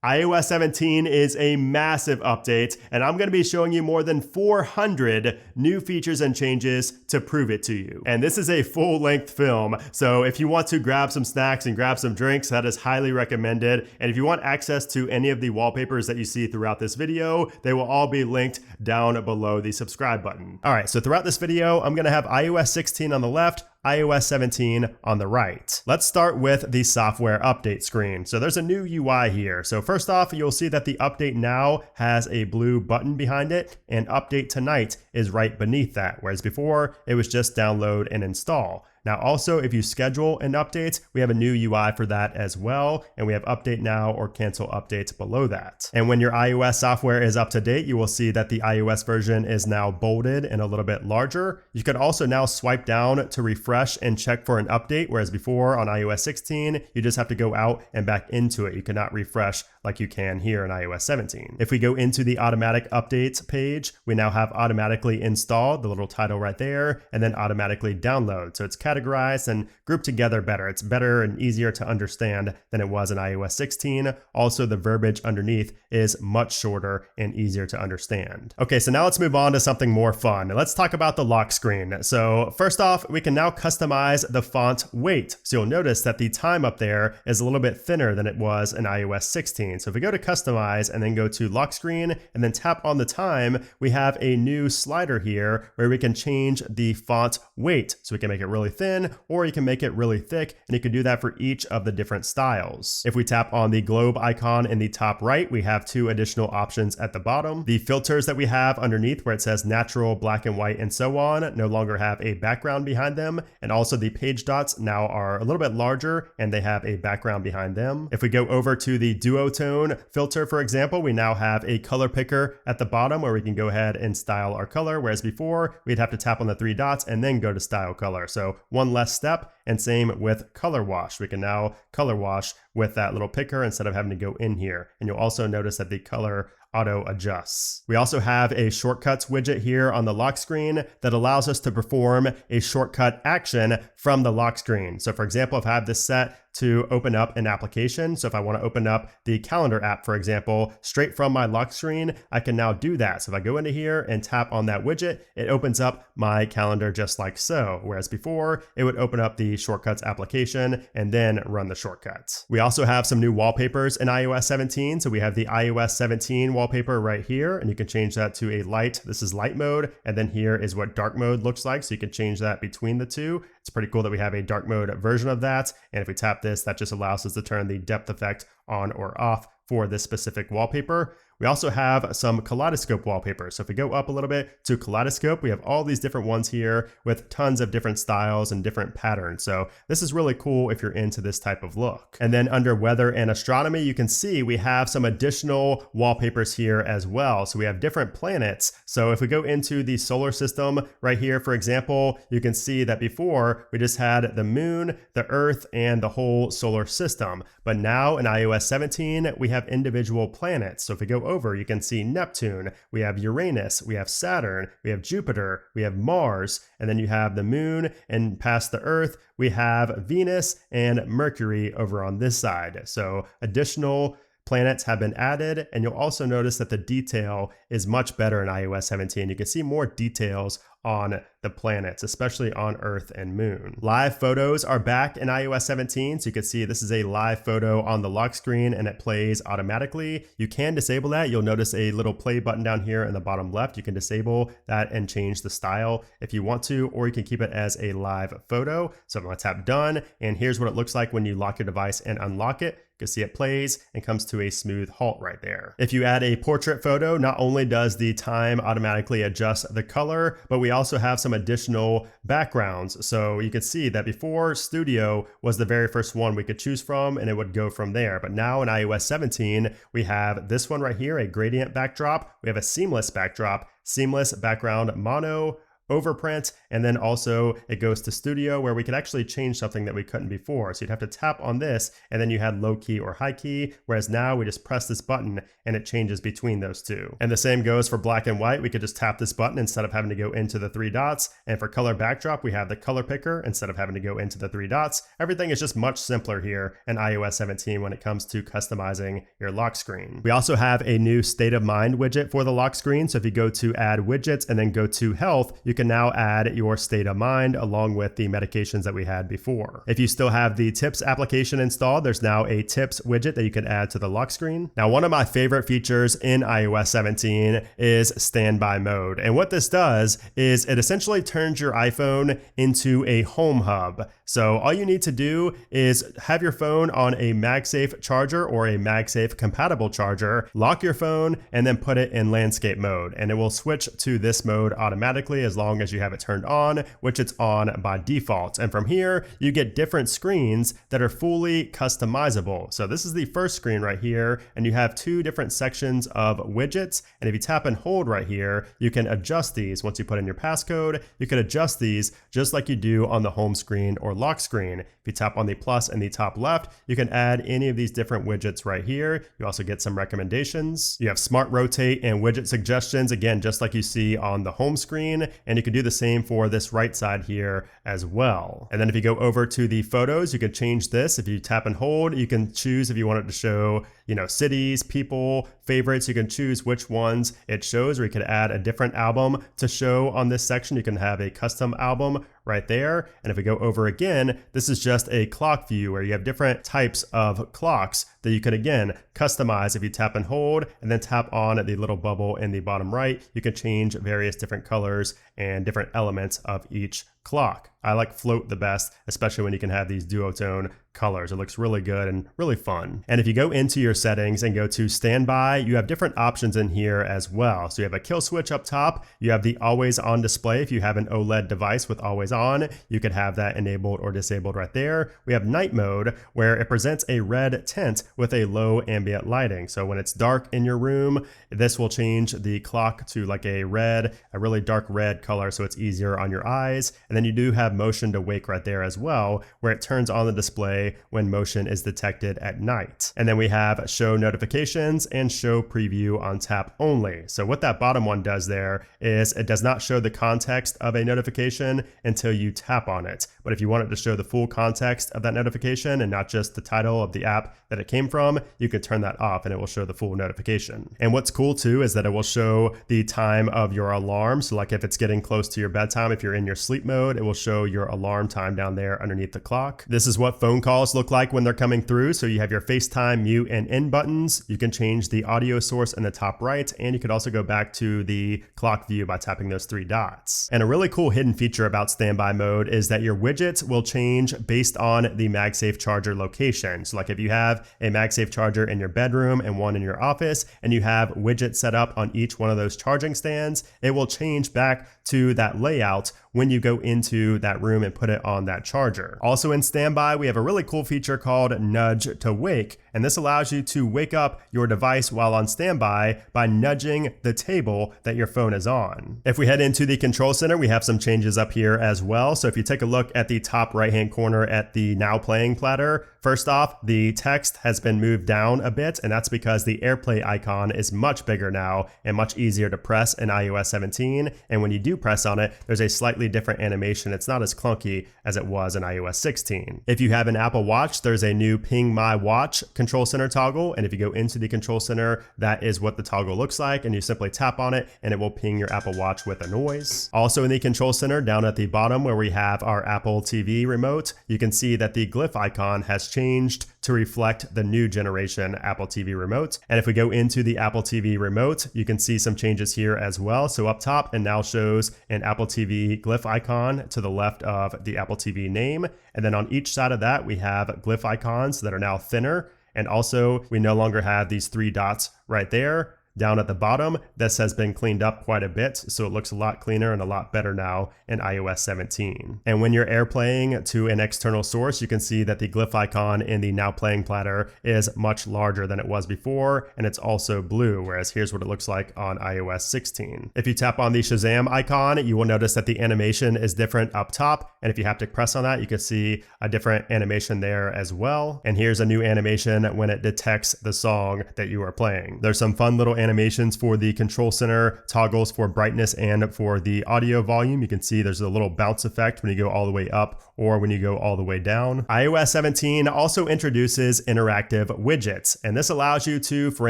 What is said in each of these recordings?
iOS 17 is a massive update, and I'm going to be showing you more than 400 new features and changes to prove it to you. And this is a full-length film, so if you want to grab some snacks and grab some drinks, that is highly recommended. And if you want access to any of the wallpapers that you see throughout this video, they will all be linked down below the subscribe button. All right, so throughout this video, I'm going to have iOS 16 on the left, iOS 17 on the right. Let's start with the software update screen. So there's a new UI here. So first off, you'll see that the update now has a blue button behind it, and update tonight is right beneath that, whereas before it was just download and install. Now also, if you schedule an update, we have a new UI for that as well, and we have update now or cancel updates below that. And when your iOS software is up to date, you will see that the iOS version is now bolded and a little bit larger. You can also now swipe down to refresh and check for an update, whereas before on iOS 16, you just have to go out and back into it. You cannot refresh like you can here in iOS 17. If we go into the automatic updates page, we now have automatically installed, the little title right there, and then automatically download. So it's categorized and grouped together better. It's better and easier to understand than it was in iOS 16. Also, the verbiage underneath is much shorter and easier to understand. Okay, so now let's move on to something more fun. Let's talk about the lock screen. So first off, we can now customize the font weight. So you'll notice that the time up there is a little bit thinner than it was in iOS 16. So if we go to customize and then go to lock screen and then tap on the time, we have a new slider here where we can change the font weight. So we can make it really thin, or you can make it really thick, and you can do that for each of the different styles. If we tap on the globe icon in the top right, we have two additional options at the bottom. The filters that we have underneath where it says natural, black and white, and so on no longer have a background behind them, and also the page dots now are a little bit larger and they have a background behind them. If we go over to the duotone filter, for example, we now have a color picker at the bottom where we can go ahead and style our color, whereas before we'd have to tap on the three dots and then go to style color. So one less step, and same with color wash. We can now color wash with that little picker instead of having to go in here. And you'll also notice that the color auto adjusts. We also have a shortcuts widget here on the lock screen that allows us to perform a shortcut action from the lock screen. So for example, if I have this set to open up an application, so if I want to open up the calendar app, for example, straight from my lock screen, I can now do that. So if I go into here and tap on that widget, it opens up my calendar just like so, whereas before it would open up the shortcuts application and then run the shortcuts. We also have some new wallpapers in iOS 17. So we have the iOS 17 wallpaper right here, and you can change that to a light. This is light mode, and then here is what dark mode looks like. So you can change that between the two. It's pretty cool that we have a dark mode version of that. And if we tap this, that just allows us to turn the depth effect on or off for this specific wallpaper. We also have some kaleidoscope wallpapers. So if we go up a little bit to kaleidoscope, we have all these different ones here with tons of different styles and different patterns. So this is really cool if you're into this type of look. And then under weather and astronomy, you can see we have some additional wallpapers here as well. So we have different planets. So if we go into the solar system right here, for example, you can see that before we just had the moon, the earth, and the whole solar system. But now in iOS 17, we have individual planets. So if we go over, you can see Neptune, we have Uranus, we have Saturn, we have Jupiter, we have Mars, and then you have the moon, and past the earth, we have Venus and Mercury over on this side. So additional planets have been added, and you'll also notice that the detail is much better in iOS 17. You can see more details on the planets, especially on Earth and Moon. Live photos are back in iOS 17, so you can see this is a live photo on the lock screen and it plays automatically. You can disable that. You'll notice a little play button down here in the bottom left. You can disable that and change the style if you want to, or you can keep it as a live photo. So I'm going to tap done, and here's what it looks like when you lock your device and unlock it. You can see it plays and comes to a smooth halt right there. If you add a portrait photo, not only does the time automatically adjust the color, but we also have some additional backgrounds. So you can see that before Studio was the very first one we could choose from, and it would go from there. But now in iOS 17, we have this one right here, a gradient backdrop. We have a seamless backdrop, seamless background mono, overprint, and then also it goes to studio where we could actually change something that we couldn't before. So you'd have to tap on this and then you had low key or high key, whereas now we just press this button and it changes between those two. And the same goes for black and white. We could just tap this button instead of having to go into the three dots. And for color backdrop, we have the color picker instead of having to go into the three dots. Everything is just much simpler here in iOS 17 when it comes to customizing your lock screen. We also have a new state of mind widget for the lock screen. So if you go to add widgets and then go to health, you can now add your state of mind along with the medications that we had before. If you still have the tips application installed, there's now a tips widget that you can add to the lock screen. Now, one of my favorite features in iOS 17 is standby mode. And what this does is it essentially turns your iPhone into a home hub. So all you need to do is have your phone on a MagSafe charger or a MagSafe compatible charger, lock your phone, and then put it in landscape mode. And it will switch to this mode automatically as long as you have it turned on, which it's on by default. And from here, you get different screens that are fully customizable. So this is the first screen right here, and you have two different sections of widgets. And if you tap and hold right here, you can adjust these. Once you put in your passcode, you can adjust these just like you do on the home screen or lock screen. If you tap on the plus in the top left, you can add any of these different widgets right here. You also get some recommendations. You have smart rotate and widget suggestions, again, just like you see on the home screen. And you can do the same for this right side here as well. And then if you go over to the photos, you can change this. If you tap and hold, you can choose if you want it to show, cities, people, favorites. You can choose which ones it shows, or you could add a different album to show on this section. You can have a custom album right there. And if we go over again, this is just a clock view where you have different types of clocks that you can again customize. If you tap and hold and then tap on the little bubble in the bottom right, you can change various different colors and different elements of each clock. I like float the best, especially when you can have these duotone colors. It looks really good and really fun. And if you go into your settings and go to standby, you have different options in here as well. So you have a kill switch up top. You have the always on display. If you have an OLED device with always on, you could have that enabled or disabled right there. We have night mode where it presents a red tint with a low ambient lighting. So when it's dark in your room, this will change the clock to like a really dark red color, so it's easier on your eyes. And then you do have motion to wake right there as well, where it turns on the display when motion is detected at night. And then we have show notifications and show preview on tap only. So what that bottom one does there is it does not show the context of a notification until you tap on it. But if you want it to show the full context of that notification and not just the title of the app that it came from, you could turn that off and it will show the full notification. And what's cool too is that it will show the time of your alarm. So like if it's getting close to your bedtime, if you're in your sleep mode, it will show your alarm time down there underneath the clock. This is what phone calls look like when they're coming through. So you have your FaceTime, mute, and end buttons. You can change the audio source in the top right, and you could also go back to the clock view by tapping those three dots. And a really cool hidden feature about standby mode is that your widgets will change based on the MagSafe charger location. So like if you have a MagSafe charger in your bedroom and one in your office, and you have widgets set up on each one of those charging stands, it will change back to that layout when you go into that room and put it on that charger. Also in standby, we have a really cool feature called Nudge to Wake, and this allows you to wake up your device while on standby by nudging the table that your phone is on. If we head into the control center, we have some changes up here as well. So if you take a look at the top right-hand corner at the now playing platter, first off, the text has been moved down a bit, and that's because the AirPlay icon is much bigger now and much easier to press in iOS 17. And when you do press on it, there's a slightly different animation. It's not as clunky as it was in iOS 16. If you have an Apple Watch, there's a new Ping My Watch control center toggle. And if you go into the control center, that is what the toggle looks like. And you simply tap on it and it will ping your Apple Watch with a noise. Also in the control center, down at the bottom where we have our Apple TV remote, you can see that the glyph icon has changed to reflect the new generation Apple TV remote. And if we go into the Apple TV remote, you can see some changes here as well. So up top, it now shows an Apple TV glyph icon to the left of the Apple TV name. And then on each side of that, we have glyph icons that are now thinner. And also, we no longer have these three dots right there. Down at the bottom, this has been cleaned up quite a bit, so it looks a lot cleaner and a lot better now in iOS 17. And when you're AirPlaying to an external source, you can see that the glyph icon in the Now Playing platter is much larger than it was before, and it's also blue, whereas here's what it looks like on iOS 16. If you tap on the Shazam icon, you will notice that the animation is different up top, and if you haptic press on that, you can see a different animation there as well. And here's a new animation when it detects the song that you are playing. There's some fun little animations for the control center toggles for brightness and for the audio volume. You can see there's a little bounce effect when you go all the way up or when you go all the way down. iOS 17 also introduces interactive widgets, and this allows you to, for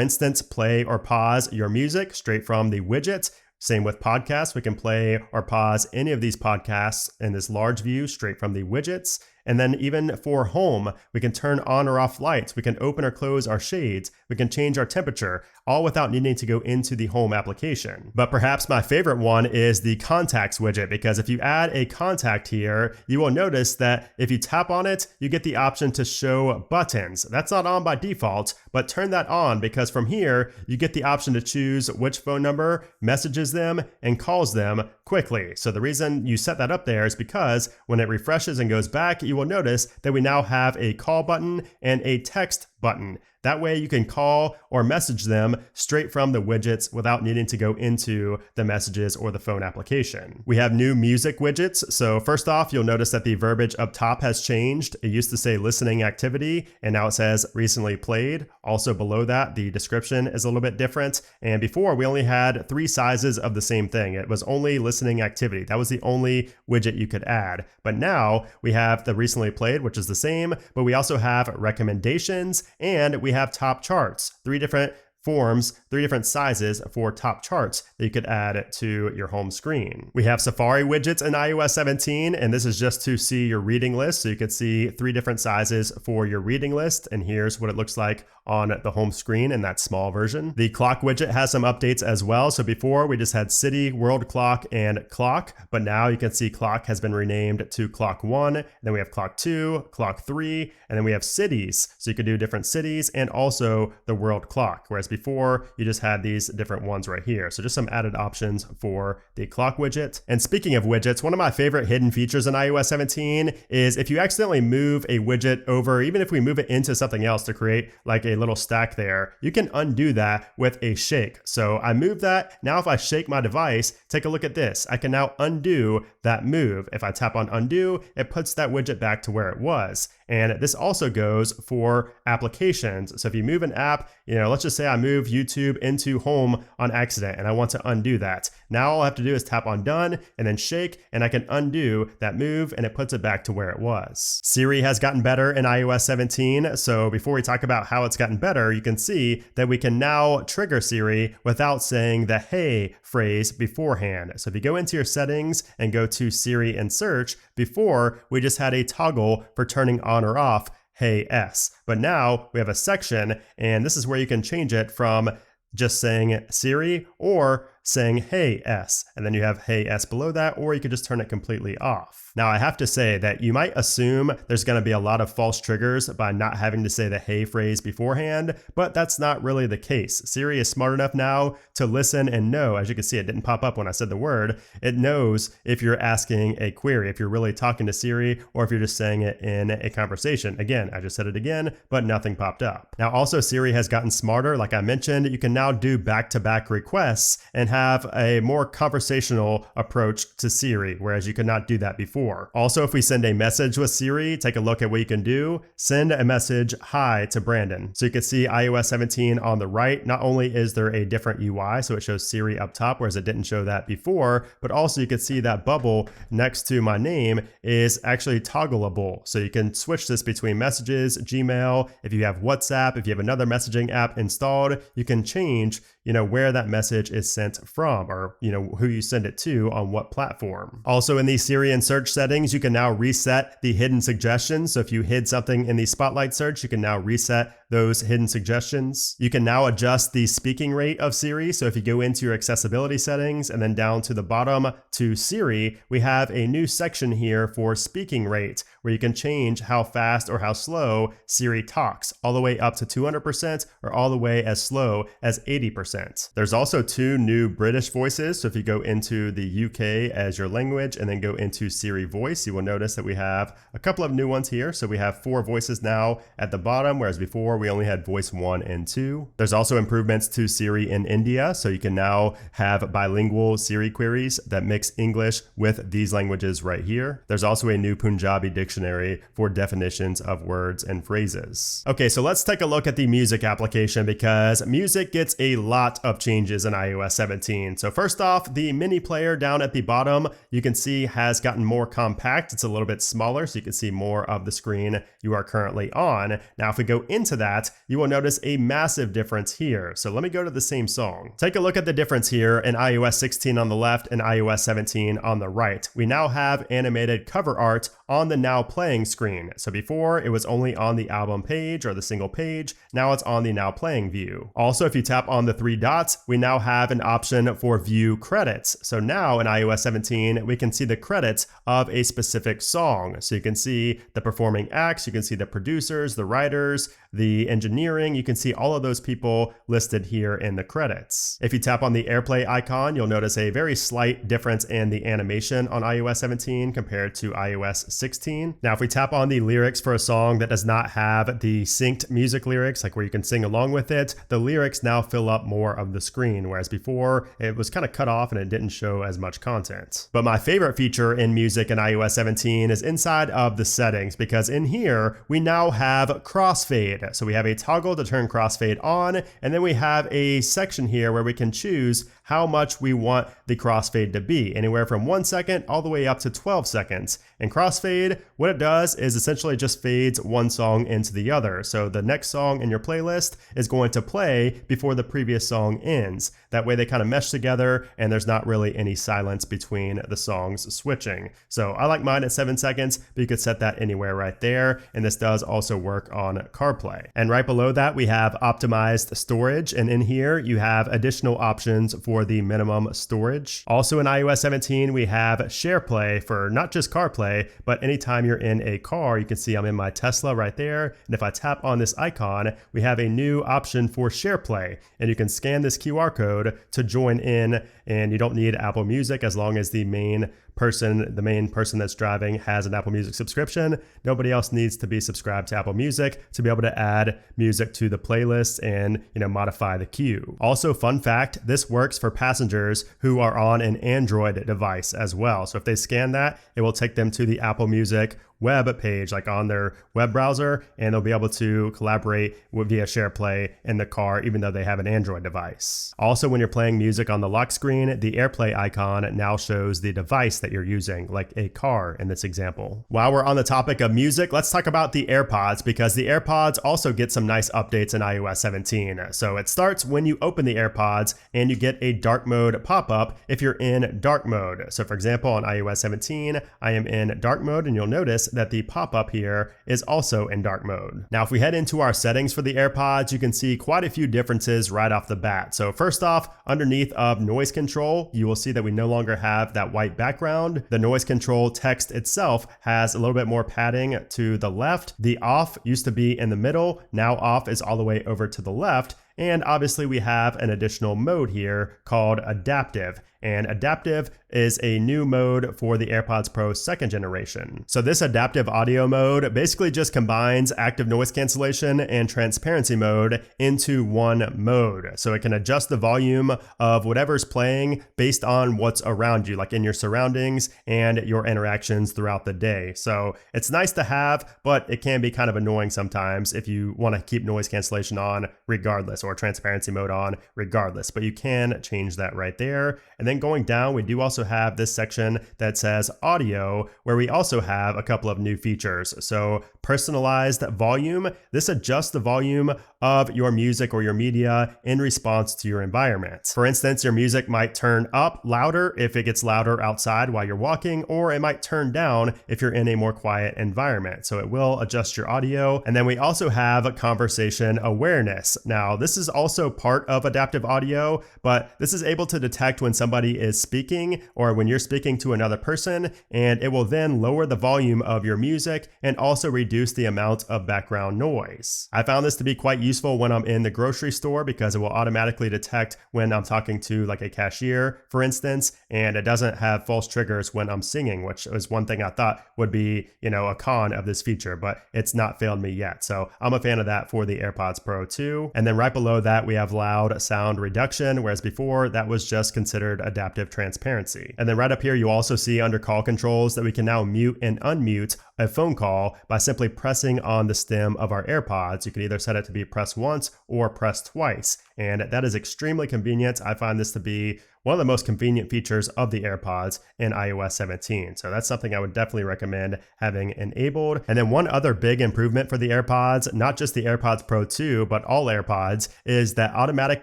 instance, play or pause your music straight from the widget. Same with podcasts. We can play or pause any of these podcasts in this large view straight from the widgets. And then even for home, we can turn on or off lights. We can open or close our shades. We can change our temperature, all without needing to go into the home application. But perhaps my favorite one is the contacts widget, because if you add a contact here, you will notice that if you tap on it, you get the option to show buttons. That's not on by default, but turn that on, because from here, you get the option to choose which phone number messages them and calls them quickly. So the reason you set that up there is because when it refreshes and goes back, you will notice that we now have a call button and a text button. That way you can call or message them straight from the widgets without needing to go into the messages or the phone application. We have new music widgets. So first off, you'll notice that the verbiage up top has changed. It used to say listening activity, and now it says recently played. Also below that, the description is a little bit different. And before, we only had 3 sizes of the same thing. It was only listening activity. That was the only widget you could add. But now we have the recently played, which is the same, but we also have recommendations, and we have top charts, 3 different forms, 3 different sizes for top charts that you could add to your home screen. We have Safari widgets in iOS 17, and this is just to see your reading list. So you can see 3 different sizes for your reading list, and here's what it looks like on the home screen in that small version. The clock widget has some updates as well. So before we just had city, world clock, and clock, but now you can see clock has been renamed to clock 1, then we have clock 2, clock 3, and then we have cities. So you can do different cities and also the world clock, whereas before you just had these different ones right here. So just some added options for the clock widget. And speaking of widgets, one of my favorite hidden features in iOS 17 is if you accidentally move a widget over, even if we move it into something else to create like a little stack there, you can undo that with a shake. So I moved that. Now if I shake my device, take a look at this. I can now undo that move. If I tap on undo, it puts that widget back to where it was. And this also goes for applications. So if you move an app, let's just say I move YouTube into home on accident and I want to undo that. Now all I have to do is tap on done and then shake, and I can undo that move and it puts it back to where it was. Siri has gotten better in iOS 17. So before we talk about how it's gotten better, you can see that we can now trigger Siri without saying the hey phrase beforehand. So if you go into your settings and go to Siri and search, before we just had a toggle for turning on or off Hey S. But now we have a section, and this is where you can change it from just saying Siri or saying Hey S, and then you have Hey S below that, or you could just turn it completely off. Now I have to say that you might assume there's going to be a lot of false triggers by not having to say the hey phrase beforehand, but that's not really the case. Siri is smart enough now to listen and know, as you can see, it didn't pop up when I said the word. It knows if you're asking a query, if you're really talking to Siri, or if you're just saying it in a conversation. Again, I just said it again, but nothing popped up. Now also Siri has gotten smarter. Like I mentioned, you can now do back-to-back requests and have a more conversational approach to Siri, whereas you could not do that before. Also, if we send a message with Siri, take a look at what you can do. Send a message, hi, to Brandon. So you can see iOS 17 on the right. Not only is there a different UI, so it shows Siri up top, whereas it didn't show that before, but also you can see that bubble next to my name is actually toggleable. So you can switch this between messages, Gmail. If you have WhatsApp, if you have another messaging app installed, you can change where that message is sent sent from, or who you send it to on what platform. Also in the Siri and search settings, you can now reset the hidden suggestions. So if you hid something in the spotlight search, you can now reset those hidden suggestions. You can now adjust the speaking rate of Siri. So if you go into your accessibility settings and then down to the bottom to Siri, we have a new section here for speaking rate, where you can change how fast or how slow Siri talks, all the way up to 200% or all the way as slow as 80%. There's also 2 new British voices. So if you go into the UK as your language and then go into Siri voice, you will notice that we have a couple of new ones here. So we have 4 voices now at the bottom, whereas before we only had voice 1 and 2. There's also improvements to Siri in India. So you can now have bilingual Siri queries that mix English with these languages right here. There's also a new Punjabi dictionary for definitions of words and phrases. Okay, so let's take a look at the music application, because music gets a lot of changes in iOS 17. So first off, the mini player down at the bottom, you can see has gotten more compact. It's a little bit smaller, so you can see more of the screen you are currently on. Now, if we go into that, you will notice a massive difference here. So let me go to the same song. Take a look at the difference here in iOS 16 on the left and iOS 17 on the right. We now have animated cover art on the now playing screen. So before it was only on the album page or the single page, now it's on the now playing view. Also, if you tap on the 3 dots, we now have an option for view credits. So now in iOS 17, we can see the credits of a specific song. So you can see the performing acts, you can see the producers, the writers, the engineering, you can see all of those people listed here in the credits. If you tap on the AirPlay icon, you'll notice a very slight difference in the animation on iOS 17 compared to iOS 16. Now, if we tap on the lyrics for a song that does not have the synced music lyrics, like where you can sing along with it, the lyrics now fill up more of the screen, whereas before it was kind of cut off and it didn't show as much content. But my favorite feature in music in iOS 17 is inside of the settings, because in here we now have crossfade. So we have a toggle to turn crossfade on, and then we have a section here where we can choose how much we want the crossfade to be, anywhere from 1 second all the way up to 12 seconds. And crossfade, what it does is essentially just fades one song into the other. So the next song in your playlist is going to play before the previous song ends. That way they kind of mesh together and there's not really any silence between the songs switching. So I like mine at 7 seconds, but you could set that anywhere right there. And this does also work on CarPlay. And right below that, we have optimized storage. And in here, you have additional options for the minimum storage. Also in iOS 17, we have SharePlay for not just CarPlay, but anytime you're in a car, you can see I'm in my Tesla right there. And if I tap on this icon, we have a new option for SharePlay. And you can scan this QR code to join in, and you don't need Apple Music as long as the main person that's driving has an Apple Music subscription. Nobody else needs to be subscribed to Apple Music to be able to add music to the playlist and modify the queue. Also, fun fact, this works for passengers who are on an Android device as well. So if they scan that, it will take them to the Apple Music web page, like on their web browser, and they'll be able to collaborate via SharePlay in the car, even though they have an Android device. Also, when you're playing music on the lock screen, the AirPlay icon now shows the device that you're using, like a car in this example. While we're on the topic of music, let's talk about the AirPods, because the AirPods also get some nice updates in iOS 17. So it starts when you open the AirPods and you get a dark mode pop-up if you're in dark mode. So for example, on iOS 17, I am in dark mode, and you'll notice that the pop-up here is also in dark mode. Now, if we head into our settings for the AirPods, you can see quite a few differences right off the bat. So first off, underneath of noise control, you will see that we no longer have that white background. The noise control text itself has a little bit more padding to the left. The off used to be in the middle. Now off is all the way over to the left. And obviously we have an additional mode here called adaptive. And adaptive is a new mode for the AirPods Pro 2nd generation. So this adaptive audio mode basically just combines active noise cancellation and transparency mode into one mode. So it can adjust the volume of whatever's playing based on what's around you, like in your surroundings and your interactions throughout the day. So it's nice to have, but it can be kind of annoying sometimes if you want to keep noise cancellation on regardless, or transparency mode on regardless, but you can change that right there. And then going down, we do also have this section that says audio, where we also have a couple of new features. So personalized volume, this adjusts the volume of your music or your media in response to your environment. For instance, your music might turn up louder if it gets louder outside while you're walking, or it might turn down if you're in a more quiet environment. So it will adjust your audio. And then we also have conversation awareness. Now, this is also part of adaptive audio, but this is able to detect when somebody is speaking or when you're speaking to another person, and it will then lower the volume of your music and also reduce the amount of background noise. I found this to be quite useful when I'm in the grocery store because it will automatically detect when I'm talking to like a cashier, for instance, and it doesn't have false triggers when I'm singing, which was one thing I thought would be, a con of this feature, but it's not failed me yet. So I'm a fan of that for the AirPods Pro 2. And then right below that, we have loud sound reduction, whereas before that was just considered adaptive transparency. And then right up here, you also see under call controls that we can now mute and unmute a phone call by simply pressing on the stem of our AirPods. You can either set it to be press once or press twice. And that is extremely convenient. I find this to be one of the most convenient features of the AirPods in iOS 17. So that's something I would definitely recommend having enabled. And then one other big improvement for the AirPods, not just the AirPods Pro 2, but all AirPods, is that automatic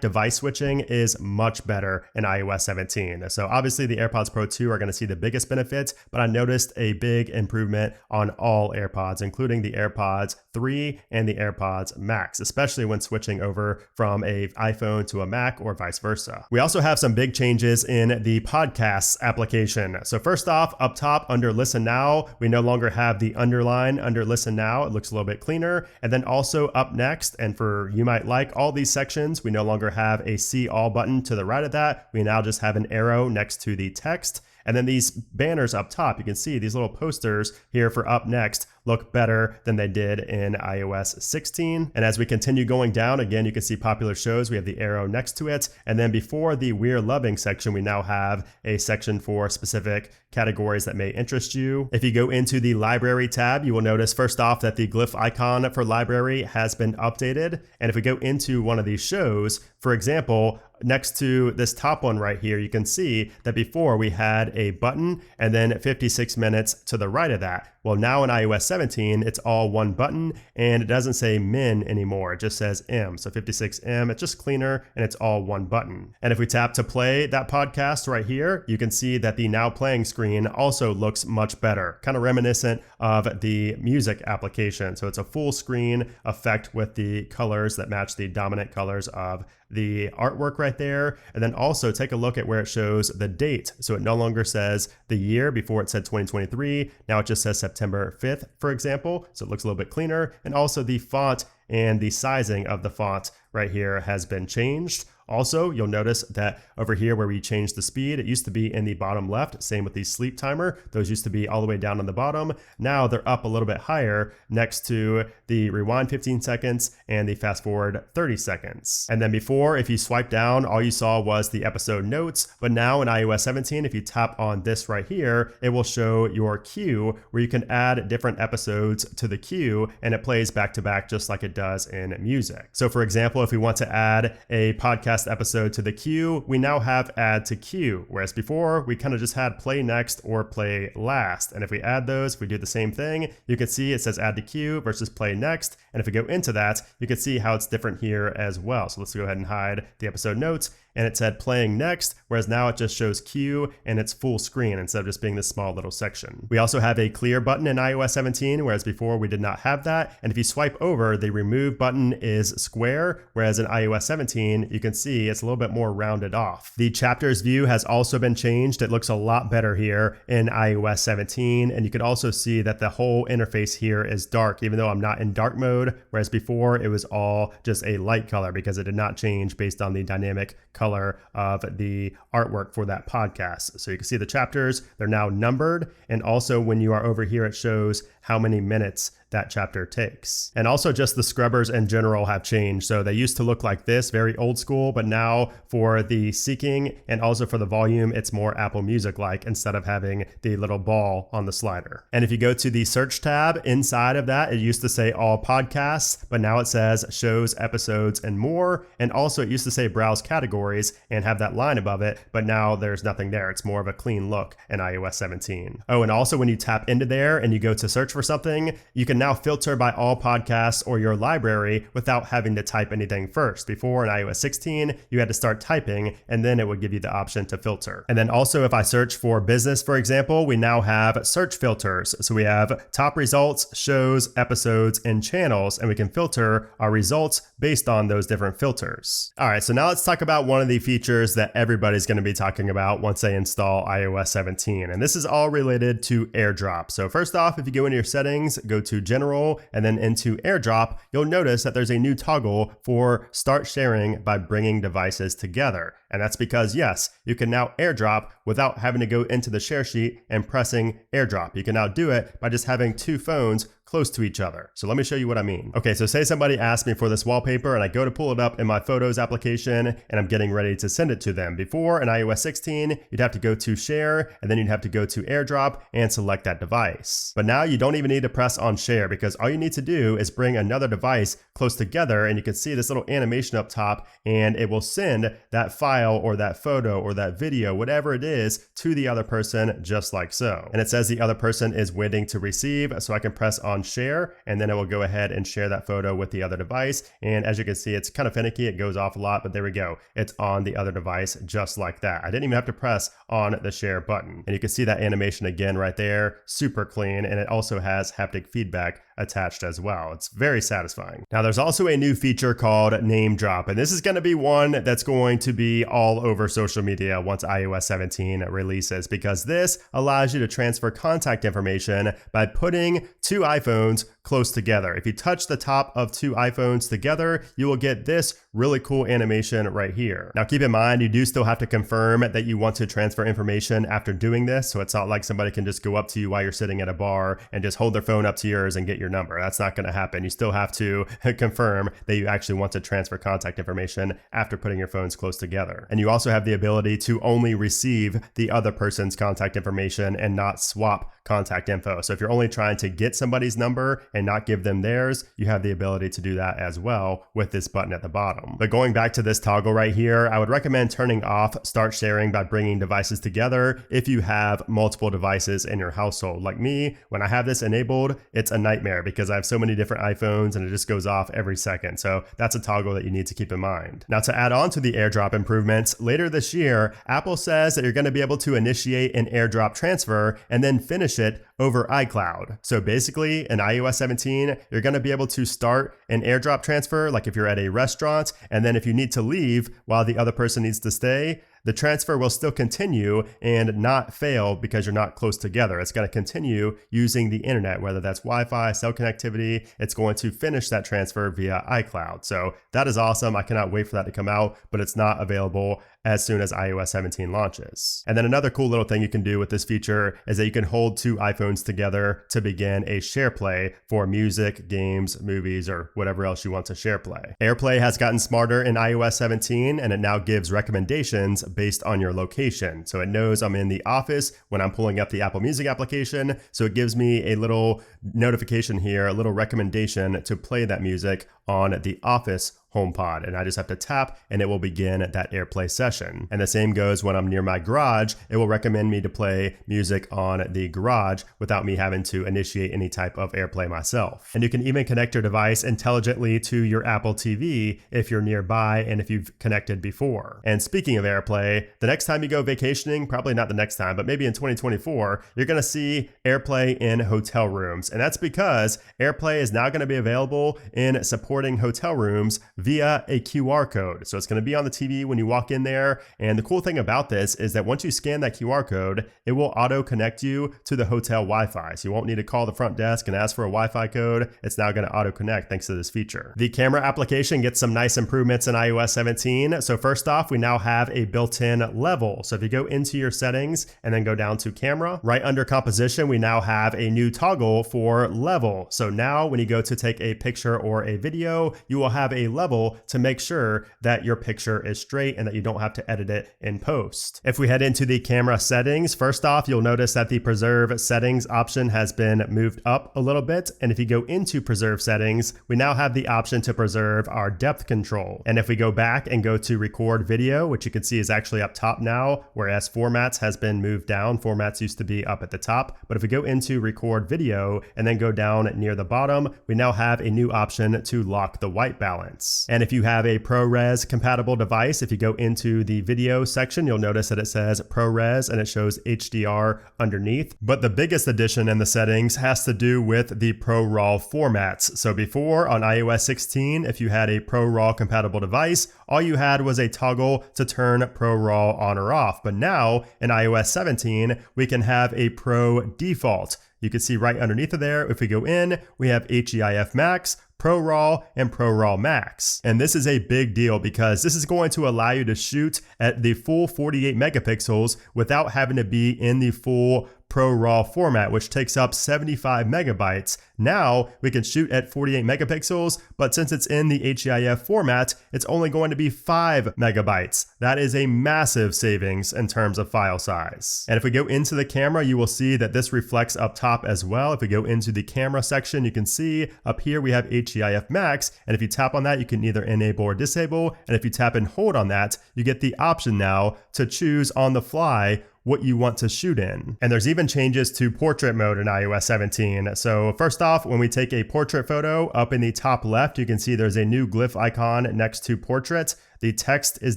device switching is much better in iOS 17. So obviously the AirPods Pro 2 are going to see the biggest benefits, but I noticed a big improvement on all AirPods, including the AirPods 3 and the AirPods Max, especially when switching over from an iPhone to a Mac or vice versa. We also have some big changes in the podcasts application. So first off, up top under Listen Now, we no longer have the underline under Listen Now. It looks a little bit cleaner. And then also up next, and for you might like all these sections, we no longer have a See All button to the right of that. We now just have an arrow next to the text. And then these banners up top, you can see these little posters here for up next look better than they did in iOS 16. And as we continue going down, again, you can see popular shows. We have the arrow next to it. And then before the We're Loving section, we now have a section for specific categories that may interest you. If you go into the library tab, you will notice first off that the glyph icon for library has been updated. And if we go into one of these shows, for example, next to this top one right here, you can see that before we had a button and then 56 minutes to the right of that. Well, now in iOS 17, it's all one button and it doesn't say min anymore. It just says M. So 56M, it's just cleaner and it's all one button. And if we tap to play that podcast right here, you can see that the now playing screen also looks much better, kind of reminiscent of the music application. So it's a full screen effect with the colors that match the dominant colors of the artwork right there. And then also take a look at where it shows the date. So it no longer says the year. Before it said 2023. Now it just says September 5th, for example. So it looks a little bit cleaner. And also the font and the sizing of the font right here has been changed. Also, you'll notice that over here where we changed the speed, it used to be in the bottom left, same with the sleep timer. Those used to be all the way down on the bottom. Now they're up a little bit higher next to the rewind 15 seconds and the fast forward 30 seconds. And then before, if you swipe down, all you saw was the episode notes. But now in iOS 17, if you tap on this right here, it will show your queue where you can add different episodes to the queue and it plays back to back just like it does in music. So for example, if we want to add a podcast episode to the queue, we now have add to queue, whereas before we kind of just had play next or play last. And if we add those, if we do the same thing, you can see it says add to queue versus play next. And if we go into that, you can see how it's different here as well. So let's go ahead and hide the episode notes. And it said playing next, whereas now it just shows queue and it's full screen instead of just being this small little section. We also have a clear button in iOS 17, whereas before we did not have that. And if you swipe over, the remove button is square, whereas in iOS 17, you can see it's a little bit more rounded off. The chapters view has also been changed. It looks a lot better here in iOS 17. And you can also see that the whole interface here is dark, even though I'm not in dark mode, whereas before it was all just a light color because it did not change based on the dynamic color of the artwork for that podcast. So you can see the chapters, they're now numbered. And also when you are over here, it shows how many minutes that chapter takes. And also just the scrubbers in general have changed. So they used to look like this, very old school, but now for the seeking and also for the volume, it's more Apple Music-like instead of having the little ball on the slider. And if you go to the search tab inside of that, it used to say all podcasts, but now it says shows, episodes, and more. And also it used to say browse categories and have that line above it, but now there's nothing there. It's more of a clean look in iOS 17. Oh, and also when you tap into there and you go to search for something, you can now filter by all podcasts or your library without having to type anything first. Before in iOS 16, you had to start typing and then it would give you the option to filter. And then also if I search for business, for example, we now have search filters. So we have top results, shows, episodes, and channels, and we can filter our results based on those different filters. All right, so now let's talk about one of the features that everybody's going to be talking about once they install iOS 17. And this is all related to AirDrop. So first off, if you go into your settings, go to General, and then into AirDrop, you'll notice that there's a new toggle for start sharing by bringing devices together. And that's because, yes, you can now AirDrop without having to go into the share sheet and pressing AirDrop. You can now do it by just having two phones close to each other. So let me show you what I mean. Okay, so say somebody asked me for this wallpaper and I go to pull it up in my Photos application and I'm getting ready to send it to them. Before in iOS 16, you'd have to go to Share and then you'd have to go to AirDrop and select that device. But now you don't even need to press on Share because all you need to do is bring another device close together and you can see this little animation up top and it will send that file or that photo or that video, whatever it is, to the other person just like so. And it says the other person is waiting to receive, so I can press on Share and then it will go ahead and share that photo with the other device. And as you can see, it's kind of finicky, it goes off a lot, but there we go, it's on the other device just like that. I didn't even have to press on the share button. And you can see that animation again right there, super clean, and it also has haptic feedback attached as well. It's very satisfying. Now there's also a new feature called NameDrop, and this is going to be one that's going to be all over social media once iOS 17 releases, because this allows you to transfer contact information by putting two iPhones close together. If you touch the top of two iPhones together, you will get this really cool animation right here. Now keep in mind, you do still have to confirm that you want to transfer information after doing this, so it's not like somebody can just go up to you while you're sitting at a bar and just hold their phone up to yours and get your number. That's not going to happen. You still have to confirm that you actually want to transfer contact information after putting your phones close together. And you also have the ability to only receive the other person's contact information and not swap contact info. So if you're only trying to get somebody's number and not give them theirs, you have the ability to do that as well with this button at the bottom. But going back to this toggle right here, I would recommend turning off start sharing by bringing devices together if you have multiple devices in your household. Like me, when I have this enabled, it's a nightmare because I have so many different iPhones and it just goes off every second. So that's a toggle that you need to keep in mind. Now to add on to the AirDrop improvements, later this year, Apple says that you're going to be able to initiate an AirDrop transfer and then finish it over iCloud. So basically in iOS 17, you're going to be able to start an AirDrop transfer, like if you're at a restaurant, and then if you need to leave while the other person needs to stay, the transfer will still continue and not fail because you're not close together. It's going to continue using the internet, whether that's Wi-Fi, cell connectivity. It's going to finish that transfer via iCloud. So that is awesome. I cannot wait for that to come out, but it's not available as soon as iOS 17 launches. And then another cool little thing you can do with this feature is that you can hold two iPhones together to begin a share play for music, games, movies, or whatever else you want to share play. AirPlay has gotten smarter in iOS 17 and it now gives recommendations based on your location. So it knows I'm in the office when I'm pulling up the Apple Music application. So it gives me a little notification here, a little recommendation to play that music on the Office HomePod, and I just have to tap and it will begin that AirPlay session. And the same goes when I'm near my garage. It will recommend me to play music on the garage without me having to initiate any type of AirPlay myself. And you can even connect your device intelligently to your Apple TV if you're nearby and if you've connected before. And speaking of AirPlay, the next time you go vacationing, probably not the next time, but maybe in 2024, you're going to see AirPlay in hotel rooms. And that's because AirPlay is now going to be available in supported recording hotel rooms via a QR code. So it's going to be on the TV when you walk in there. And the cool thing about this is that once you scan that QR code, it will auto connect you to the hotel Wi-Fi. So you won't need to call the front desk and ask for a Wi-Fi code. It's now going to auto connect thanks to this feature. The camera application gets some nice improvements in iOS 17. So first off, we now have a built-in level. So if you go into your settings and then go down to camera, right under composition, we now have a new toggle for level. So now when you go to take a picture or a video, you will have a level to make sure that your picture is straight and that you don't have to edit it in post. If we head into the camera settings, first off, you'll notice that the preserve settings option has been moved up a little bit. And if you go into preserve settings, we now have the option to preserve our depth control. And if we go back and go to record video, which you can see is actually up top now, whereas formats has been moved down. Formats used to be up at the top. But if we go into record video and then go down near the bottom, we now have a new option to lock the white balance. And if you have a ProRes compatible device, if you go into the video section, you'll notice that it says ProRes and it shows HDR underneath. But the biggest addition in the settings has to do with the ProRAW formats. So before on iOS 16, if you had a ProRAW compatible device, all you had was a toggle to turn ProRAW on or off. But now in iOS 17, we can have a Pro default. You can see right underneath of there, if we go in, we have HEIF Max, ProRAW, and ProRAW Max. And this is a big deal because this is going to allow you to shoot at the full 48 megapixels without having to be in the full ProRAW format, which takes up 75 megabytes. Now we can shoot at 48 megapixels, but since it's in the HEIF format, it's only going to be 5 megabytes. That is a massive savings in terms of file size. And if we go into the camera, you will see that this reflects up top as well. If we go into the camera section, you can see up here we have HEIF Max, and if you tap on that, you can either enable or disable. And if you tap and hold on that, you get the option now to choose on the fly what you want to shoot in. And there's even changes to portrait mode in iOS 17. So first off, when we take a portrait photo, up in the top left, you can see there's a new glyph icon next to portrait. The text is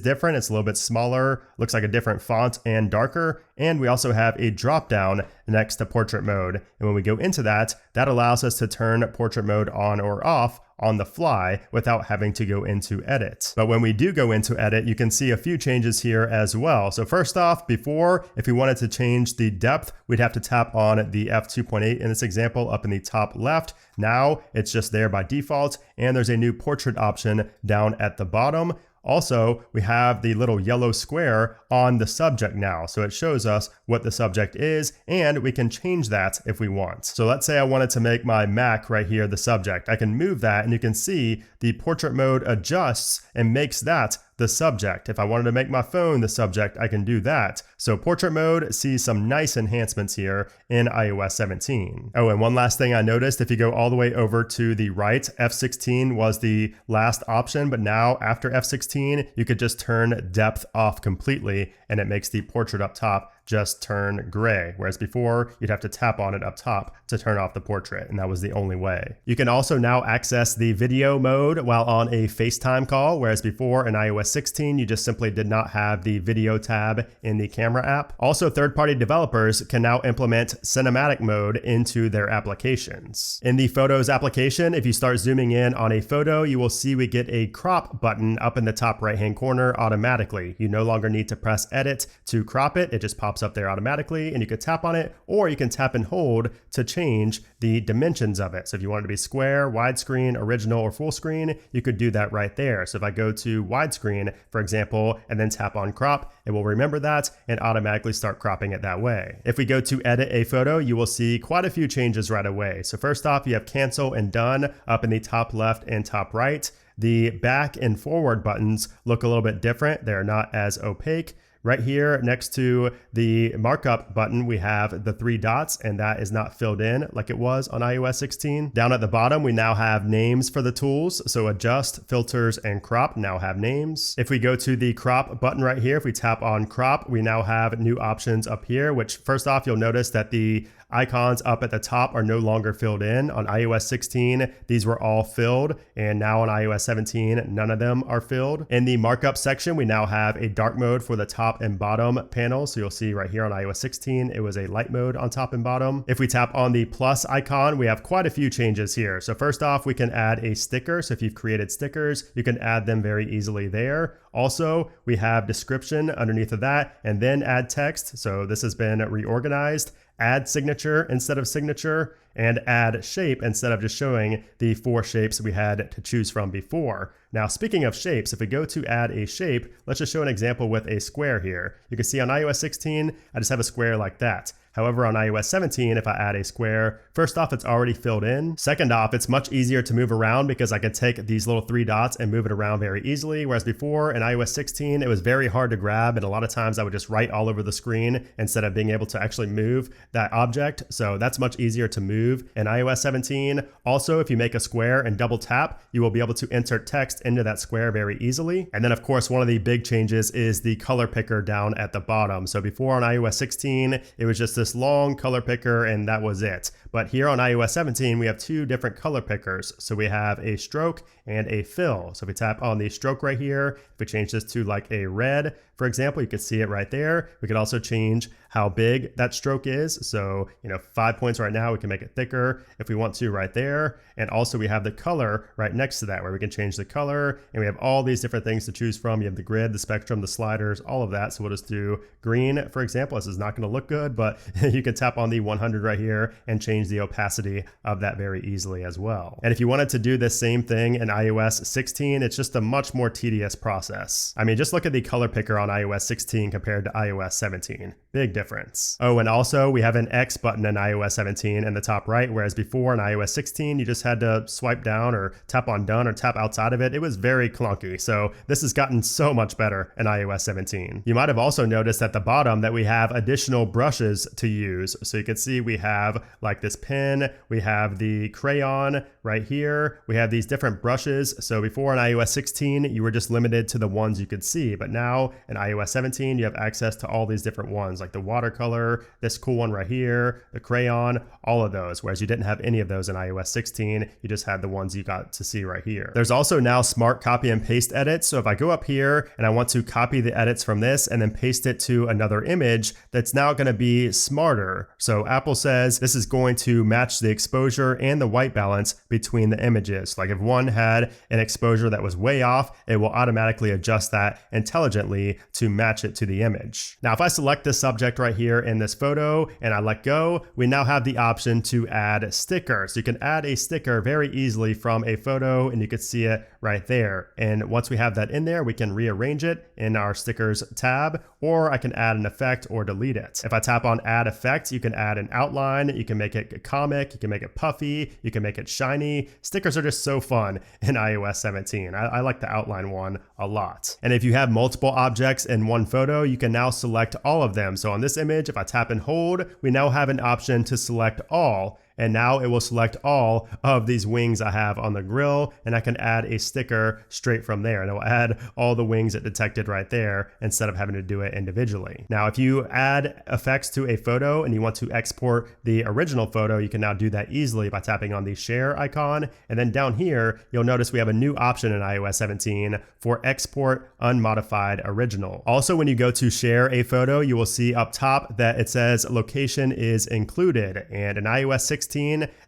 different. It's a little bit smaller, looks like a different font and darker. And we also have a drop down next to portrait mode. And when we go into that, that allows us to turn portrait mode on or off on the fly without having to go into edit. But when we do go into edit, you can see a few changes here as well. So first off, before, if we wanted to change the depth, we'd have to tap on the f2.8 in this example up in the top left. Now it's just there by default, and there's a new portrait option down at the bottom. Also, we have the little yellow square on the subject now. So it shows us what the subject is, and we can change that if we want. So let's say I wanted to make my Mac right here the subject. I can move that, and you can see the portrait mode adjusts and makes that the subject. If I wanted to make my phone the subject, I can do that. So portrait mode sees some nice enhancements here in iOS 17. Oh, and one last thing I noticed, if you go all the way over to the right, F16 was the last option, but now after F16, you could just turn depth off completely, and it makes the portrait up top just turn gray, whereas before you'd have to tap on it up top to turn off the portrait, and that was the only way. You can also now access the video mode while on a FaceTime call, whereas before in iOS 16 you just simply did not have the video tab in the camera app. Also, third-party developers can now implement cinematic mode into their applications. In the Photos application, if you start zooming in on a photo, you will see we get a crop button up in the top right-hand corner automatically. You no longer need to press edit to crop it, it just pops up there automatically, and you can tap on it, or you can tap and hold to change the dimensions of it. So if you want it to be square, widescreen, original, or full screen, you could do that right there. So if I go to widescreen, for example, and then tap on crop, it will remember that and automatically start cropping it that way. If we go to edit a photo, you will see quite a few changes right away. So first off, you have cancel and done up in the top left and top right. The back and forward buttons look a little bit different. They're not as opaque. Right here next to the markup button, we have the 3 dots, and that is not filled in like it was on iOS 16. Down at the bottom, we now have names for the tools. So adjust, filters, and crop now have names. If we go to the crop button right here, if we tap on crop, we now have new options up here, which first off, you'll notice that the icons up at the top are no longer filled in. On iOS 16, these were all filled, and now on iOS 17, none of them are filled. In the markup section, we now have a dark mode for the top top and bottom panels. So you'll see right here on iOS 16, it was a light mode on top and bottom. If we tap on the plus icon, we have quite a few changes here. So first off, we can add a sticker. So if you've created stickers, you can add them very easily there. Also, we have description underneath of that, and then add text. So this has been reorganized. Add signature instead of signature, and add shape instead of just showing the 4 shapes we had to choose from before. Now, speaking of shapes, if we go to add a shape, let's just show an example with a square here. You can see on iOS 16, I just have a square like that. However, on iOS 17, if I add a square, first off, it's already filled in. Second off, it's much easier to move around because I can take these little 3 dots and move it around very easily. Whereas before in iOS 16, it was very hard to grab. And a lot of times I would just write all over the screen instead of being able to actually move that object. So that's much easier to move in iOS 17. Also, if you make a square and double tap, you will be able to insert text into that square very easily. And then of course, one of the big changes is the color picker down at the bottom. So before on iOS 16, it was just this long color picker and that was it. But here on iOS 17, we have 2 different color pickers. So we have a stroke and a fill. So if we tap on the stroke right here, if we change this to like a red, for example, you can see it right there. We could also change how big that stroke is. So, 5 points right now, we can make it thicker if we want to right there. And also we have the color right next to that where we can change the color, and we have all these different things to choose from. You have the grid, the spectrum, the sliders, all of that. So we'll just do green, for example. This is not going to look good, but you can tap on the 100 right here and change the opacity of that very easily as well. And if you wanted to do the same thing in iOS 16, it's just a much more tedious process. I mean, just look at the color picker on iOS 16 compared to iOS 17. Big difference. Oh, and also we have an X button in iOS 17 in the top right, whereas before in iOS 16, you just had to swipe down or tap on done or tap outside of it. It was very clunky. So this has gotten so much better in iOS 17. You might have also noticed at the bottom that we have additional brushes to use. So you can see we have like this pen, we have the crayon right here. We have these different brushes. So before in iOS 16, you were just limited to the ones you could see. But now in iOS 17, you have access to all these different ones like the watercolor, this cool one right here, the crayon, all of those. Whereas you didn't have any of those in iOS 16, you just had the ones you got to see right here. There's also now smart copy and paste edits. So if I go up here and I want to copy the edits from this and then paste it to another image, that's now going to be smarter. So Apple says this is going to match the exposure and the white balance between the images. Like if one had an exposure that was way off, it will automatically adjust that intelligently to match it to the image. Now, if I select this subject right here in this photo and I let go, we now have the option to add stickers. So you can add a sticker very easily from a photo and you can see it right there. And once we have that in there, we can rearrange it in our stickers tab, or I can add an effect or delete it. If I tap on add effect, you can add an outline, you can make it a comic, you can make it puffy, you can make it shiny. Stickers are just so fun in iOS 17. I like the outline one a lot. And if you have multiple objects in one photo, you can now select all of them. So on this image, if I tap and hold, we now have an option to select all. And now it will select all of these wings I have on the grill, and I can add a sticker straight from there, and it will add all the wings it detected right there instead of having to do it individually. Now, if you add effects to a photo and you want to export the original photo, you can now do that easily by tapping on the share icon. And then down here, you'll notice we have a new option in iOS 17 for export unmodified original. Also, when you go to share a photo, you will see up top that it says location is included, and in iOS 16,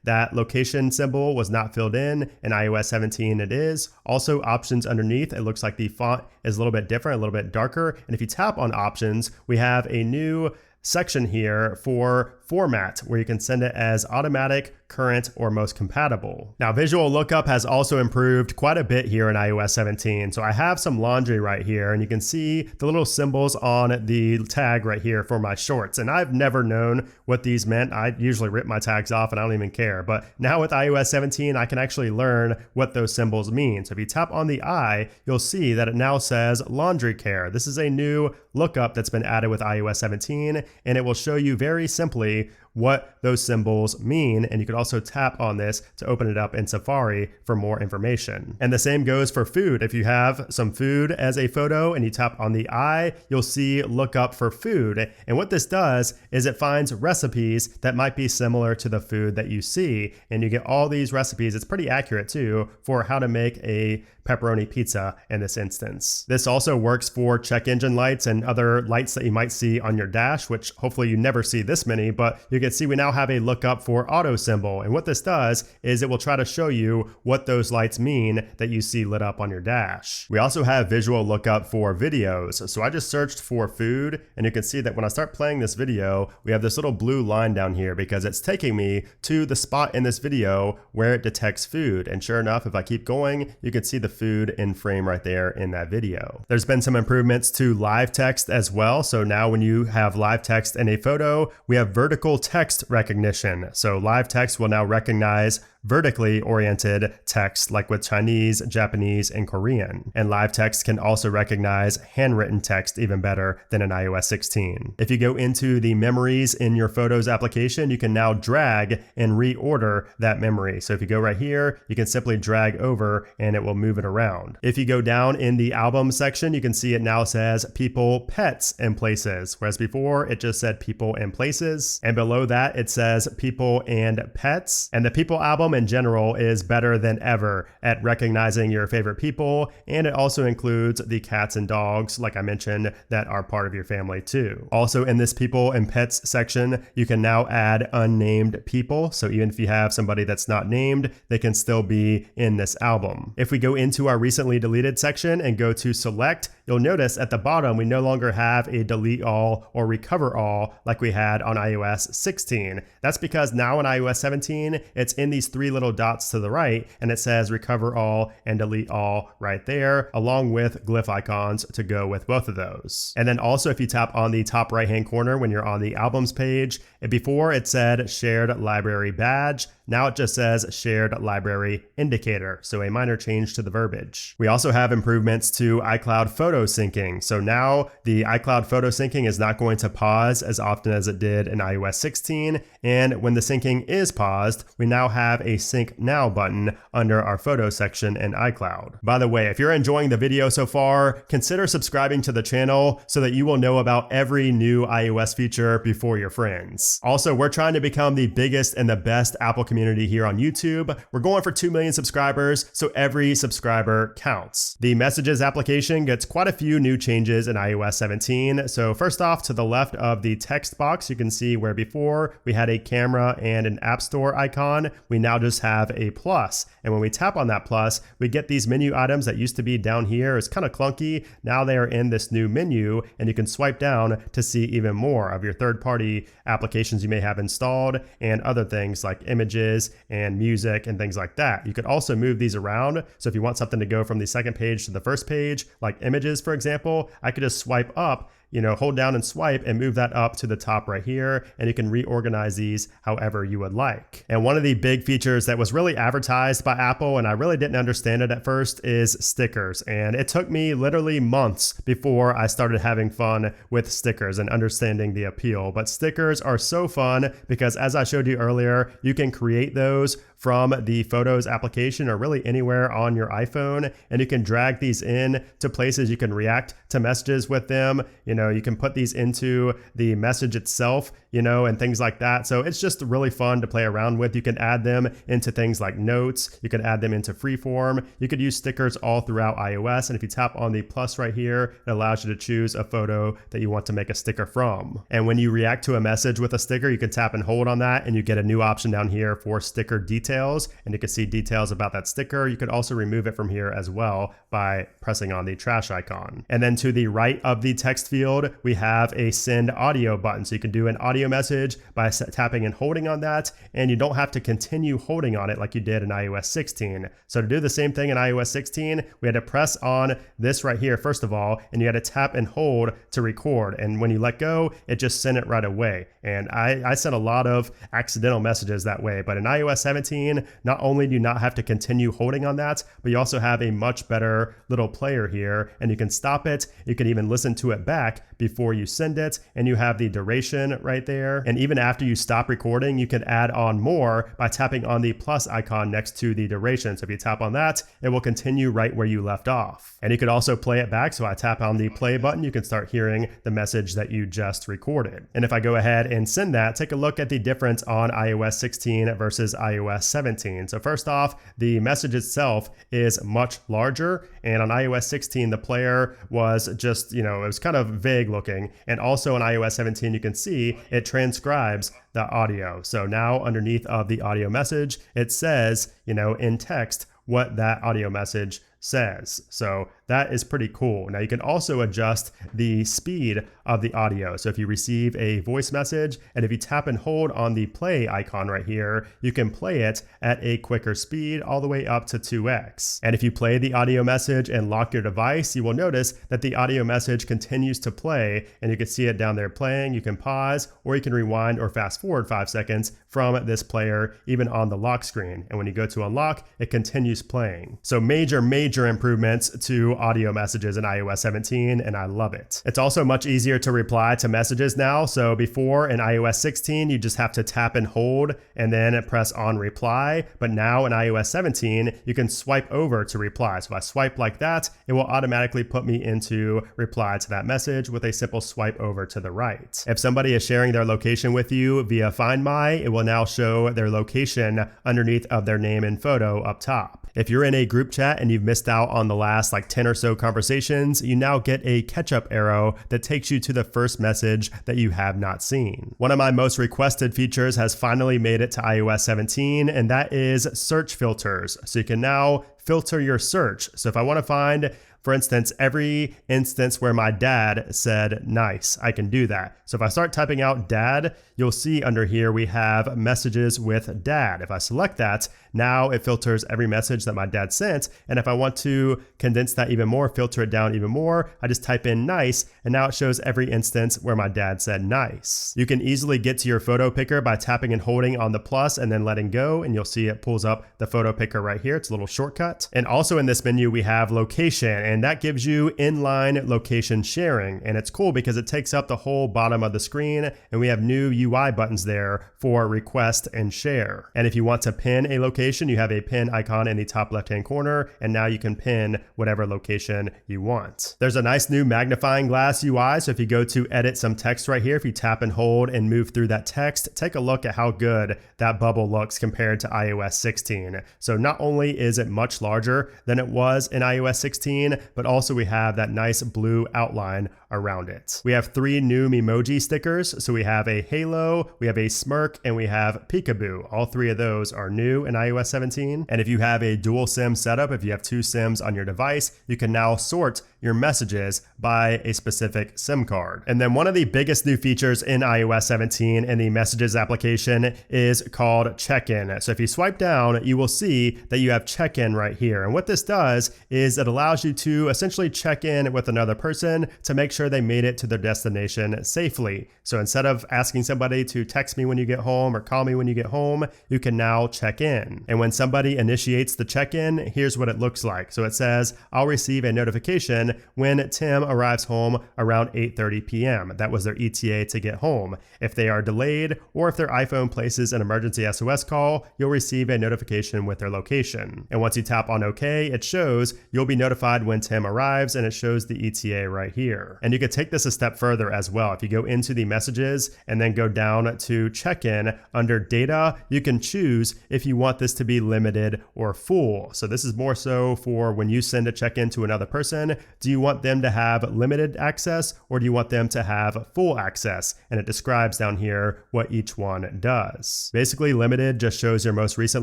that location symbol was not filled in iOS 17 it is. Also, options underneath, it looks like the font is a little bit different, a little bit darker. And if you tap on options, we have a new section here for format where you can send it as automatic, current, or most compatible. Now, visual lookup has also improved quite a bit here in iOS 17. So I have some laundry right here, and you can see the little symbols on the tag right here for my shorts. And I've never known what these meant. I usually rip my tags off and I don't even care. But now with iOS 17, I can actually learn what those symbols mean. So if you tap on the eye, you'll see that it now says laundry care. This is a new lookup that's been added with iOS 17, and it will show you very simply exactly what those symbols mean, and you could also tap on this to open it up in Safari for more information. And the same goes for food. If you have some food as a photo and you tap on the eye, you'll see look up for food. And what this does is it finds recipes that might be similar to the food that you see, and you get all these recipes. It's pretty accurate too for how to make a pepperoni pizza in this instance. This also works for check engine lights and other lights that you might see on your dash, which hopefully you never see this many, but you can see we now have a lookup for auto symbol. And what this does is it will try to show you what those lights mean that you see lit up on your dash. We also have visual lookup for videos. So I just searched for food, and you can see that when I start playing this video, we have this little blue line down here because it's taking me to the spot in this video where it detects food. And sure enough, if I keep going, you can see the food in frame right there in that video. There's been some improvements to live text as well. So now when you have live text in a photo, we have vertical text recognition. So live text will now recognize vertically oriented text like with Chinese, Japanese, and Korean. And live text can also recognize handwritten text even better than in iOS 16. If you go into the memories in your Photos application, you can now drag and reorder that memory. So if you go right here, you can simply drag over and it will move it around. If you go down in the album section, you can see it now says people, pets, and places, whereas before it just said people and places. And below that, it says people and pets. And the people album in general is better than ever at recognizing your favorite people, and it also includes the cats and dogs, like I mentioned, that are part of your family too. Also in this people and pets section, you can now add unnamed people, so even if you have somebody that's not named, they can still be in this album. If we go into our recently deleted section and go to select, you'll notice at the bottom we no longer have a delete all or recover all like we had on iOS 16. That's because now in iOS 17, it's in these three little dots to the right, and it says recover all and delete all right there, along with glyph icons to go with both of those. And then also if you tap on the top right hand corner when you're on the albums page, before it said shared library badge, now it just says shared library indicator, so a minor change to the verbiage. We also have improvements to iCloud photo syncing. So now the iCloud photo syncing is not going to pause as often as it did in iOS 16, and when the syncing is paused, we now have a sync now button under our photo section in iCloud. By the way, if you're enjoying the video so far, consider subscribing to the channel so that you will know about every new iOS feature before your friends. Also, we're trying to become the biggest and the best Apple community here on YouTube. We're going for 2 million subscribers, so every subscriber counts. The Messages application gets quite a few new changes in iOS 17. So first off, to the left of the text box, you can see where before we had a camera and an App Store icon, we now just have a plus. And when we tap on that plus, we get these menu items that used to be down here. It's kind of clunky. Now they are in this new menu, and you can swipe down to see even more of your third-party applications you may have installed and other things like images and music and things like that. You could also move these around. So if you want something to go from the second page to the first page, like images, for example, I could just swipe up, hold down and swipe and move that up to the top right here, and you can reorganize these however you would like. And one of the big features that was really advertised by Apple, and I really didn't understand it at first, is stickers. And it took me literally months before I started having fun with stickers and understanding the appeal. But stickers are so fun because, as I showed you earlier, you can create those from the Photos application or really anywhere on your iPhone, and you can drag these in to places. You can react to messages with them. You can put these into the message itself, and things like that. So it's just really fun to play around with. You can add them into things like notes. You can add them into Freeform. You could use stickers all throughout iOS. And if you tap on the plus right here, it allows you to choose a photo that you want to make a sticker from. And when you react to a message with a sticker, you can tap and hold on that, and you get a new option down here for sticker details. And you can see details about that sticker. You could also remove it from here as well by pressing on the trash icon. And then to the right of the text field, we have a send audio button. So you can do an audio message by tapping and holding on that, and you don't have to continue holding on it like you did in iOS 16. So to do the same thing in iOS 16, we had to press on this right here first of all, and you had to tap and hold to record. And when you let go, it just sent it right away. And I sent a lot of accidental messages that way, but in iOS 17, 17, not only do you not have to continue holding on that, but you also have a much better little player here, and you can stop it. You can even listen to it back before you send it, and you have the duration right there. And even after you stop recording, you can add on more by tapping on the plus icon next to the duration. So if you tap on that, it will continue right where you left off. And you could also play it back. So I tap on the play button, you can start hearing the message that you just recorded. And if I go ahead and send that, take a look at the difference on iOS 16 versus iOS 17. So first off, the message itself is much larger, and on iOS 16 the player was just, it was kind of vague looking. And also on iOS 17 you can see it transcribes the audio. So now underneath of the audio message, it says, in text what that audio message says. So that is pretty cool. Now you can also adjust the speed of the audio. So if you receive a voice message, and if you tap and hold on the play icon right here, you can play it at a quicker speed all the way up to 2x. And if you play the audio message and lock your device, you will notice that the audio message continues to play, and you can see it down there playing. You can pause, or you can rewind or fast forward 5 seconds from this player, even on the lock screen. And when you go to unlock, it continues playing. So major improvements to audio messages in iOS 17, and I love it. It's also much easier to reply to messages now. So before in iOS 16, you just have to tap and hold and then press on reply. But now in iOS 17, you can swipe over to reply. So if I swipe like that, it will automatically put me into reply to that message with a simple swipe over to the right. If somebody is sharing their location with you via Find My, it will now show their location underneath of their name and photo up top. If you're in a group chat and you've missed out on the last 10 or so conversations, you now get a catch-up arrow that takes you to the first message that you have not seen. One of my most requested features has finally made it to iOS 17, and that is search filters. So you can now filter your search. So if I want to find, for instance, every instance where my dad said nice, I can do that. So if I start typing out dad, you'll see under here we have messages with dad. If I select that, now it filters every message that my dad sent. And if I want to condense that even more, filter it down even more, I just type in nice, and now it shows every instance where my dad said nice. You can easily get to your photo picker by tapping and holding on the plus and then letting go, and you'll see it pulls up the photo picker right here. It's a little shortcut. And also in this menu, we have location, and that gives you inline location sharing. And it's cool because it takes up the whole bottom of the screen, and we have new UI buttons there for request and share. And if you want to pin a location, you have a pin icon in the top left-hand corner, and now you can pin whatever location you want. There's a nice new magnifying glass UI. So if you go to edit some text right here, if you tap and hold and move through that text, take a look at how good that bubble looks compared to iOS 16. So not only is it much larger than it was in iOS 16, but also we have that nice blue outline around it. We have 3 new Memoji stickers. So we have a halo, we have a smirk, and we have peekaboo. All 3 of those are new in iOS 17. And if you have a dual SIM setup, if you have 2 SIMs on your device, you can now sort your messages by a specific SIM card. And then one of the biggest new features in iOS 17 in the messages application is called check-in. So if you swipe down, you will see that you have check-in right here. And what this does is it allows you to essentially check in with another person to make sure they made it to their destination safely. So instead of asking somebody to text me when you get home or call me when you get home, you can now check in. And when somebody initiates the check-in, here's what it looks like. So it says, I'll receive a notification when Tim arrives home around 8:30 p.m. That was their ETA to get home. If they are delayed, or if their iPhone places an emergency SOS call, you'll receive a notification with their location. And once you tap on OK, it shows you'll be notified when Tim arrives, and it shows the ETA right here. And you could take this a step further as well. If you go into the messages and then go down to check-in under data, you can choose if you want this to be limited or full. So this is more so for when you send a check-in to another person. Do you want them to have limited access, or do you want them to have full access? And it describes down here what each one does. Basically, limited just shows your most recent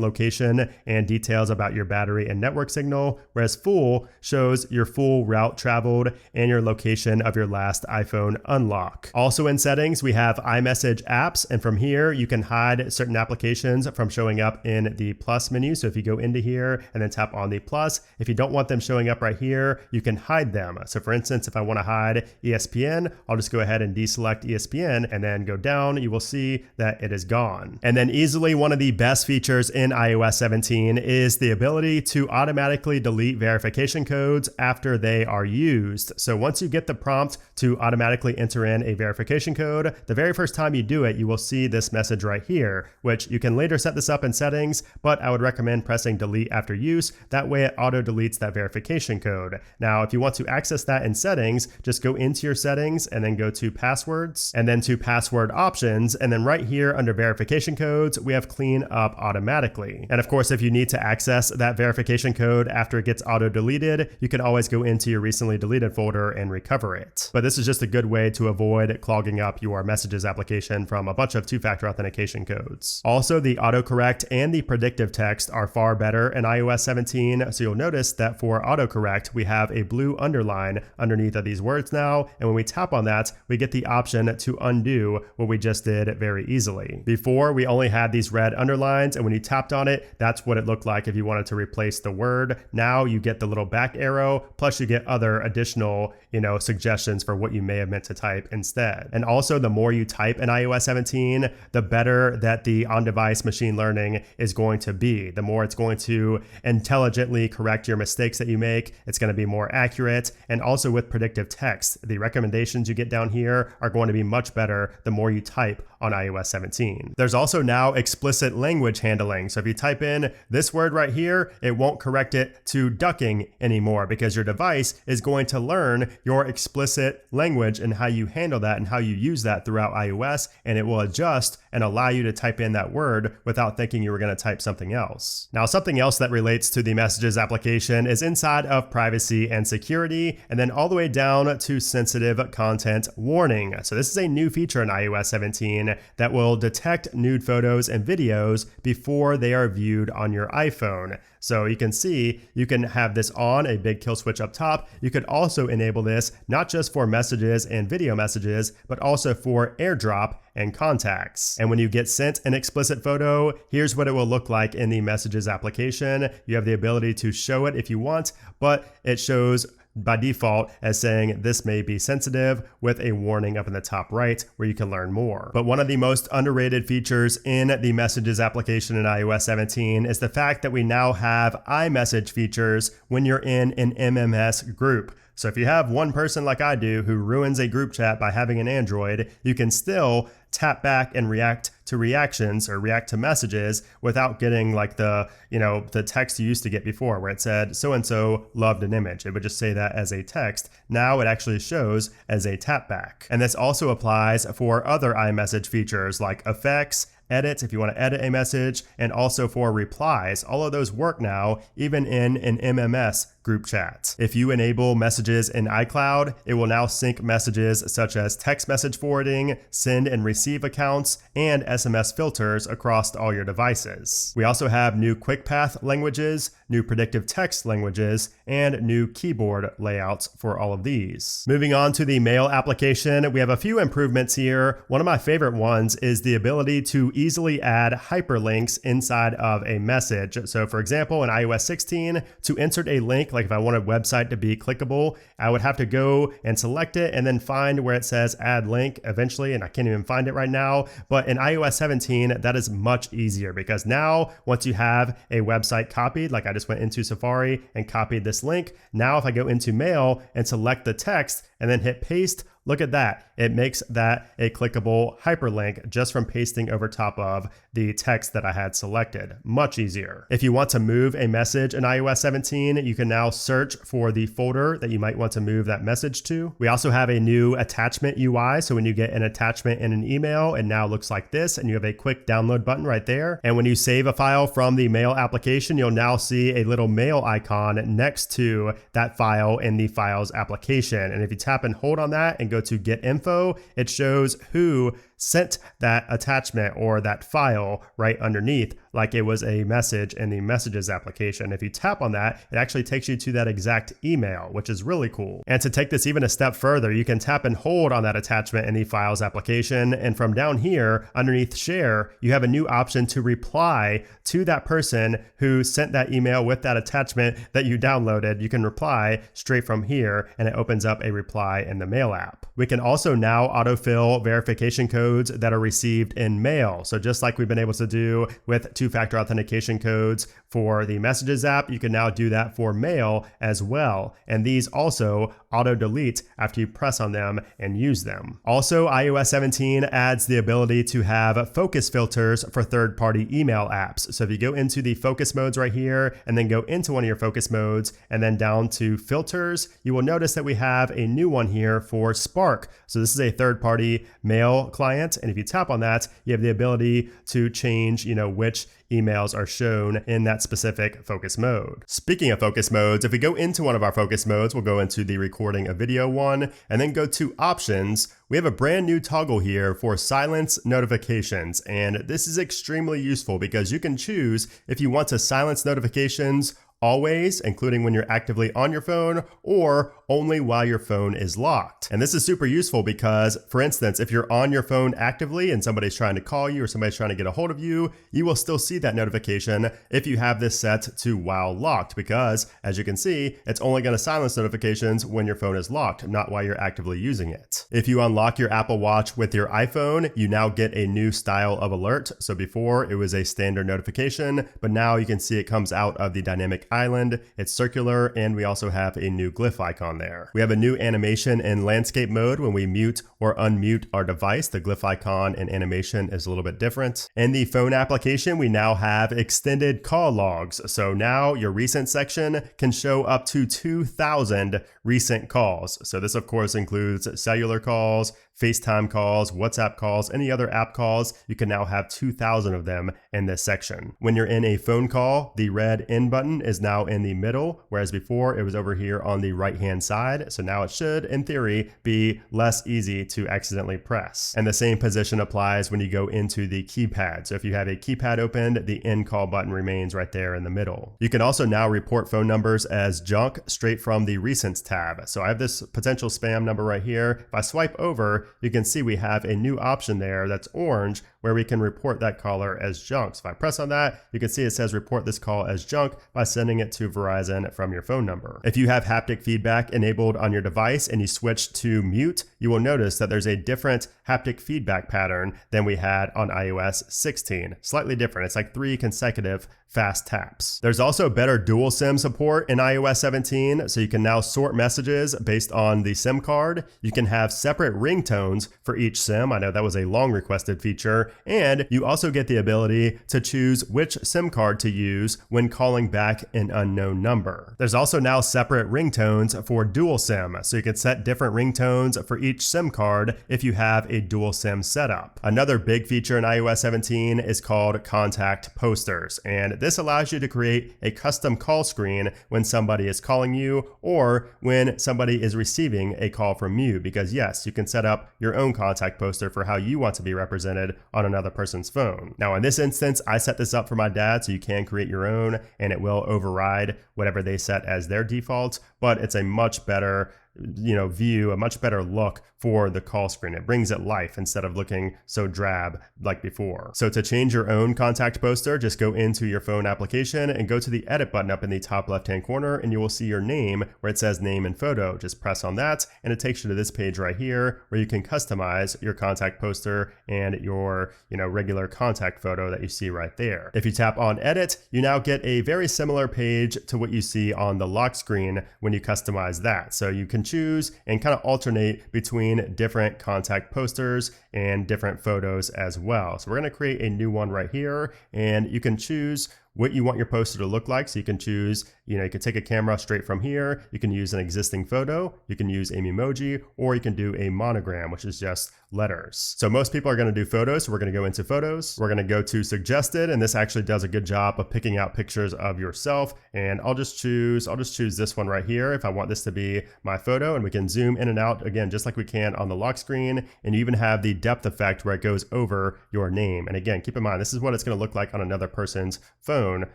location and details about your battery and network signal, whereas full shows your full route traveled and your location of of your last iPhone unlock. Also in settings, we have iMessage apps, and from here you can hide certain applications from showing up in the plus menu. So if you go into here and then tap on the plus, if you don't want them showing up right here, you can hide them. So for instance, if I want to hide ESPN, I'll just go ahead and deselect ESPN and then go down. You will see that it is gone. And then easily one of the best features in iOS 17 is the ability to automatically delete verification codes after they are used. So once you get the prompt to automatically enter in a verification code, the very first time you do it, you will see this message right here, which you can later set this up in settings, but I would recommend pressing delete after use. That way it auto deletes that verification code. Now, if you want to access that in settings, just go into your settings and then go to passwords and then to password options. And then right here under verification codes, we have clean up automatically. And of course, if you need to access that verification code after it gets auto deleted, you can always go into your recently deleted folder and recover it. But this is just a good way to avoid clogging up your messages application from a bunch of two-factor authentication codes. Also, the autocorrect and the predictive text are far better in iOS 17. So you'll notice that for autocorrect, we have a blue underline underneath of these words now. And when we tap on that, we get the option to undo what we just did very easily. Before, we only had these red underlines, and when you tapped on it, that's what it looked like if you wanted to replace the word. Now you get the little back arrow, plus you get other additional, suggestions for what you may have meant to type instead. And also, the more you type in iOS 17, the better that the on-device machine learning is going to be. The more it's going to intelligently correct your mistakes that you make, it's going to be more accurate. And also with predictive text, the recommendations you get down here are going to be much better the more you type on iOS 17. There's also now explicit language handling. So if you type in this word right here, it won't correct it to ducking anymore because your device is going to learn your explicit language and how you handle that and how you use that throughout iOS, and it will adjust and allow you to type in that word without thinking you were going to type something else. Now, something else that relates to the Messages application is inside of privacy and security, and then all the way down to sensitive content warning. So this is a new feature in iOS 17 that will detect nude photos and videos before they are viewed on your iPhone. So you can see, you can have this on, a big kill switch up top. You could also enable this not just for messages and video messages, but also for AirDrop and contacts. And when you get sent an explicit photo, here's what it will look like in the Messages application. You have the ability to show it if you want, but it shows by default as saying this may be sensitive with a warning up in the top right where you can learn more. But one of the most underrated features in the Messages application in iOS 17 is the fact that we now have iMessage features when you're in an MMS group. So if you have one person like I do who ruins a group chat by having an Android, you can still tap back and react to reactions or react to messages without getting like the text you used to get before where it said so-and-so loved an image. It would just say that as a text. Now it actually shows as a tap back. And this also applies for other iMessage features like effects, edits if you want to edit a message, and also for replies. All of those work now, even in an MMS group chat. If you enable messages in iCloud, it will now sync messages such as text message forwarding, send and receive accounts, and SMS filters across all your devices. We also have new quick path languages, new predictive text languages, and new keyboard layouts for all of these. Moving on to the Mail application, we have a few improvements here. One of my favorite ones is the ability to easily add hyperlinks inside of a message. So for example, in iOS 16, to insert a link, like if I want a website to be clickable, I would have to go and select it and then find where it says add link eventually, and I can't even find it right now. But in iOS 17, that is much easier because now once you have a website copied, like I just went into Safari and copied this link, now if I go into Mail and select the text and then hit paste, look at that. It makes that a clickable hyperlink just from pasting over top of the text that I had selected. Much easier. If you want to move a message in iOS 17, you can now search for the folder that you might want to move that message to. We also have a new attachment UI. So when you get an attachment in an email, it now looks like this, and you have a quick download button right there. And when you save a file from the Mail application, you'll now see a little mail icon next to that file in the Files application. And if you tap and hold on that and go to Get Info, it shows who sent that attachment or that file right underneath like it was a message in the Messages application. If you tap on that, it actually takes you to that exact email, which is really cool. And to take this even a step further, you can tap and hold on that attachment in the Files application, and from down here underneath Share, you have a new option to reply to that person who sent that email with that attachment that you downloaded. You can reply straight from here, and it opens up a reply in the Mail app. We can also now autofill verification codes that are received in mail. So just like we've been able to do with two-factor authentication codes for the Messages app, you can now do that for mail as well. And these also auto-delete after you press on them and use them. Also, iOS 17 adds the ability to have focus filters for third-party email apps. So if you go into the focus modes right here and then go into one of your focus modes and then down to filters, you will notice that we have a new one here for Spark. So this is a third-party mail client, and if you tap on that, you have the ability to change, which emails are shown in that specific focus mode. Speaking of focus modes, if we go into one of our focus modes, we'll go into the recording a video one and then go to options. We have a brand new toggle here for silence notifications, and this is extremely useful because you can choose if you want to silence notifications always, including when you're actively on your phone, or only while your phone is locked. And this is super useful because, for instance, if you're on your phone actively and somebody's trying to call you or somebody's trying to get a hold of you, you will still see that notification if you have this set to while locked, because as you can see, it's only going to silence notifications when your phone is locked, not while you're actively using it. If you unlock your Apple Watch with your iPhone, you now get a new style of alert. So before it was a standard notification, but now you can see it comes out of the dynamic island. It's circular, and we also have a new glyph icon there. We have a new animation in landscape mode when we mute or unmute our device. The glyph icon and animation is a little bit different. In the phone application, we now have extended call logs. So now your recent section can show up to 2,000 recent calls. So this of course includes cellular calls, FaceTime calls, WhatsApp calls, any other app calls. You can now have 2,000 of them in this section. When you're in a phone call, the red end button is now in the middle, whereas before it was over here on the right-hand side. So now it should, in theory, be less easy to accidentally press. And the same position applies when you go into the keypad. So if you have a keypad opened, the end call button remains right there in the middle. You can also now report phone numbers as junk straight from the Recents tab. So I have this potential spam number right here. If I swipe over, you can see we have a new option there that's orange where we can report that caller as junk. So if I press on that, you can see it says report this call as junk by sending it to Verizon from your phone number. If you have haptic feedback enabled on your device and you switch to mute, you will notice that there's a different haptic feedback pattern than we had on iOS 16. Slightly different. It's like 3 consecutive fast taps. There's also better dual SIM support in iOS 17, so you can now sort messages based on the SIM card. You can have separate ringtones for each SIM. I know that was a long requested feature. And you also get the ability to choose which SIM card to use when calling back an unknown number. There's also now separate ringtones for dual SIM, so you can set different ringtones for each SIM card if you have a dual SIM setup. Another big feature in iOS 17 is called contact posters, and this allows you to create a custom call screen when somebody is calling you or when somebody is receiving a call from you, because yes, you can set up your own contact poster for how you want to be represented on another person's phone. Now in this instance, I set this up for my dad, so you can create your own and it will override whatever they set as their default, but it's a much better view, a much better look for the call screen. It brings it life instead of looking so drab like before. So to change your own contact poster, just go into your phone application and go to the edit button up in the top left-hand corner, and you will see your name where it says name and photo. Just press on that and it takes you to this page right here where you can customize your contact poster and your regular contact photo that you see right there. If you tap on edit, you now get a very similar page to what you see on the lock screen when you customize that. So you can choose and kind of alternate between different contact posters and different photos as well. So we're going to create a new one right here, and you can choose what you want your poster to look like. So you can choose, you can take a camera straight from here. You can use an existing photo. You can use an emoji, or you can do a monogram, which is just letters. So most people are going to do photos. So we're going to go into photos. We're going to go to suggested, and this actually does a good job of picking out pictures of yourself. And I'll just choose this one right here if I want this to be my photo, and we can zoom in and out again, just like we can on the lock screen. And you even have the depth effect where it goes over your name. And again, keep in mind, this is what it's going to look like on another person's phone,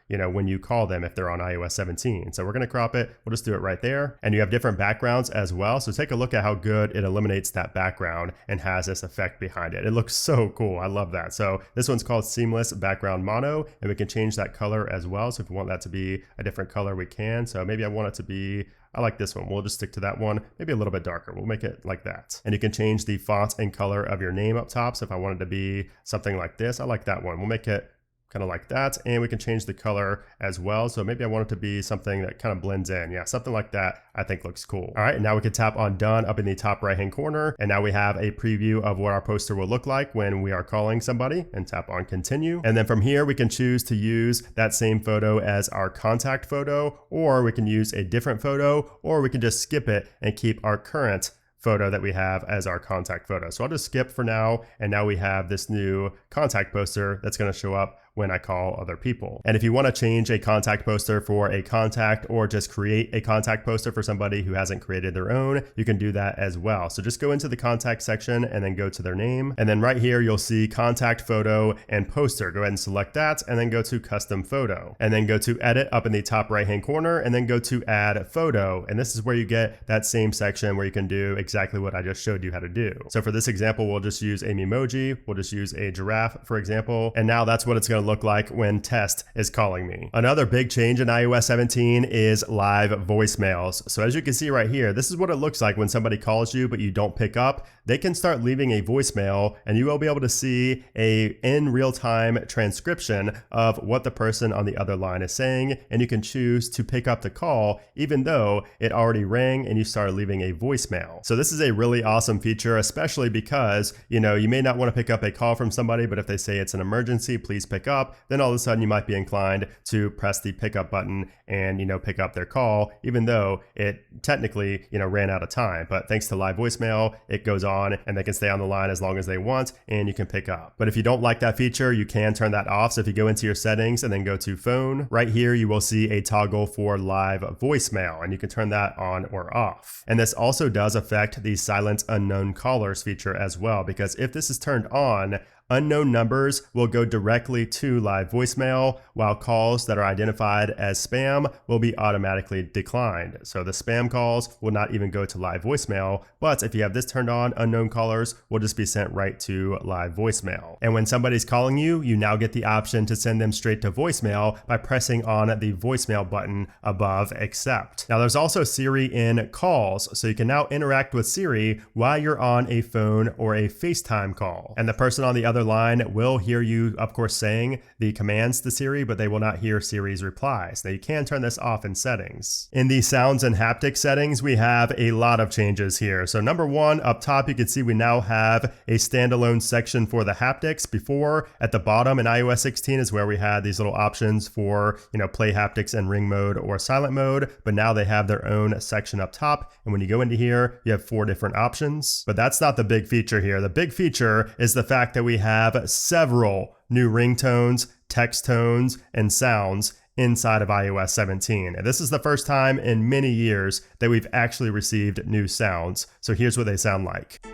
when you call them if they're on iOS 17. So we're going to crop it. We'll just do it right there. And you have different backgrounds as well. So take a look at how good it eliminates that background and has this effect behind it. It looks so cool. I love that. So this one's called Seamless Background Mono, and we can change that color as well. So if we want that to be a different color, we can. So maybe I want it to be, I like this one. We'll just stick to that one. Maybe a little bit darker. We'll make it like that. And you can change the font and color of your name up top. So if I wanted to be something like this, I like that one. We'll make it kind of like that, and we can change the color as well. So maybe I want it to be something that kind of blends in. Yeah, something like that I think looks cool. All right, and now we can tap on done up in the top right hand corner, and now we have a preview of what our poster will look like when we are calling somebody, and tap on continue. And then from here we can choose to use that same photo as our contact photo, or we can use a different photo, or we can just skip it and keep our current photo that we have as our contact photo. So I'll just skip for now, and now we have this new contact poster that's going to show up when I call other people. And if you want to change a contact poster for a contact, or just create a contact poster for somebody who hasn't created their own, you can do that as well. So just go into the contact section and then go to their name. And then right here, you'll see contact photo and poster. Go ahead and select that, and then go to custom photo, and then go to edit up in the top right hand corner, and then go to add photo. And this is where you get that same section where you can do exactly what I just showed you how to do. So for this example, we'll just use an emoji. We'll just use a giraffe, for example. And now that's what it's going to look like when Test is calling me. Another big change in iOS 17 is live voicemails. So as you can see right here, this is what it looks like when somebody calls you but you don't pick up. They can start leaving a voicemail, and you will be able to see a in real-time transcription of what the person on the other line is saying, and you can choose to pick up the call even though it already rang and you started leaving a voicemail. So this is a really awesome feature, especially because you may not want to pick up a call from somebody, but if they say it's an emergency, please pick up, then all of a sudden you might be inclined to press the pickup button and pick up their call, even though it technically ran out of time. But thanks to live voicemail, it goes on and they can stay on the line as long as they want, and you can pick up. But if you don't like that feature, you can turn that off. So if you go into your settings and then go to phone, right here you will see a toggle for live voicemail, and you can turn that on or off. And this also does affect the silent unknown callers feature as well, because if this is turned on, unknown numbers will go directly to live voicemail, while calls that are identified as spam will be automatically declined. So the spam calls will not even go to live voicemail, but if you have this turned on, unknown callers will just be sent right to live voicemail. And when somebody's calling you, you now get the option to send them straight to voicemail by pressing on the voicemail button above accept. Now there's also Siri in calls, so you can now interact with Siri while you're on a phone or a FaceTime call. And the person on the other line will hear you, of course, saying the commands to Siri, but they will not hear Siri's replies. Now you can turn this off in settings. In the sounds and haptic settings, we have a lot of changes here. So number one, up top, you can see we now have a standalone section for the haptics. Before, at the bottom in iOS 16 is where we had these little options for, play haptics in ring mode or silent mode, but now they have their own section up top. And when you go into here, you have 4 different options, but that's not the big feature here. The big feature is the fact that we have several new ringtones, text tones, and sounds inside of iOS 17. And this is the first time in many years that we've actually received new sounds. So here's what they sound like.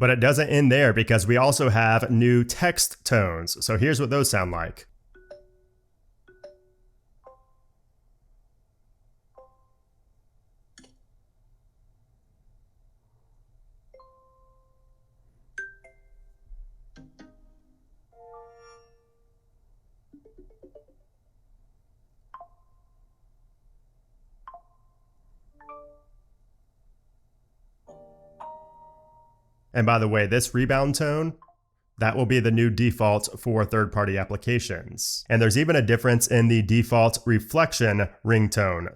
But it doesn't end there because we also have new text tones. So here's what those sound like. And by the way, this rebound tone, that will be the new default for third-party applications. And there's even a difference in the default reflection ringtone.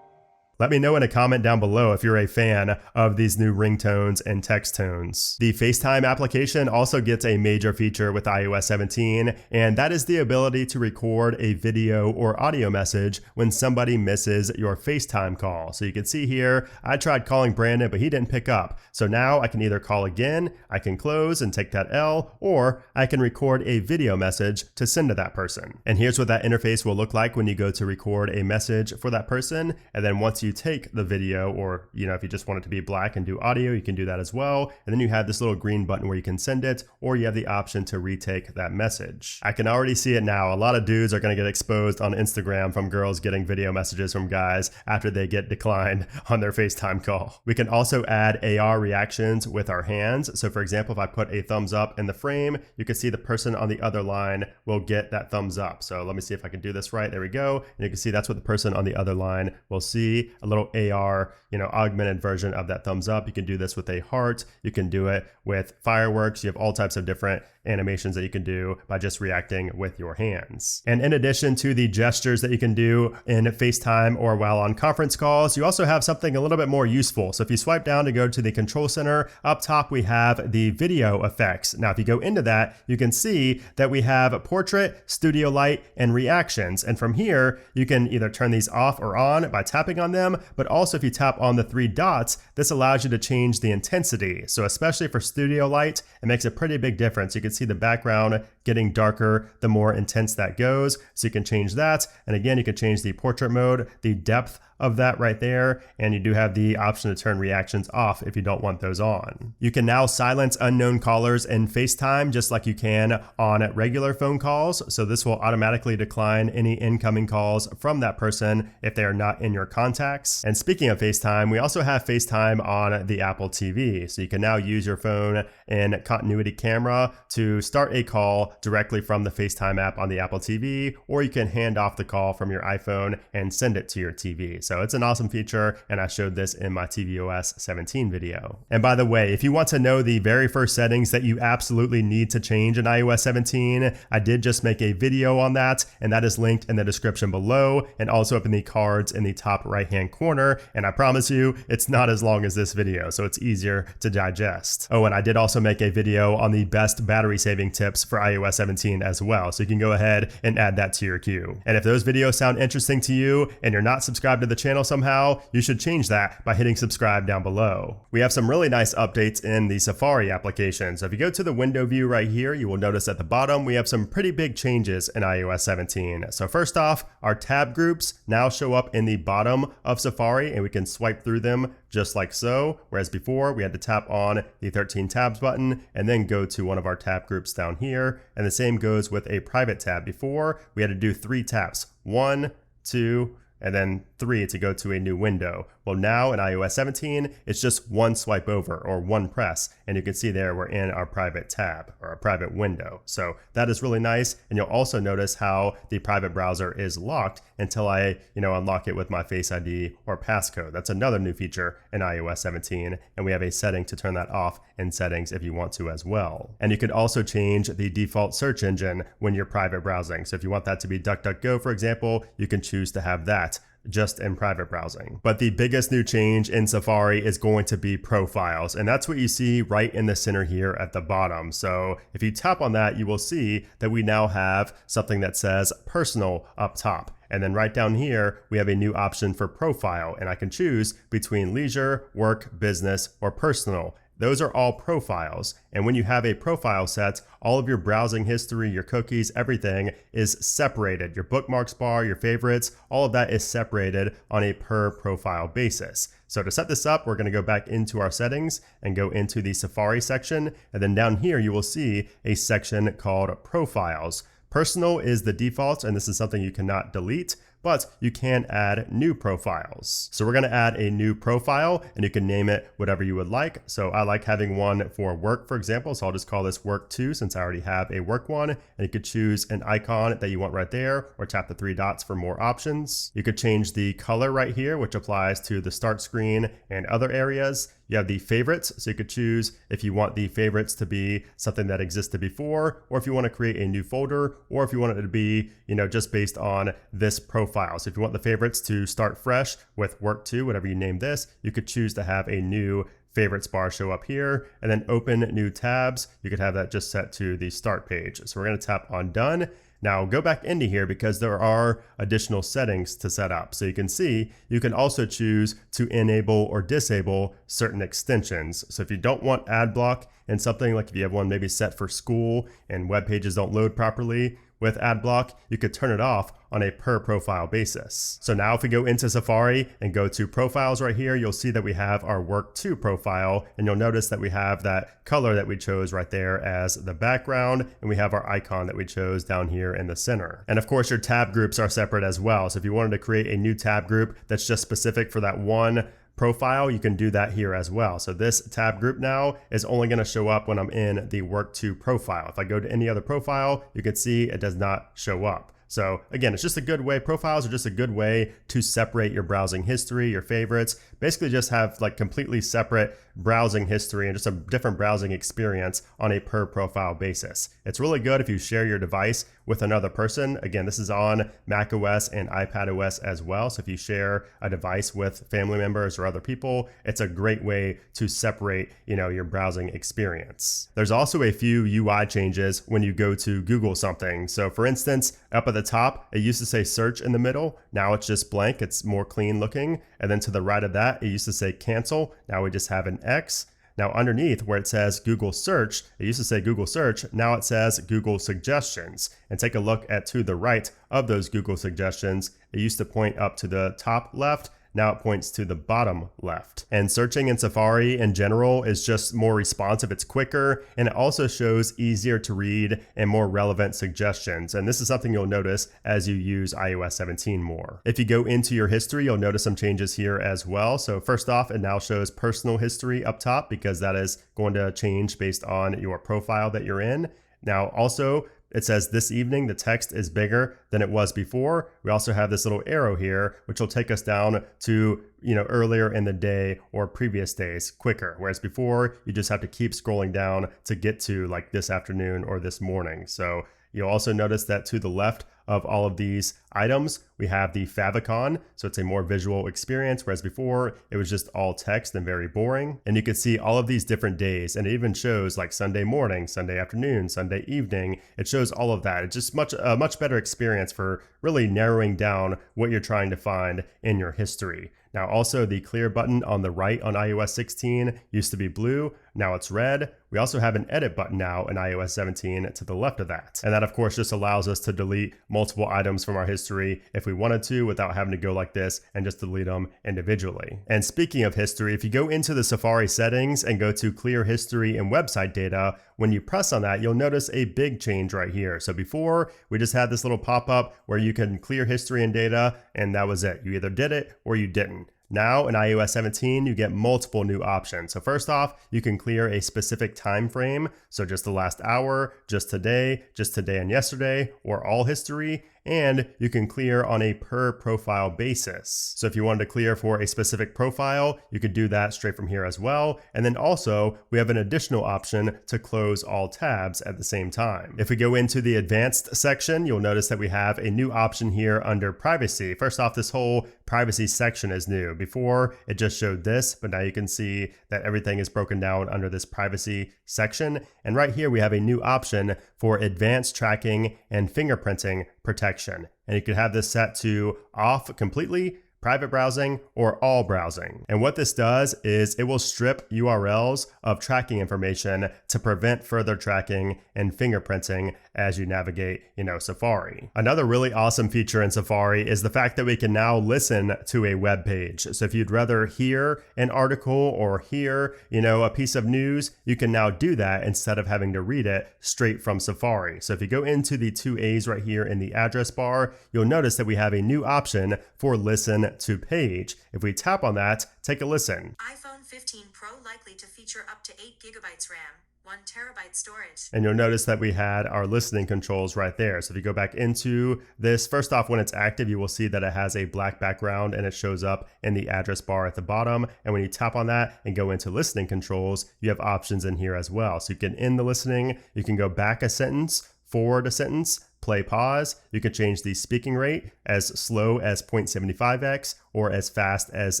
Let me know in a comment down below if you're a fan of these new ringtones and text tones. The FaceTime application also gets a major feature with iOS 17, and that is the ability to record a video or audio message when somebody misses your FaceTime call. So you can see here, I tried calling Brandon, but he didn't pick up. So now I can either call again, I can close and take that L, or I can record a video message to send to that person. And here's what that interface will look like when you go to record a message for that person. And then once you take the video, or if you just want it to be black and do audio, you can do that as well. And then you have this little green button where you can send it, or you have the option to retake that message. I can already see it now. A lot of dudes are going to get exposed on Instagram from girls getting video messages from guys after they get declined on their FaceTime call. We can also add AR reactions with our hands. So for example, if I put a thumbs up in the frame, you can see the person on the other line will get that thumbs up. So let me see if I can do this right. There we go. And you can see that's what the person on the other line will see, a little AR, augmented version of that thumbs up. You can do this with a heart. You can do it with fireworks. You have all types of different animations that you can do by just reacting with your hands. And in addition to the gestures that you can do in FaceTime or while on conference calls, you also have something a little bit more useful. So if you swipe down to go to the control center, up top we have the video effects. Now if you go into that, you can see that we have portrait, studio light, and reactions. And from here, you can either turn these off or on by tapping on them, but also if you tap on the three dots, this allows you to change the intensity. So especially for studio light, it makes a pretty big difference. You can see the background getting darker the more intense that goes. So you can change that. And again, you can change the portrait mode, the depth of that right there, and you do have the option to turn reactions off if you don't want those on. You can now silence unknown callers in FaceTime just like you can on regular phone calls, so this will automatically decline any incoming calls from that person if they are not in your contacts. And speaking of FaceTime, we also have FaceTime on the Apple TV, so you can now use your phone in continuity camera to start a call directly from the FaceTime app on the Apple TV, or you can hand off the call from your iPhone and send it to your TV. So it's an awesome feature, and I showed this in my tvOS 17 video. And by the way, if you want to know the very first settings that you absolutely need to change in iOS 17, I did just make a video on that, and that is linked in the description below and also up in the cards in the top right-hand corner. And I promise you, it's not as long as this video, so it's easier to digest. Oh, and I did also make a video on the best battery saving tips for iOS 17 as well, so you can go ahead and add that to your queue. And if those videos sound interesting to you and you're not subscribed to the channel somehow, you should change that by hitting subscribe down below. We have some really nice updates in the Safari application. So if you go to the window view right here, you will notice at the bottom we have some pretty big changes in iOS 17. So first off, our tab groups now show up in the bottom of Safari, and we can swipe through them just like so, whereas before we had to tap on the 13 tabs button and then go to one of our tab groups down here. And the same goes with a private tab. Before we had to do 3 taps, 1, 2, and then 3 to go to a new window. Well, now in iOS 17, it's just one swipe over or one press. And you can see there we're in our private tab or a private window. So that is really nice. And you'll also notice how the private browser is locked until I, unlock it with my Face ID or passcode. That's another new feature in iOS 17. And we have a setting to turn that off in settings if you want to as well. And you could also change the default search engine when you're private browsing. So if you want that to be DuckDuckGo, for example, you can choose to have that just in private browsing. But the biggest new change in Safari is going to be profiles, and that's what you see right in the center here at the bottom. So if you tap on that, you will see that we now have something that says personal up top. And then right down here, we have a new option for profile, and I can choose between leisure, work, business, or personal. those are all profiles. And when you have a profile set, all of your browsing history, your cookies, everything is separated. Your bookmarks bar, your favorites, all of that is separated on a per profile basis. So to set this up, we're going to go back into our settings and go into the Safari section. And then down here, you will see a section called Profiles. Personal is the default, and this is something you cannot delete, but you can add new profiles. So we're going to add a new profile, and you can name it whatever you would like. So I like having one for work, for example. So I'll just call this work 2 since I already have a work one. And you could choose an icon that you want right there, or tap the 3 dots for more options. You could change the color right here, which applies to the start screen and other areas. You have the favorites, so you could choose if you want the favorites to be something that existed before, or if you want to create a new folder, or if you want it to be, just based on this profile. So if you want the favorites to start fresh with work 2, whatever you name this, you could choose to have a new favorites bar show up here, and then open new tabs. You could have that just set to the start page. So we're going to tap on done. Now go back into here because there are additional settings to set up. So you can see you can also choose to enable or disable certain extensions. So if you don't want ad block and something, like if you have one maybe set for school and web pages don't load properly with ad block, you could turn it off on a per profile basis. So now if we go into Safari and go to profiles right here, you'll see that we have our work 2 profile, and you'll notice that we have that color that we chose right there as the background, and we have our icon that we chose down here in the center. And of course your tab groups are separate as well. So if you wanted to create a new tab group that's just specific for that one profile, you can do that here as well. So this tab group now is only going to show up when I'm in the work 2 profile. If I go to any other profile, you can see it does not show up. So again, it's just a good way, profiles are just a good way to separate your browsing history, your favorites, basically just have like completely separate browsing history and just a different browsing experience on a per profile basis. It's really good if you share your device with another person. Again, this is on macOS and iPadOS as well. So if you share a device with family members or other people, it's a great way to separate, your browsing experience. There's also a few UI changes when you go to Google something. So for instance, up at the top, it used to say search in the middle. Now it's just blank. It's more clean looking. And then to the right of that, it used to say cancel. Now we just have an X. Now underneath where it says Google Search, it used to say Google Search, now it says Google Suggestions. And take a look at to the right of those Google Suggestions. It used to point up to the top left. Now it points to the bottom left. And searching in Safari in general is just more responsive, it's quicker, and it also shows easier to read and more relevant suggestions. And this is something you'll notice as you use iOS 17 more. If you go into your history, you'll notice some changes here as well. So first off, it now shows personal history up top because that is going to change based on your profile that you're in. Now also, it says this evening, the text is bigger than it was before. We also have this little arrow here, which will take us down to, earlier in the day or previous days quicker. Whereas before, you just have to keep scrolling down to get to like this afternoon or this morning. So you'll also notice that to the left of all of these items, we have the favicon. So it's a more visual experience, whereas before it was just all text and very boring. And you can see all of these different days, and it even shows like Sunday morning, Sunday afternoon, Sunday evening. It shows all of that. It's just a much better experience for really narrowing down what you're trying to find in your history. Now also the clear button on the right on iOS 16 used to be blue, now it's red. We also have an edit button now in iOS 17 to the left of that. And that of course just allows us to delete multiple items from our history if we wanted to without having to go like this and just delete them individually. And speaking of history, if you go into the Safari settings and go to clear history and website data, when you press on that, you'll notice a big change right here. So before we just had this little pop-up where you can clear history and data, and that was it. You either did it or you didn't. Now in iOS 17, you get multiple new options. So first off, you can clear a specific time frame. So just the last hour, just today and yesterday, or all history. And you can clear on a per profile basis. So if you wanted to clear for a specific profile, you could do that straight from here as well. And then also we have an additional option to close all tabs at the same time. If we go into the advanced section, you'll notice that we have a new option here under privacy. First off, this whole privacy section is new. Before it just showed this, but now you can see that everything is broken down under this privacy section. And right here, we have a new option for advanced tracking and fingerprinting protection. And you could have this set to off completely, private browsing, or all browsing. And what this does is it will strip URLs of tracking information to prevent further tracking and fingerprinting as you navigate, Safari. Another really awesome feature in Safari is the fact that we can now listen to a web page. So if you'd rather hear an article or hear, a piece of news, you can now do that instead of having to read it straight from Safari. So if you go into the two A's right here in the address bar, you'll notice that we have a new option for listen to page. If we tap on that, take a listen. iPhone 15 Pro likely to feature up to 8 gigabytes RAM. 1 terabyte storage. And you'll notice that we had our listening controls right there. So if you go back into this, first off, when it's active, you will see that it has a black background and it shows up in the address bar at the bottom. And when you tap on that and go into listening controls, you have options in here as well. So you can end the listening, you can go back a sentence, forward a sentence, play pause. You can change the speaking rate as slow as 0.75x or as fast as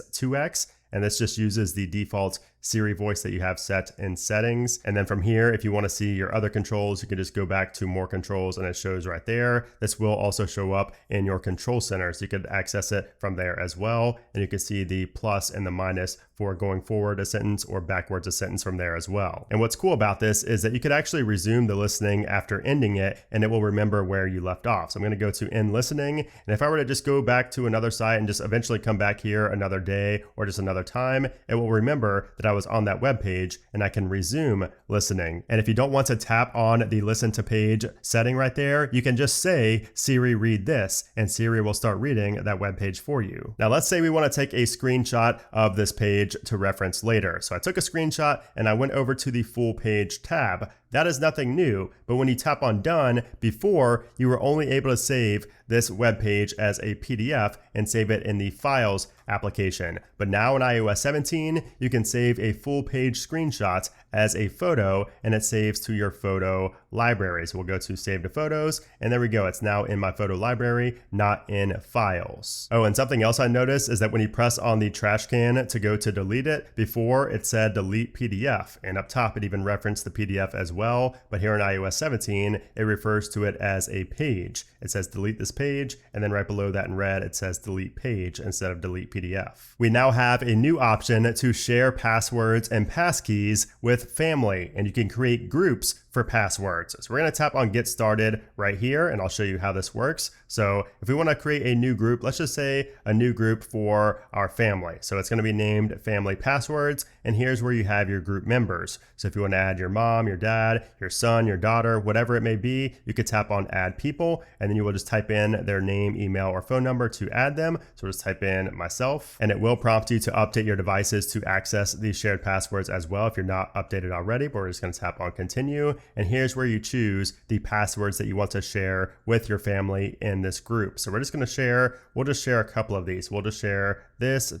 2x. And this just uses the default Siri voice that you have set in settings. And then from here, if you want to see your other controls, you can just go back to more controls and it shows right there. This will also show up in your control center. So you could access it from there as well. And you can see the plus and the minus for going forward a sentence or backwards a sentence from there as well. And what's cool about this is that you could actually resume the listening after ending it and it will remember where you left off. So I'm going to go to end listening. And if I were to just go back to another site and just eventually come back here another day or just another time, it will remember that I was on that web page and I can resume listening. And if you don't want to tap on the listen to page setting right there, you can just say, Siri, read this, and Siri will start reading that web page for you. Now, let's say we want to take a screenshot of this page to reference later. So I took a screenshot and I went over to the full page tab. That is nothing new, but when you tap on done, before you were only able to save this web page as a PDF and save it in the files application. But now in iOS 17, you can save a full page screenshot as a photo and it saves to your photo library. So we'll go to save to photos and there we go. It's now in my photo library, not in files. Oh, and something else I noticed is that when you press on the trash can to go to delete it, before it said delete PDF and up top it even referenced the PDF as well. But here in iOS 17, it refers to it as a page. It says delete this page and then right below that in red, it says delete page instead of delete PDF. We now have a new option to share passwords and passkeys with family, and you can create groups for passwords. So we're going to tap on get started right here and I'll show you how this works. So if we want to create a new group, let's just say a new group for our family. So it's going to be named family passwords. And here's where you have your group members. So if you want to add your mom, your dad, your son, your daughter, whatever it may be, you could tap on add people and then you will just type in their name, email, or phone number to add them. So we'll just type in myself and it will prompt you to update your devices to access these shared passwords as well if you're not updated already, but we're just going to tap on continue. And here's where you choose the passwords that you want to share with your family in this group. So we're just going to share, we'll just share a couple of these. We'll just share this,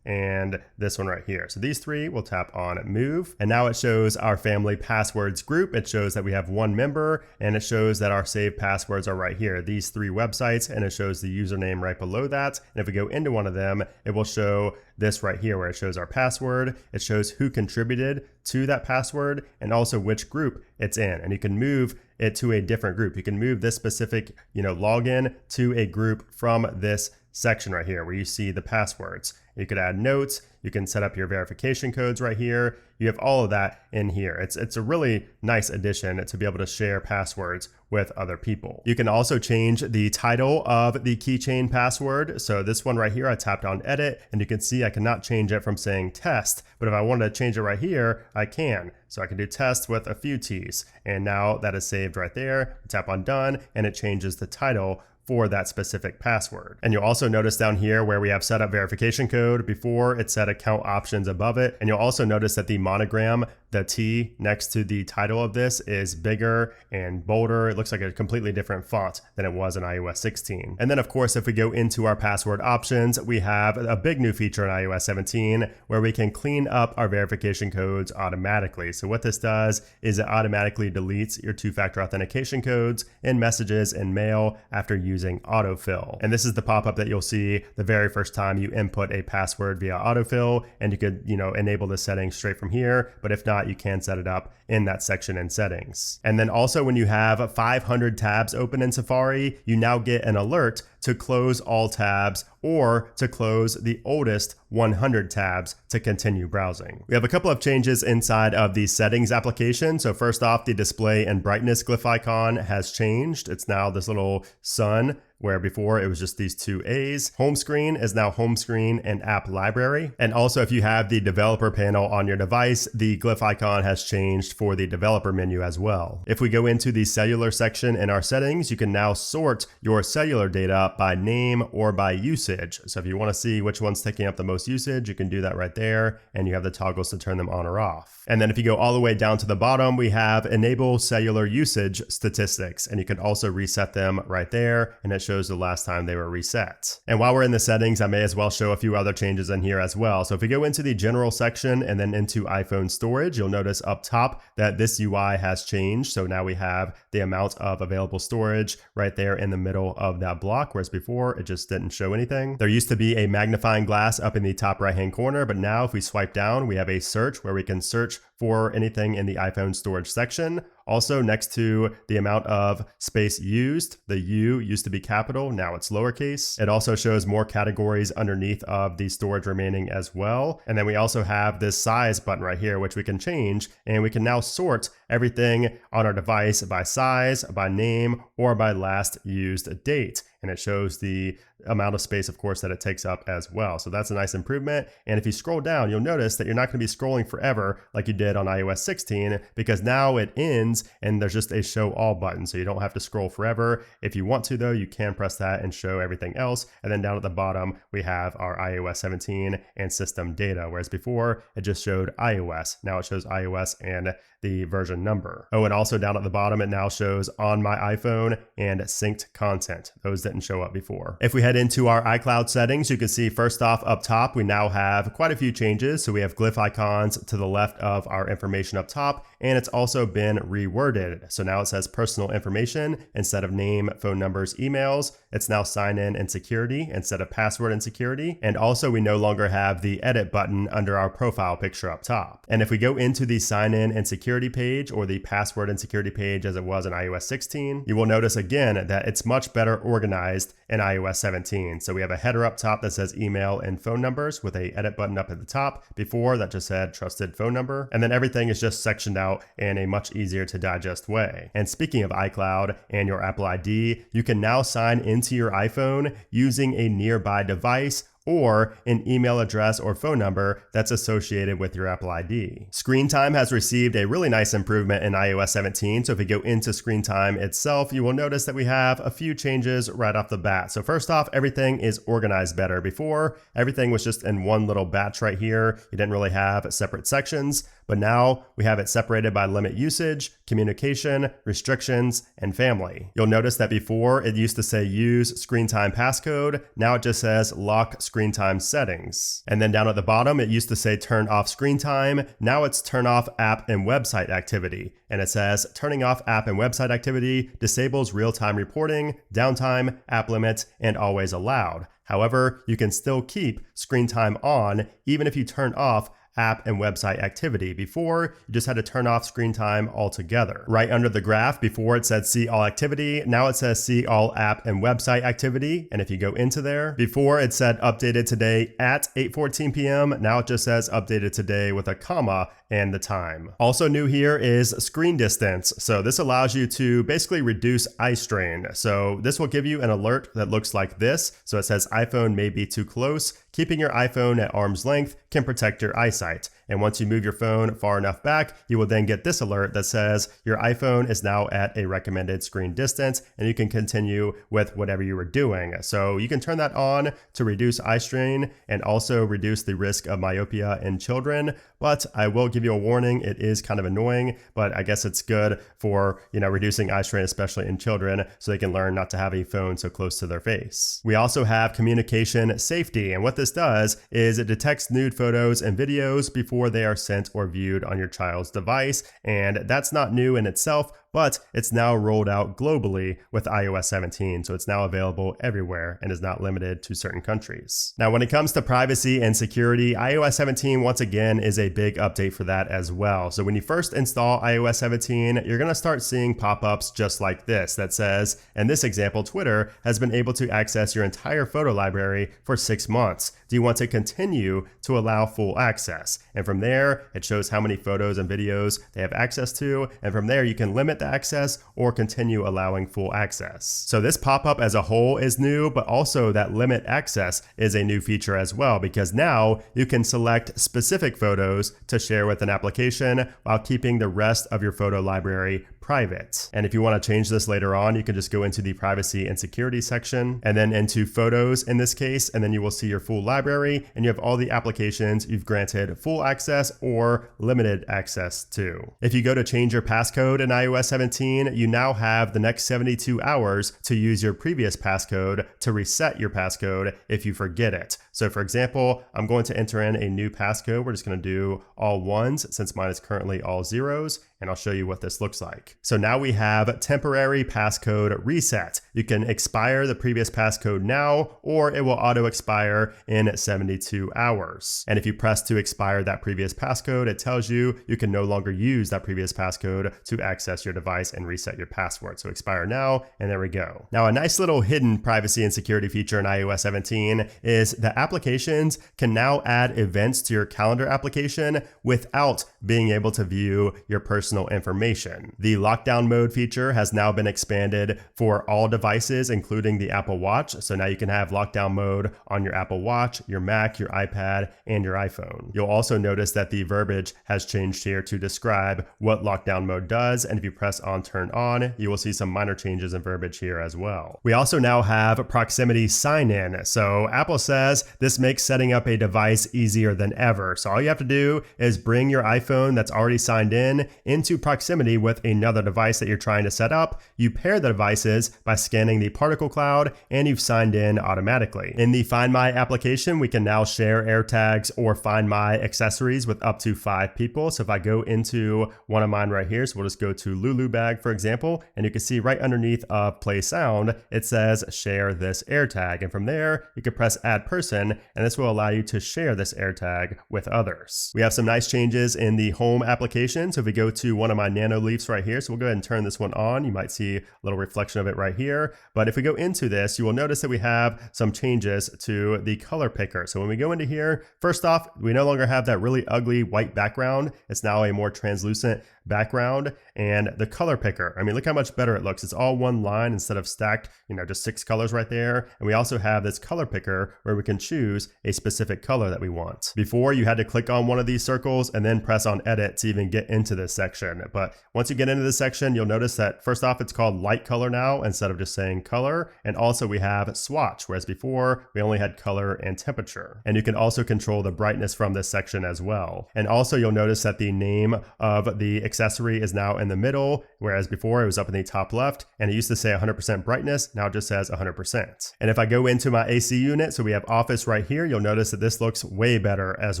and this one right here. So these three, we'll tap on move. And now it shows our family passwords group. It shows that we have one member and it shows that our saved passwords are right here. These three websites, and it shows the username right below that. And if we go into one of them, it will show this right here where it shows our password. It shows who contributed to that password and also which group it's in. And you can move it to a different group. You can move this specific, login to a group from this section right here where you see the passwords. You could add notes, you can set up your verification codes right here. You have all of that in here. It's a really nice addition to be able to share passwords with other people. You can also change the title of the keychain password. So this one right here, I tapped on edit and you can see I cannot change it from saying test, but if I wanted to change it right here, I can. So I can do test with a few T's. And now that is saved right there. Tap on done and it changes the title for that specific password. And you'll also notice down here where we have set up verification code, before it said account options above it. And you'll also notice that the monogram, the T next to the title of this, is bigger and bolder. It looks like a completely different font than it was in iOS 16. And then of course, if we go into our password options, we have a big new feature in iOS 17 where we can clean up our verification codes automatically. So what this does is it automatically deletes your two-factor authentication codes in messages and mail after using autofill. And this is the pop-up that you'll see the very first time you input a password via autofill, and you could, enable the settings straight from here, but if not, you can set it up in that section in settings. And then also when you have 500 tabs open in Safari, you now get an alert to close all tabs or to close the oldest 100 tabs to continue browsing. We have a couple of changes inside of the settings application. So first off, the display and brightness glyph icon has changed. It's now this little sun, where before it was just these two A's. Home screen is now home screen and app library. And also if you have the developer panel on your device, the glyph icon has changed for the developer menu as well. If we go into the cellular section in our settings, you can now sort your cellular data by name or by usage. So if you want to see which one's taking up the most usage, you can do that right there, and you have the toggles to turn them on or off. And then if you go all the way down to the bottom, we have enable cellular usage statistics, and you can also reset them right there, and it shows the last time they were reset. And while we're in the settings, I may as well show a few other changes in here as well. So if we go into the general section and then into iPhone storage, you'll notice up top that this UI has changed. So now we have the amount of available storage right there in the middle of that block, whereas before it just didn't show anything. There used to be a magnifying glass up in the top right hand corner, but now if we swipe down, we have a search where we can search for anything in the iPhone storage section. Also, next to the amount of space used, the U used to be capital, now it's lowercase. It also shows more categories underneath of the storage remaining as well. And then we also have this size button right here, which we can change, and we can now sort everything on our device by size, by name, or by last used date. And it shows the amount of space, of course, that it takes up as well. So that's a nice improvement. And if you scroll down, you'll notice that you're not going to be scrolling forever like you did on iOS 16, because now it ends and there's just a show all button. So you don't have to scroll forever. If you want to, though, you can press that and show everything else. And then down at the bottom, we have our iOS 17 and system data, whereas before it just showed iOS. Now it shows iOS and the version number. Oh, and also down at the bottom, it now shows on my iPhone and synced content. Those didn't show up before. If we head into our iCloud settings, you can see first off up top, we now have quite a few changes. So we have glyph icons to the left of our information up top, and it's also been reworded. So now it says personal information instead of name, phone numbers, emails. It's now sign in and security instead of password and security. And also we no longer have the edit button under our profile picture up top. And if we go into the sign in and security page, or the password and security page as it was in iOS 16, you will notice again that it's much better organized in iOS 17. So we have a header up top that says email and phone numbers with a edit button up at the top. Before that just said trusted phone number. And then everything is just sectioned out in a much easier to digest way. And speaking of iCloud and your Apple ID, you can now sign into your iPhone using a nearby device or an email address or phone number that's associated with your Apple ID. Screen time has received a really nice improvement in iOS 17. So if we go into screen time itself, you will notice that we have a few changes right off the bat. So first off, everything is organized better. Before, everything was just in one little batch right here. You didn't really have separate sections, but now we have it separated by limit usage, communication, restrictions, and family. You'll notice that before it used to say use screen time passcode. Now it just says lock screen time settings. And then down at the bottom, it used to say turn off screen time. Now it's turn off app and website activity. And it says turning off app and website activity disables real-time reporting, downtime, app limits, and always allowed. However, you can still keep screen time on even if you turn off app and website activity. Before, you just had to turn off screen time altogether. Right under the graph, before it said see all activity, now it says see all app and website activity. And if you go into there, before it said updated today at 8:14 p.m. Now it just says updated today with a comma and the time. Also new here is screen distance. So this allows you to basically reduce eye strain. So this will give you an alert that looks like this. So it says iPhone may be too close. Keeping your iPhone at arm's length can protect your eyesight. And once you move your phone far enough back, you will then get this alert that says your iPhone is now at a recommended screen distance, and you can continue with whatever you were doing. So you can turn that on to reduce eye strain and also reduce the risk of myopia in children. But I will give you a warning, it is kind of annoying, but I guess it's good for, reducing eye strain, especially in children, so they can learn not to have a phone so close to their face. We also have communication safety, and what this does is it detects nude photos and videos before they are sent or viewed on your child's device. And that's not new in itself, but it's now rolled out globally with iOS 17, so it's now available everywhere and is not limited to certain countries. Now, when it comes to privacy and security, iOS 17 once again is a big update for that as well. So when you first install iOS 17, you're going to start seeing pop-ups just like this that says, in this example, Twitter has been able to access your entire photo library for 6 months. Do you want to continue to allow full access? And from there, it shows how many photos and videos they have access to. And from there, you can limit the access or continue allowing full access. So this pop-up as a whole is new, but also that limit access is a new feature as well, because now you can select specific photos to share with an application while keeping the rest of your photo library private. And if you want to change this later on, you can just go into the privacy and security section and then into photos in this case, and then you will see your full library and you have all the applications you've granted full access or limited access to. If you go to change your passcode in iOS 17, you now have the next 72 hours to use your previous passcode to reset your passcode if you forget it. So for example, I'm going to enter in a new passcode. We're just going to do all ones since mine is currently all zeros, and I'll show you what this looks like. So now we have temporary passcode reset. You can expire the previous passcode now, or it will auto expire in 72 hours. And if you press to expire that previous passcode, it tells you you can no longer use that previous passcode to access your device and reset your password. So expire now, and there we go. Now, a nice little hidden privacy and security feature in iOS 17 is that applications can now add events to your calendar application without being able to view your personal information. The lockdown mode feature has now been expanded for all devices, including the Apple Watch. So now you can have lockdown mode on your Apple Watch, your Mac, your iPad, and your iPhone. You'll also notice that the verbiage has changed here to describe what lockdown mode does. And if you press on turn on, you will see some minor changes in verbiage here as well. We also now have proximity sign-in. So Apple says this makes setting up a device easier than ever. So all you have to do is bring your iPhone that's already signed in into proximity with another device that you're trying to set up. You pair the devices by scanning the particle cloud, and you've signed in automatically. In the Find My application, we can now share AirTags or Find My accessories with up to 5 people. So if I go into one of mine right here, so we'll just go to Lulu bag, for example, and you can see right underneath of Play Sound, it says share this AirTag. And from there, you can press add person, and this will allow you to share this AirTag with others. We have some nice changes in the home application. So if we go to one of my nano leafs right here, so we'll go ahead and turn this one on. You might see a little reflection of it right here. But if we go into this, you will notice that we have some changes to the color picker. So when we go into here, first off, we no longer have that really ugly white background. It's now a more translucent background. And the color picker, I mean, look how much better it looks. It's all one line instead of stacked, just 6 colors right there. And we also have this color picker where we can choose a specific color that we want. Before, you had to click on one of these circles and then press on edit to even get into this section. But once you get into this section, you'll notice that first off, it's called light color now instead of just saying color. And also we have swatch, whereas before we only had color and temperature. And you can also control the brightness from this section as well. And also you'll notice that the name of the accessory is now in the middle, whereas before it was up in the top left, and it used to say 100% brightness, now it just says 100%. And if I go into my AC unit, so we have office right here, you'll notice that this looks way better as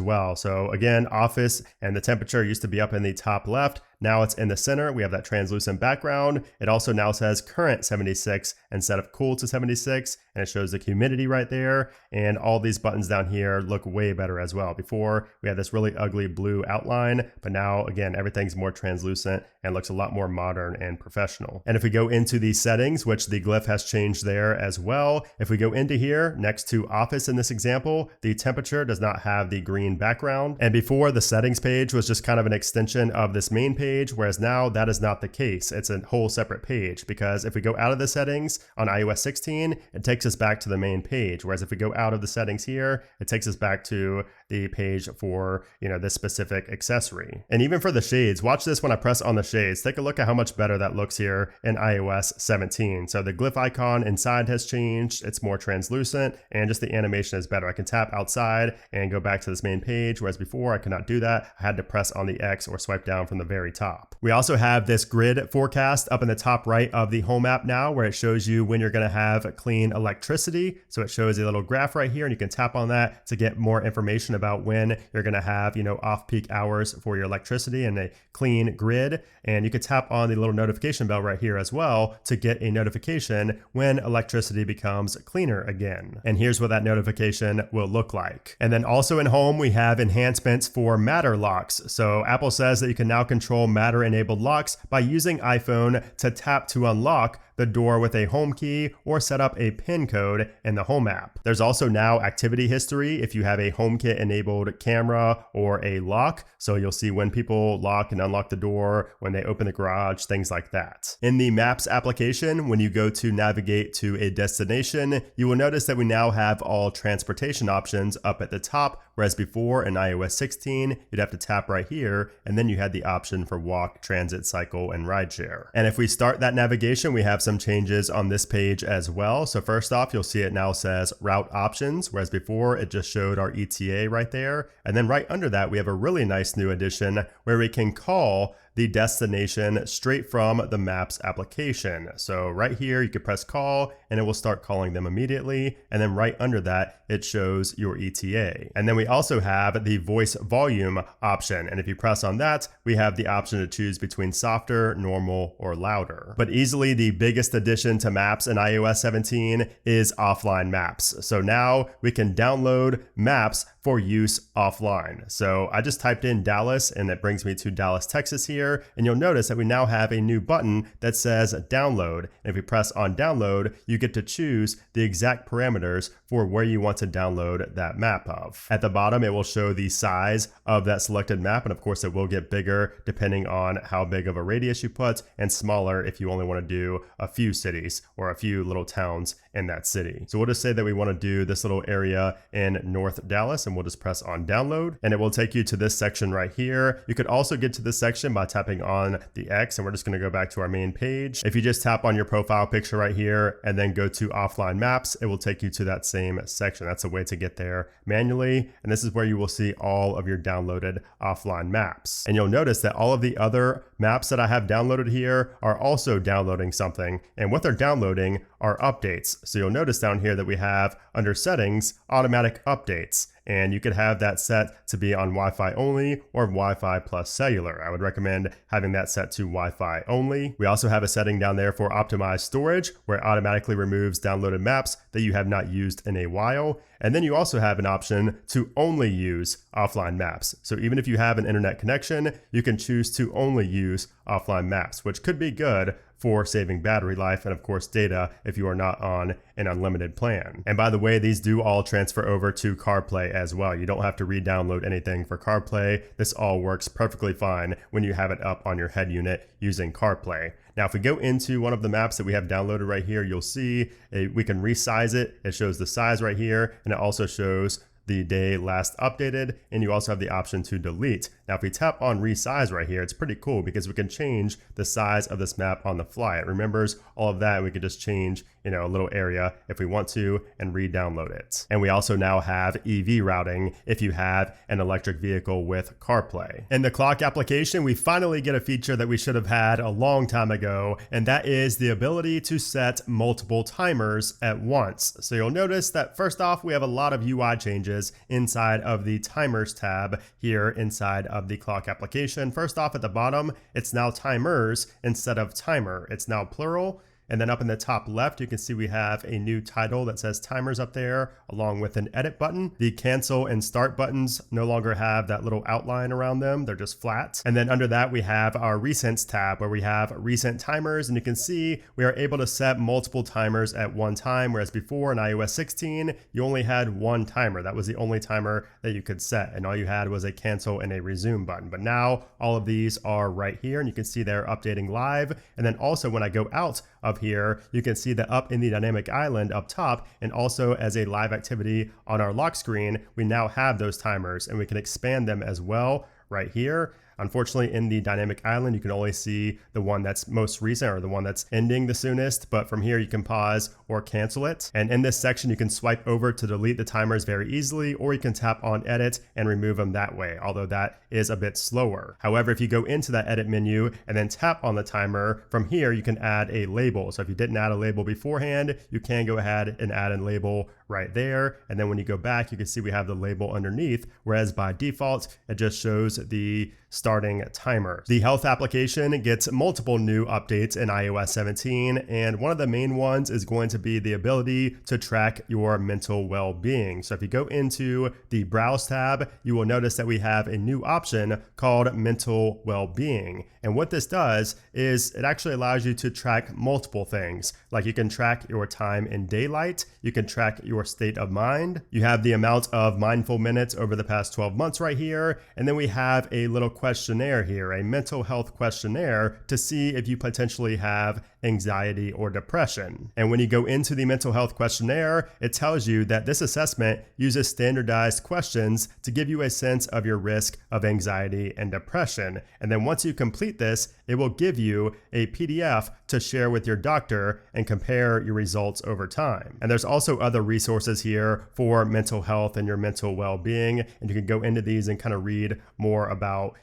well. So again, office and the temperature used to be up in the top left. Now it's in the center. We have that translucent background. It also now says current 76 instead of cool to 76, and it shows the humidity right there. And all these buttons down here look way better as well. Before, we had this really ugly blue outline, but now again, everything's more translucent and looks a lot more modern and professional. And if we go into the settings, which the glyph has changed there as well, if we go into here next to office in this example, the temperature does not have the green background. And before, the settings page was just kind of an extension of this main page, whereas now that is not the case. It's a whole separate page, because if we go out of the settings on iOS 16, it takes us back to the main page. Whereas if we go out of the settings here, it takes us back to the page for, this specific accessory. And even for the shades, watch this when I press on the shades. Take a look at how much better that looks here in iOS 17. So the glyph icon inside has changed. It's more translucent, and just the animation is better. I can tap outside and go back to this main page, whereas before I could not do that. I had to press on the X or swipe down from the very top. top. We also have this grid forecast up in the top right of the home app now, where it shows you when you're going to have clean electricity. So it shows a little graph right here, and you can tap on that to get more information about when you're going to have, off-peak hours for your electricity and a clean grid. And you can tap on the little notification bell right here as well to get a notification when electricity becomes cleaner again. And here's what that notification will look like. And then also in home, we have enhancements for Matter locks. So Apple says that you can now control Matter enabled locks by using iPhone to tap to unlock the door with a home key or set up a PIN code in the home app. There's also now activity history if you have a HomeKit enabled camera or a lock. So you'll see when people lock and unlock the door, when they open the garage, things like that. In the Maps application, when you go to navigate to a destination, you will notice that we now have all transportation options up at the top, whereas before in iOS 16, you'd have to tap right here, and then you had the option for walk, transit, cycle, and rideshare. And if we start that navigation, we have some changes on this page as well. So first off, you'll see it now says route options, whereas before it just showed our ETA right there. And then right under that, we have a really nice new addition where we can call the destination straight from the Maps application. So right here, you could press call and it will start calling them immediately. And then right under that, it shows your ETA. And then we also have the voice volume option. And if you press on that, we have the option to choose between softer, normal, or louder. But easily the biggest addition to Maps in iOS 17 is offline maps. So now we can download maps for use offline. So I just typed in Dallas and it brings me to Dallas, Texas here. And you'll notice that we now have a new button that says download. And if we press on download, you get to choose the exact parameters for where you want to download that map of. At the bottom, it will show the size of that selected map. And of course, it will get bigger depending on how big of a radius you put, and smaller if you only want to do a few cities or a few little towns in that city. So we'll just say that we want to do this little area in North Dallas, and we'll just press on download, and it will take you to this section right here. You could also get to this section by tapping on the X, and we're just going to go back to our main page. If you just tap on your profile picture right here and then go to offline maps, it will take you to that same section. That's a way to get there manually, and this is where you will see all of your downloaded offline maps. And you'll notice that all of the other maps that I have downloaded here are also downloading something, and what they're downloading are updates. So you'll notice down here that we have under settings, automatic updates. And you could have that set to be on Wi-Fi only or Wi-Fi plus cellular. I would recommend having that set to Wi-Fi only. We also have a setting down there for optimized storage, where it automatically removes downloaded maps that you have not used in a while. And then you also have an option to only use offline maps. So even if you have an internet connection, you can choose to only use offline maps, which could be good for saving battery life and of course data if you are not on an unlimited plan. And by the way, these do all transfer over to CarPlay as well. You don't have to re-download anything for CarPlay. This all works perfectly fine when you have it up on your head unit using CarPlay. Now, if we go into one of the maps that we have downloaded right here, you'll see we can resize it. It shows the size right here, and it also shows the day last updated, and you also have the option to delete. Now, if we tap on resize right here, it's pretty cool because we can change the size of this map on the fly. It remembers all of that, and we can just change, a little area if we want to and re-download it. And we also now have EV routing if you have an electric vehicle with CarPlay. In the clock application, we finally get a feature that we should have had a long time ago, and that is the ability to set multiple timers at once. So you'll notice that first off, we have a lot of UI changes inside of the timers tab here inside of the clock application. First off, at the bottom, it's now timers instead of timer. It's now plural. And then up in the top left, you can see we have a new title that says timers up there, along with an edit button. The cancel and start buttons no longer have that little outline around them. They're just flat. And then under that, we have our recents tab where we have recent timers. And you can see we are able to set multiple timers at one time, whereas before in iOS 16, you only had one timer. That was the only timer that you could set. And all you had was a cancel and a resume button. But now all of these are right here, and you can see they're updating live. And then also when I go out of here, you can see that up in the dynamic island up top, and also as a live activity on our lock screen, we now have those timers, and we can expand them as well right here. Unfortunately, in the dynamic island, you can only see the one that's most recent or the one that's ending the soonest, but from here you can pause or cancel it. And in this section, you can swipe over to delete the timers very easily, or you can tap on edit and remove them that way, although that is a bit slower. However, if you go into that edit menu and then tap on the timer, from here you can add a label. So if you didn't add a label beforehand, you can go ahead and add a label right there. And then when you go back, you can see we have the label underneath, whereas by default, it just shows the starting timer. The health application gets multiple new updates in iOS 17, and one of the main ones is going to be the ability to track your mental well-being. So if you go into the Browse tab, you will notice that we have a new option called Mental Well-being. And what this does is it actually allows you to track multiple things. Like you can track your time in daylight, you can track your state of mind, you have the amount of mindful minutes over the past 12 months right here, and then we have a little questionnaire here, a mental health questionnaire to see if you potentially have anxiety or depression. And when you go into the mental health questionnaire, it tells you that this assessment uses standardized questions to give you a sense of your risk of anxiety and depression. And then once you complete this, it will give you a PDF to share with your doctor and compare your results over time. And there's also other resources here for mental health and your mental well-being, and you can go into these and kind of read more about,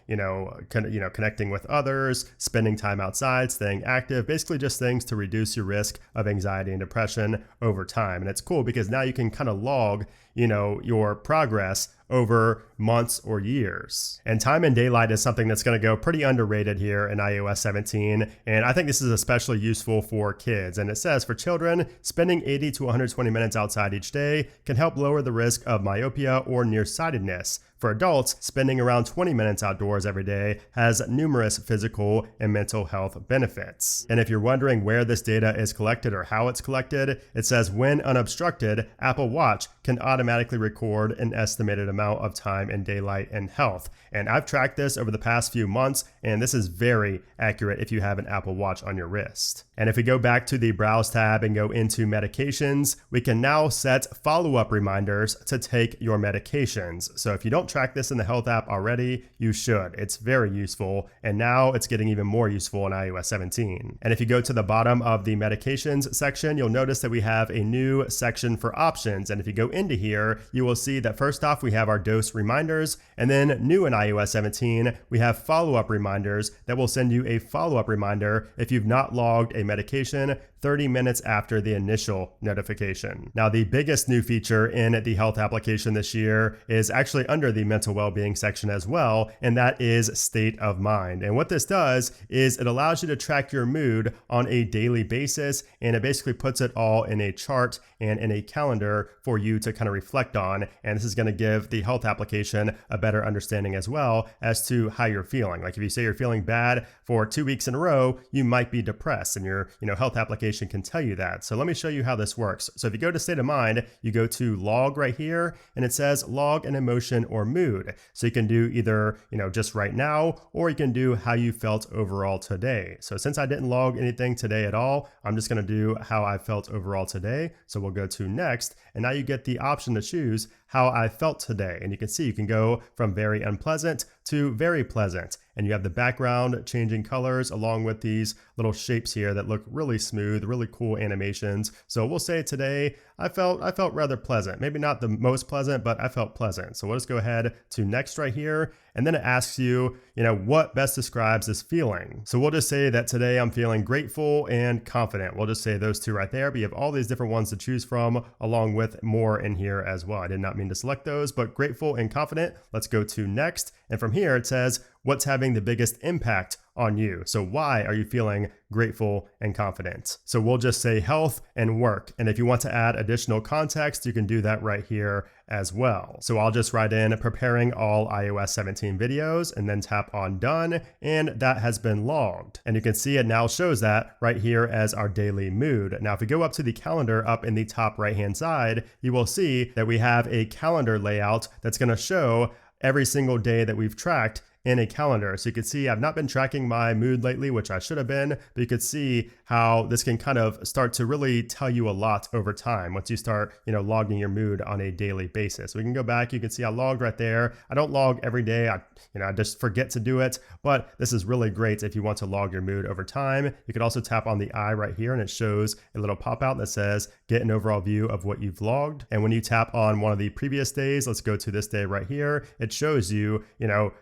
connecting with others, spending time outside, staying active, basically just things to reduce your risk of anxiety and depression over time. And it's cool because now you can kind of log, your progress over months or years. And time in daylight is something that's going to go pretty underrated here in iOS 17. And I think this is especially useful for kids. And it says for children, spending 80 to 120 minutes outside each day can help lower the risk of myopia or nearsightedness. For adults, spending around 20 minutes outdoors every day has numerous physical and mental health benefits. And if you're wondering where this data is collected or how it's collected, it says when unobstructed, Apple Watch can automatically record an estimated amount of time in daylight and health. And I've tracked this over the past few months, and this is very accurate if you have an Apple Watch on your wrist. And if we go back to the Browse tab and go into medications, we can now set follow-up reminders to take your medications. So if you don't track this in the health app already, you should. It's very useful, and now it's getting even more useful in iOS 17. And if you go to the bottom of the medications section, you'll notice that we have a new section for options. And if you go into here, you will see that first off, we have our dose reminders, and then new in iOS 17, we have follow-up reminders that will send you a follow-up reminder if you've not logged a medication 30 minutes after the initial notification. Now, the biggest new feature in the health application this year is actually under the mental well-being section as well, and that is state of mind. And what this does is it allows you to track your mood on a daily basis, and it basically puts it all in a chart and in a calendar for you to kind of reflect on. And this is going to give the health application a better understanding as well as to how you're feeling. Like if you say you're feeling bad for 2 weeks in a row, you might be depressed, and your health application can tell you that. So let me show you how this works. So if you go to state of mind, you go to log right here, and it says log an emotion or mood. So you can do either, just right now, or you can do how you felt overall today. So since I didn't log anything today at all, I'm just going to do how I felt overall today. So we'll go to next, and now you get the option to choose how I felt today. And you can see you can go from very unpleasant to very pleasant. And you have the background changing colors along with these little shapes here that look really smooth, really cool animations. So we'll say today, I felt rather pleasant. Maybe not the most pleasant, but I felt pleasant. So we'll just go ahead to next right here. And then it asks you, what best describes this feeling. So we'll just say that today I'm feeling grateful and confident. We'll just say those two right there, but you have all these different ones to choose from along with more in here as well. I did not mean to select those, but grateful and confident. Let's go to next. And from here, it says, what's having the biggest impact on you? So why are you feeling grateful and confident? So we'll just say health and work. And if you want to add additional context, you can do that right here as well. So I'll just write in preparing all iOS 17 videos and then tap on done, and that has been logged. And you can see it now shows that right here as our daily mood. Now, if we go up to the calendar up in the top right-hand side, you will see that we have a calendar layout that's going to show every single day that we've tracked in a calendar. So you can see I've not been tracking my mood lately, which I should have been, but you could see how this can kind of start to really tell you a lot over time once you start, logging your mood on a daily basis. We can go back, you can see I logged right there. I don't log every day. I just forget to do it, but this is really great if you want to log your mood over time. You could also tap on the eye right here and it shows a little pop out that says get an overall view of what you've logged. And when you tap on one of the previous days, let's go to this day right here, it shows you,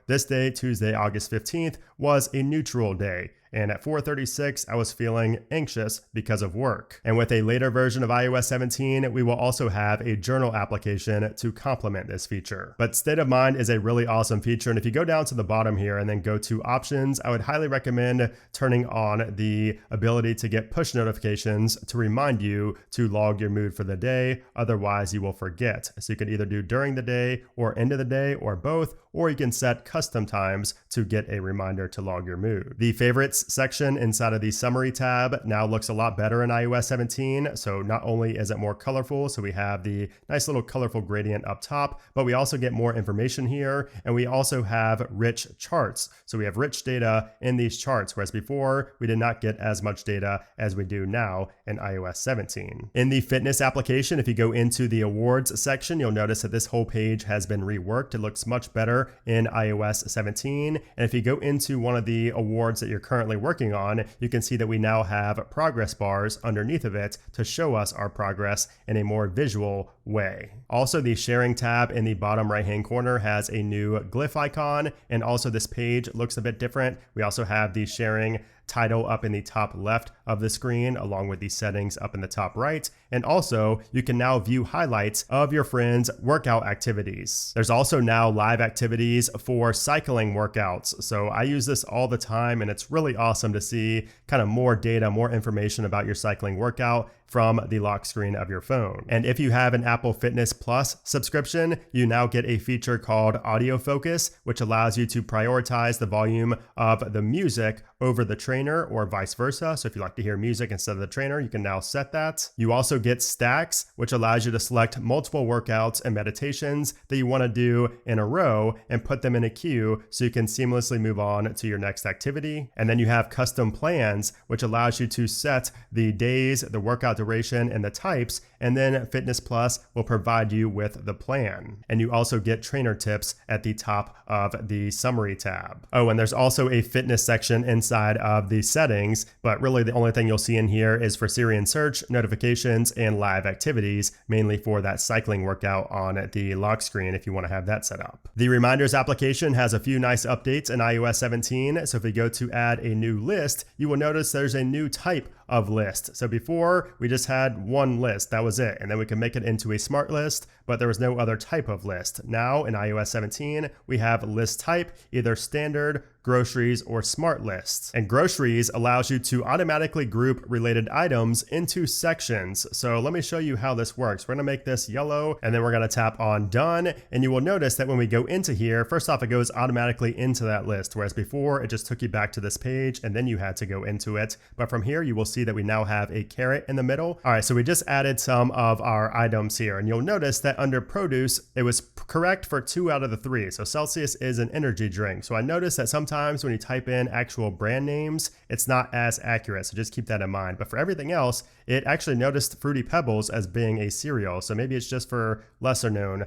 this day, Tuesday, August 15th, was a neutral day. And at 4:36, I was feeling anxious because of work. And with a later version of iOS 17, we will also have a journal application to complement this feature. But state of mind is a really awesome feature. And if you go down to the bottom here and then go to options, I would highly recommend turning on the ability to get push notifications to remind you to log your mood for the day. Otherwise, you will forget. So you can either do during the day or end of the day or both, or you can set custom times to get a reminder to log your mood. The favorites section inside of the summary tab now looks a lot better in iOS 17. So not only is it more colorful, so we have the nice little colorful gradient up top, but we also get more information here. And we also have rich charts. So we have rich data in these charts, whereas before we did not get as much data as we do now in iOS 17. In the fitness application, if you go into the awards section, you'll notice that this whole page has been reworked. It looks much better in iOS 17. And if you go into one of the awards that you're currently working on, you can see that we now have progress bars underneath of it to show us our progress in a more visual way. Also, the sharing tab in the bottom right hand corner has a new glyph icon, and also this page looks a bit different. We also have the sharing title up in the top left of the screen, along with the settings up in the top right. And also, you can now view highlights of your friends' workout activities. There's also now live activities for cycling workouts. So I use this all the time, and it's really awesome to see kind of more data, more information about your cycling workout from the lock screen of your phone. And if you have an Apple Fitness Plus subscription, you now get a feature called Audio Focus, which allows you to prioritize the volume of the music over the trainer or vice versa. So if you like to hear music instead of the trainer, you can now set that. You also get stacks, which allows you to select multiple workouts and meditations that you want to do in a row and put them in a queue so you can seamlessly move on to your next activity. And then you have custom plans, which allows you to set the days, the workout duration, and the types, and then Fitness Plus will provide you with the plan. And you also get trainer tips at the top of the summary tab. Oh, and there's also a fitness section inside of the settings, but really the only thing you'll see in here is for Siri and search, notifications, and live activities, mainly for that cycling workout on the lock screen if you want to have that set up. The Reminders application has a few nice updates in iOS 17. So if we go to add a new list, you will notice there's a new type of list. So before we just had one list, that was it. And then we can make it into a smart list, but there was no other type of list. Now in iOS 17, we have list type, either standard, groceries, or smart lists. And groceries allows you to automatically group related items into sections. So let me show you how this works. We're gonna make this yellow, and then we're gonna tap on done. And you will notice that when we go into here, first off, it goes automatically into that list, whereas before it just took you back to this page and then you had to go into it. But from here, you will see that we now have a carrot in the middle. All right, so we just added some of our items here, and you'll notice that under produce, it was correct for 2 out of the 3. So Celsius is an energy drink. So I noticed that sometimes when you type in actual brand names, it's not as accurate. So just keep that in mind. But for everything else, it actually noticed Fruity Pebbles as being a cereal. So maybe it's just for lesser known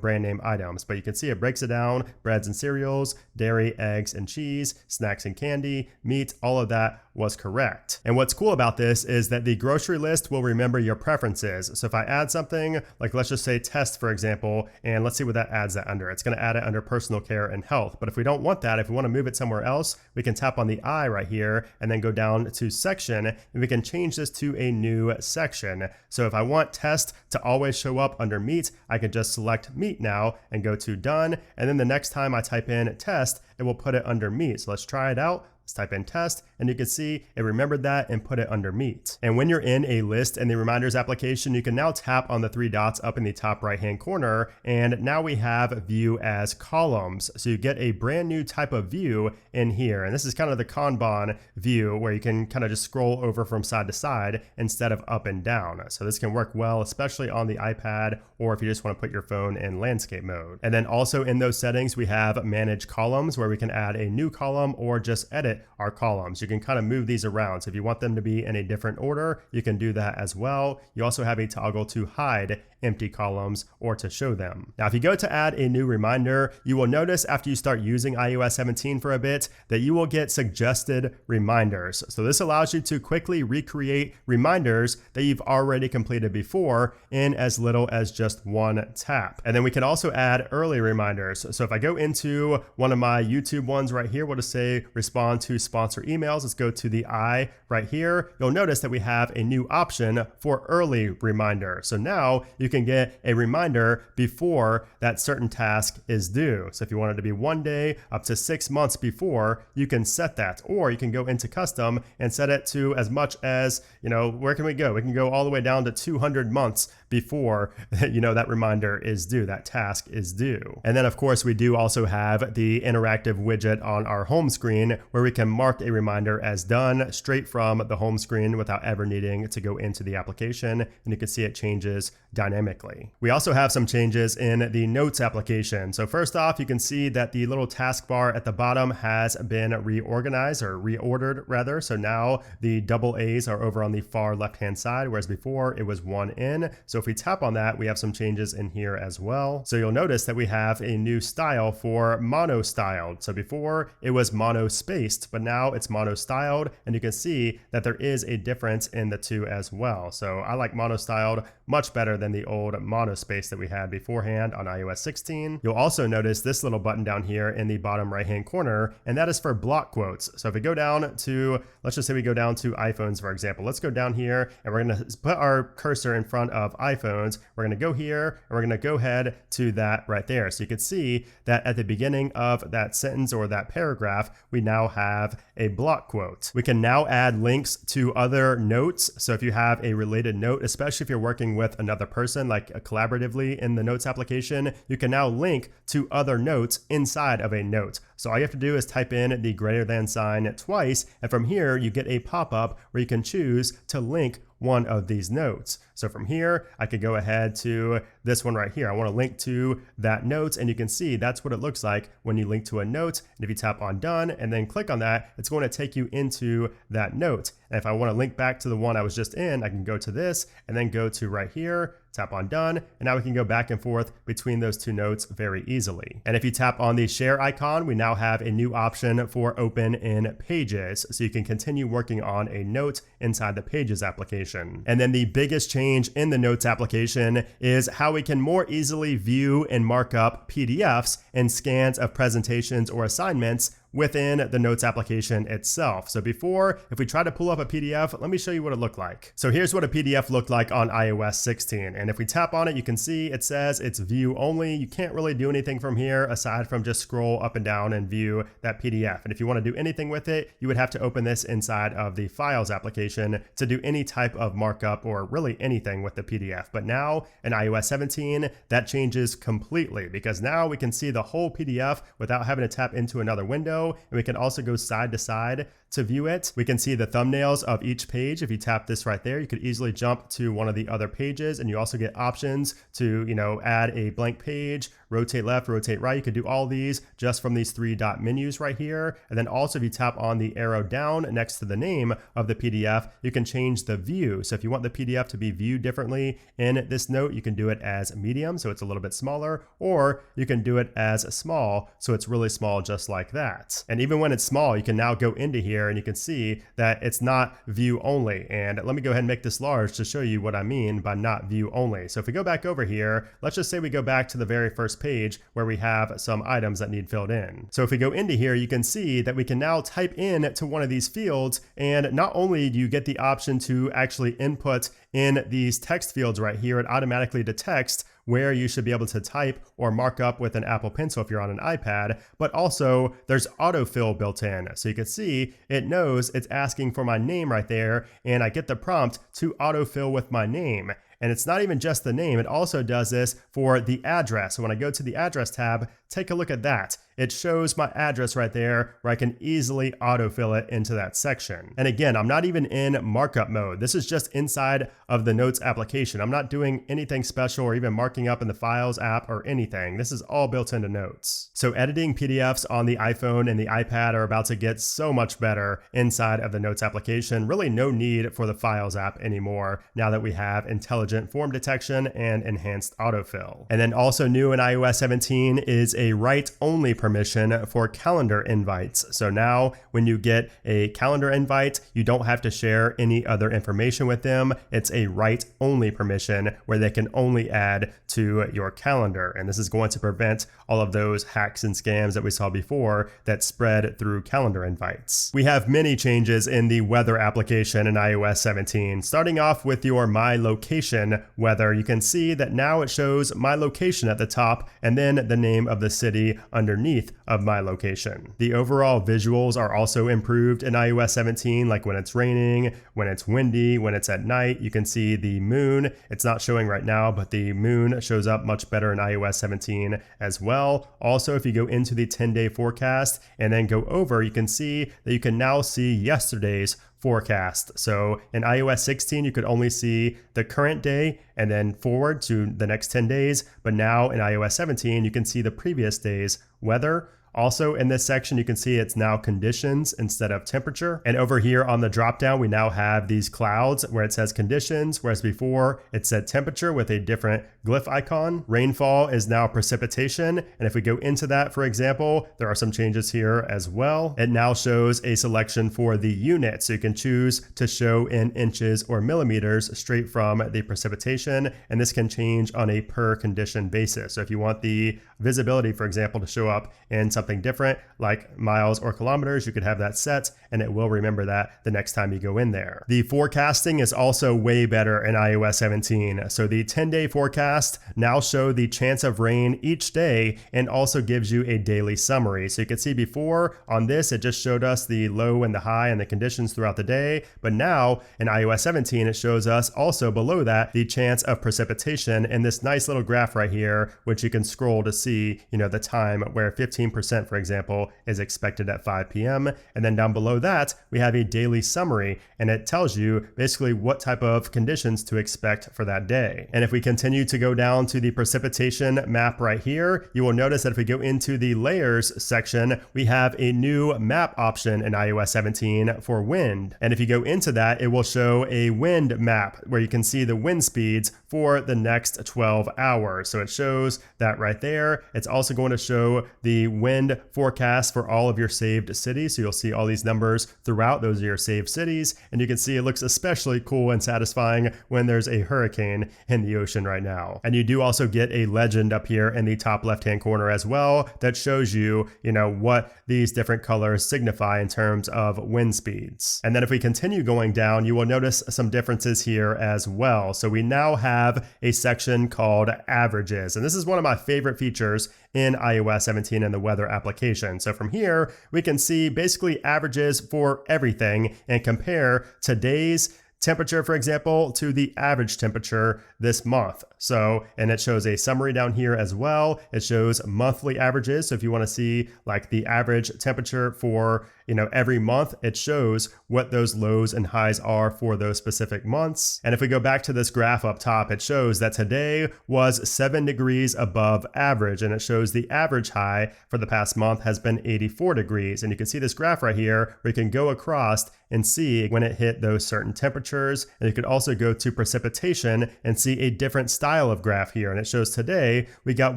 brand name items, but you can see it breaks it down: breads and cereals, dairy, eggs and cheese, snacks and candy, meat, all of that was correct. And what's cool about this is that the grocery list will remember your preferences. So if I add something, like let's just say test, for example, and let's see what that adds that under. It's gonna add it under personal care and health. But if we don't want that, if we wanna move it somewhere else, we can tap on the I right here and then go down to section, and we can change this to a new section. So if I want test to always show up under meat, I can just select meat now and go to done. And then the next time I type in test, it will put it under meat. So let's try it out. Let's type in test, and you can see it remembered that and put it under meet. And when you're in a list in the reminders application, you can now tap on the three dots up in the top right hand corner, and now we have view as columns. So you get a brand new type of view in here. And this is kind of the Kanban view where you can kind of just scroll over from side to side instead of up and down. So this can work well, especially on the iPad, or if you just want to put your phone in landscape mode. And then also in those settings, we have manage columns where we can add a new column or just edit our columns. You can kind of move these around. So if you want them to be in a different order, you can do that as well. You also have a toggle to hide empty columns or to show them. Now, if you go to add a new reminder, you will notice after you start using iOS 17 for a bit that you will get suggested reminders. So this allows you to quickly recreate reminders that you've already completed before in as little as just one tap. And then we can also add early reminders. So if I go into one of my YouTube ones right here, we'll just say respond to sponsor emails. Let's go to the I right here. You'll notice that we have a new option for early reminder. So now you can get a reminder before that certain task is due. So if you want it to be 1 day up to 6 months before, you can set that, or you can go into custom and set it to as much as, where can we go? We can go all the way down to 200 months before, that reminder is due, that task is due. And then of course we do also have the interactive widget on our home screen where we can mark a reminder as done straight from the home screen without ever needing to go into the application, and you can see it changes dynamically. We also have some changes in the notes application. So first off, you can see that the little taskbar at the bottom has been reorganized, or reordered rather. So now the double A's are over on the far left hand side, whereas before it was one in. So if we tap on that, we have some changes in here as well. So you'll notice that we have a new style for mono styled. So before it was mono spaced, but now it's mono styled, and you can see that there is a difference in the two as well. So I like mono styled much better than the old mono space that we had beforehand on iOS 16. You'll also notice this little button down here in the bottom right hand corner, and that is for block quotes. So if we go down to, let's just say we go down to iPhones, for example. Let's go down here and we're going to put our cursor in front of iPhones. We're going to go here and we're going to go ahead to that right there. So you can see that at the beginning of that sentence or that paragraph, we now have a block quote. We can now add links to other notes. So if you have a related note, especially if you're working with another person, like collaboratively in the notes application, you can now link to other notes inside of a note. So all you have to do is type in the greater than sign twice, and from here you get a pop-up where you can choose to link one of these notes. So from here, I could go ahead to this one right here. I want to link to that note, and you can see that's what it looks like when you link to a note. And if you tap on done and then click on that, it's going to take you into that note. And if I want to link back to the one I was just in, I can go to this and then go to right here, tap on done, and now we can go back and forth between those two notes very easily. And if you tap on the share icon, we now have a new option for open in Pages, so you can continue working on a note inside the Pages application. And then the biggest change in the Notes application is how we can more easily view and mark up PDFs and scans of presentations or assignments within the Notes application itself. So before, if we try to pull up a PDF, let me show you what it looked like. So here's what a PDF looked like on iOS 16. And if we tap on it, you can see it says it's view only. You can't really do anything from here aside from just scroll up and down and view that PDF. And if you want to do anything with it, you would have to open this inside of the Files application to do any type of markup or really anything with the PDF. But now in iOS 17, that changes completely, because now we can see the whole PDF without having to tap into another window. And we can also go side to side to view it. We can see the thumbnails of each page. If you tap this right there, you could easily jump to one of the other pages, and you also get options to, add a blank page, rotate left, rotate right. You could do all these just from these 3-dot menus right here. And then also if you tap on the arrow down next to the name of the PDF, you can change the view. So if you want the PDF to be viewed differently in this note, you can do it as medium, so it's a little bit smaller, or you can do it as small, so it's really small, just like that. And even when it's small, you can now go into here and you can see that it's not view only. And let me go ahead and make this large to show you what I mean by not view only. So if we go back over here, let's just say we go back to the very first page where we have some items that need filled in. So if we go into here, you can see that we can now type in to one of these fields, and not only do you get the option to actually input in these text fields right here, it automatically detects where you should be able to type or mark up with an Apple Pencil if you're on an iPad, but also there's autofill built in. So you can see it knows it's asking for my name right there, and I get the prompt to autofill with my name. And it's not even just the name, it also does this for the address. So when I go to the address tab, take a look at that. It shows my address right there where I can easily autofill it into that section. And again, I'm not even in markup mode. This is just inside of the Notes application. I'm not doing anything special or even marking up in the Files app or anything. This is all built into Notes. So editing PDFs on the iPhone and the iPad are about to get so much better inside of the Notes application. Really no need for the Files app anymore now that we have intelligent form detection and enhanced autofill. And then also new in iOS 17 is a write-only permission for calendar invites. So now when you get a calendar invite, you don't have to share any other information with them. It's a write-only permission where they can only add to your calendar. And this is going to prevent all of those hacks and scams that we saw before that spread through calendar invites. We have many changes in the weather application in iOS 17. Starting off with your My Location weather, you can see that now it shows my location at the top and then the name of the city underneath of my location. The overall visuals are also improved in iOS 17, like when it's raining, when it's windy, when it's at night. You can see the moon. It's not showing right now, but the moon shows up much better in iOS 17 as well. Also, if you go into the 10-day forecast and then go over, you can see that you can now see yesterday's forecast. So in iOS 16, you could only see the current day and then forward to the next 10 days. But now in iOS 17, you can see the previous day's weather. Also in this section, you can see it's now conditions instead of temperature. And over here on the dropdown, we now have these clouds where it says conditions, whereas before it said temperature with a different glyph icon. Rainfall is now precipitation. And if we go into that, for example, there are some changes here as well. It now shows a selection for the unit. So you can choose to show in inches or millimeters straight from the precipitation. And this can change on a per condition basis. So if you want the visibility, for example, to show up in something different like miles or kilometers, you could have that set and it will remember that the next time you go in there. The forecasting is also way better in iOS 17. So the 10-day forecast now show the chance of rain each day and also gives you a daily summary. So you can see before on this, it just showed us the low and the high and the conditions throughout the day. But now in iOS 17, it shows us also below that the chance of precipitation in this nice little graph right here, which you can scroll to see, the time where 15%, for example, is expected at 5 p.m. And then down below that, we have a daily summary, and it tells you basically what type of conditions to expect for that day. And if we continue to go down to the precipitation map right here, you will notice that if we go into the layers section, we have a new map option in iOS 17 for wind. And if you go into that, it will show a wind map where you can see the wind speeds for the next 12 hours. So it shows that right there. It's also going to show the wind forecast for all of your saved cities. So you'll see all these numbers throughout. Those are your saved cities. And you can see it looks especially cool and satisfying when there's a hurricane in the ocean right now. And you do also get a legend up here in the top left-hand corner as well that shows you, what these different colors signify in terms of wind speeds. And then if we continue going down, you will notice some differences here as well. So we now have a section called averages. And this is one of my favorite features in iOS 17 in the weather application. So from here, we can see basically averages for everything and compare today's temperature, for example, to the average temperature this month. So, and it shows a summary down here as well. It shows monthly averages. So if you want to see like the average temperature for, every month, it shows what those lows and highs are for those specific months. And if we go back to this graph up top, it shows that today was 7 degrees above average. And it shows the average high for the past month has been 84 degrees. And you can see this graph right here where you can go across and see when it hit those certain temperatures. And you could also go to precipitation and see a different style of graph here. And it shows today we got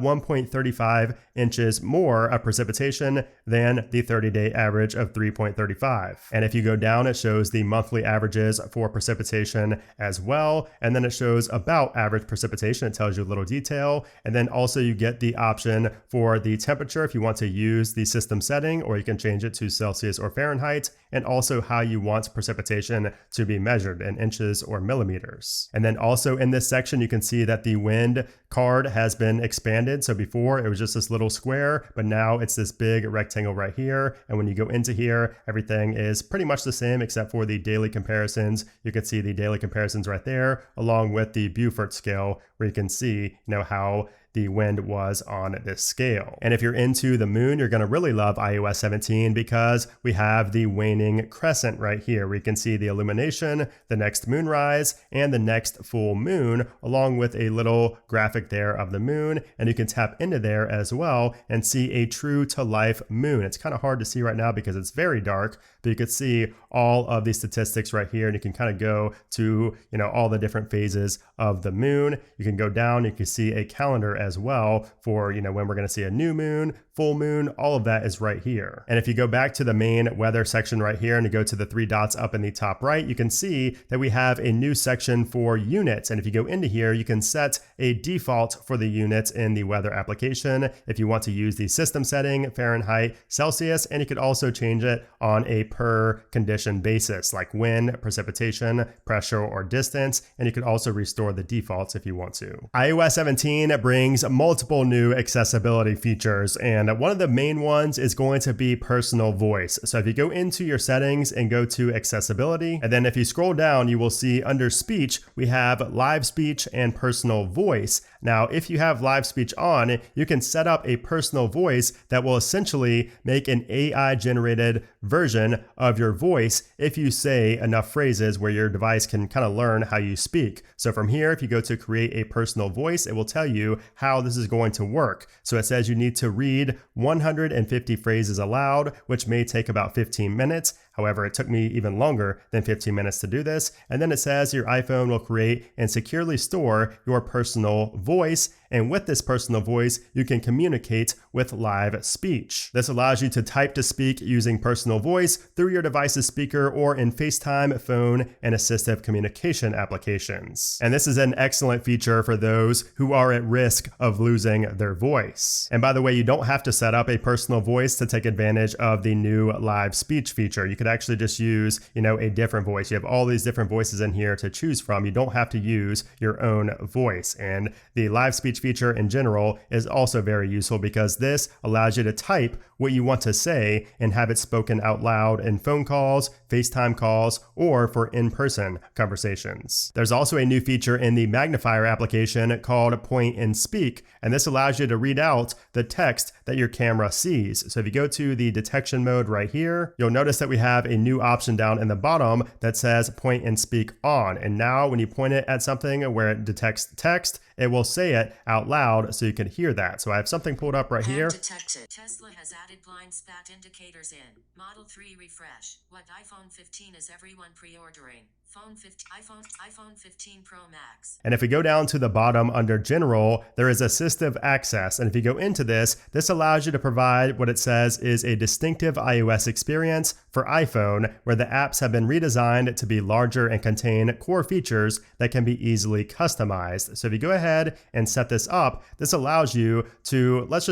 1.35 inches more of precipitation than the 30-day average of 3.35. And if you go down, it shows the monthly averages for precipitation as well. And then it shows about average precipitation. It tells you a little detail. And then also you get the option for the temperature if you want to use the system setting, or you can change it to Celsius or Fahrenheit, and also how you want precipitation to be measured in inches or millimeters. And then also in this section, you can see that the wind card has been expanded. So before it was just this little square, but now it's this big rectangle right here. And when you go into here, everything is pretty much the same except for the daily comparisons. You can see the daily comparisons right there, along with the Beaufort scale, where you can see, how the wind was on this scale. And if you're into the moon, you're going to really love iOS 17 because we have the waning crescent right here, where you can see the illumination, the next moonrise, and the next full moon, along with a little graphic there of the moon. And you can tap into there as well and see a true to life moon. It's kind of hard to see right now because it's very dark, but you can see all of the statistics right here, and you can kind of go to, all the different phases of the moon. You can go down, you can see a calendar as well for, when we're going to see a new moon, full moon, all of that is right here. And if you go back to the main weather section right here and you go to the 3 dots up in the top right, you can see that we have a new section for units. And if you go into here, you can set a default for the units in the weather application if you want to use the system setting, Fahrenheit, Celsius, and you could also change it on a per condition basis, like wind, precipitation, pressure, or distance. And you could also restore the defaults if you want to. iOS 17 brings multiple new accessibility features, and one of the main ones is going to be personal voice. So if you go into your settings and go to accessibility, and then if you scroll down, you will see under speech, we have live speech and personal voice. Now, if you have live speech on, you can set up a personal voice that will essentially make an AI generated version of your voice if you say enough phrases where your device can kind of learn how you speak. So from here, if you go to create a personal voice, it will tell you how this is going to work. So it says you need to read 150 phrases aloud, which may take about 15 minutes. However, it took me even longer than 15 minutes to do this. And then it says your iPhone will create and securely store your personal voice. And with this personal voice, you can communicate with live speech. This allows you to type to speak using personal voice through your device's speaker or in FaceTime, phone, and assistive communication applications. And this is an excellent feature for those who are at risk of losing their voice. And by the way, you don't have to set up a personal voice to take advantage of the new live speech feature. You could actually just use, a different voice. You have all these different voices in here to choose from. You don't have to use your own voice. And the live speech feature in general is also very useful because this allows you to type what you want to say and have it spoken out loud in phone calls, FaceTime calls, or for in-person conversations. There's also a new feature in the magnifier application called Point and Speak, and this allows you to read out the text that your camera sees. So if you go to the detection mode right here, you'll notice that we have a new option down in the bottom that says Point and Speak on. And now when you point it at something where it detects text, it will say it out loud so you can hear that. So I have something pulled up right here. Detected. Tesla has added blind spot indicators in Model 3 refresh. What iPhone 15 is everyone pre-ordering? iPhone 15 Pro Max. And if we go down to the bottom under General, there is Assistive Access. And if you go into this, this allows you to provide what it says is a distinctive iOS experience for iPhone, where the apps have been redesigned to be larger and contain core features that can be easily customized. So if you go ahead and set this up, this allows you to, let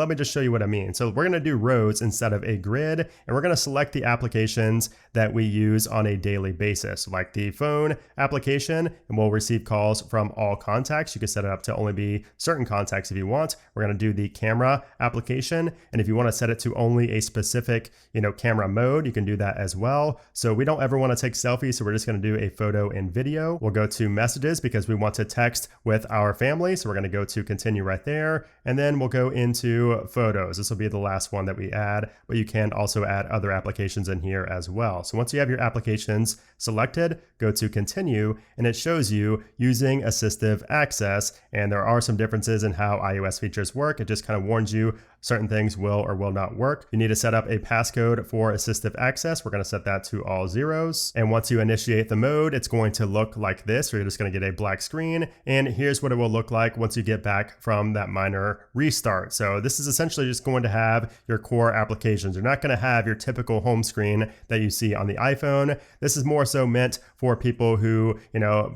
me just show you what I mean. So we're going to do rows instead of a grid, and we're going to select the applications that we use on a daily basis, like the phone application, and we'll receive calls from all contacts. You can set it up to only be certain contacts if you want. We're going to do the camera application, and if you want to set it to only a specific, camera mode, you can do that as well. So we don't ever want to take selfies, so we're just going to do a photo and video. We'll go to messages because we want to text with our family, so we're going to go to continue right there, and then we'll go into photos. This will be the last one that we add, but you can also add other applications in here as well. So once you have your applications selected, go to continue, and it shows you using assistive access. And there are some differences in how iOS features work. It just kind of warns you certain things will or will not work. You need to set up a passcode for assistive access. We're going to set that to all zeros. And once you initiate the mode, it's going to look like this. You're just going to get a black screen. And here's what it will look like once you get back from that minor restart. So this is essentially just going to have your core applications. You're not going to have your typical home screen that you see on the iPhone. This is more so meant for people who,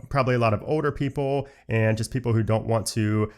probably a lot of older people and just people who don't want to,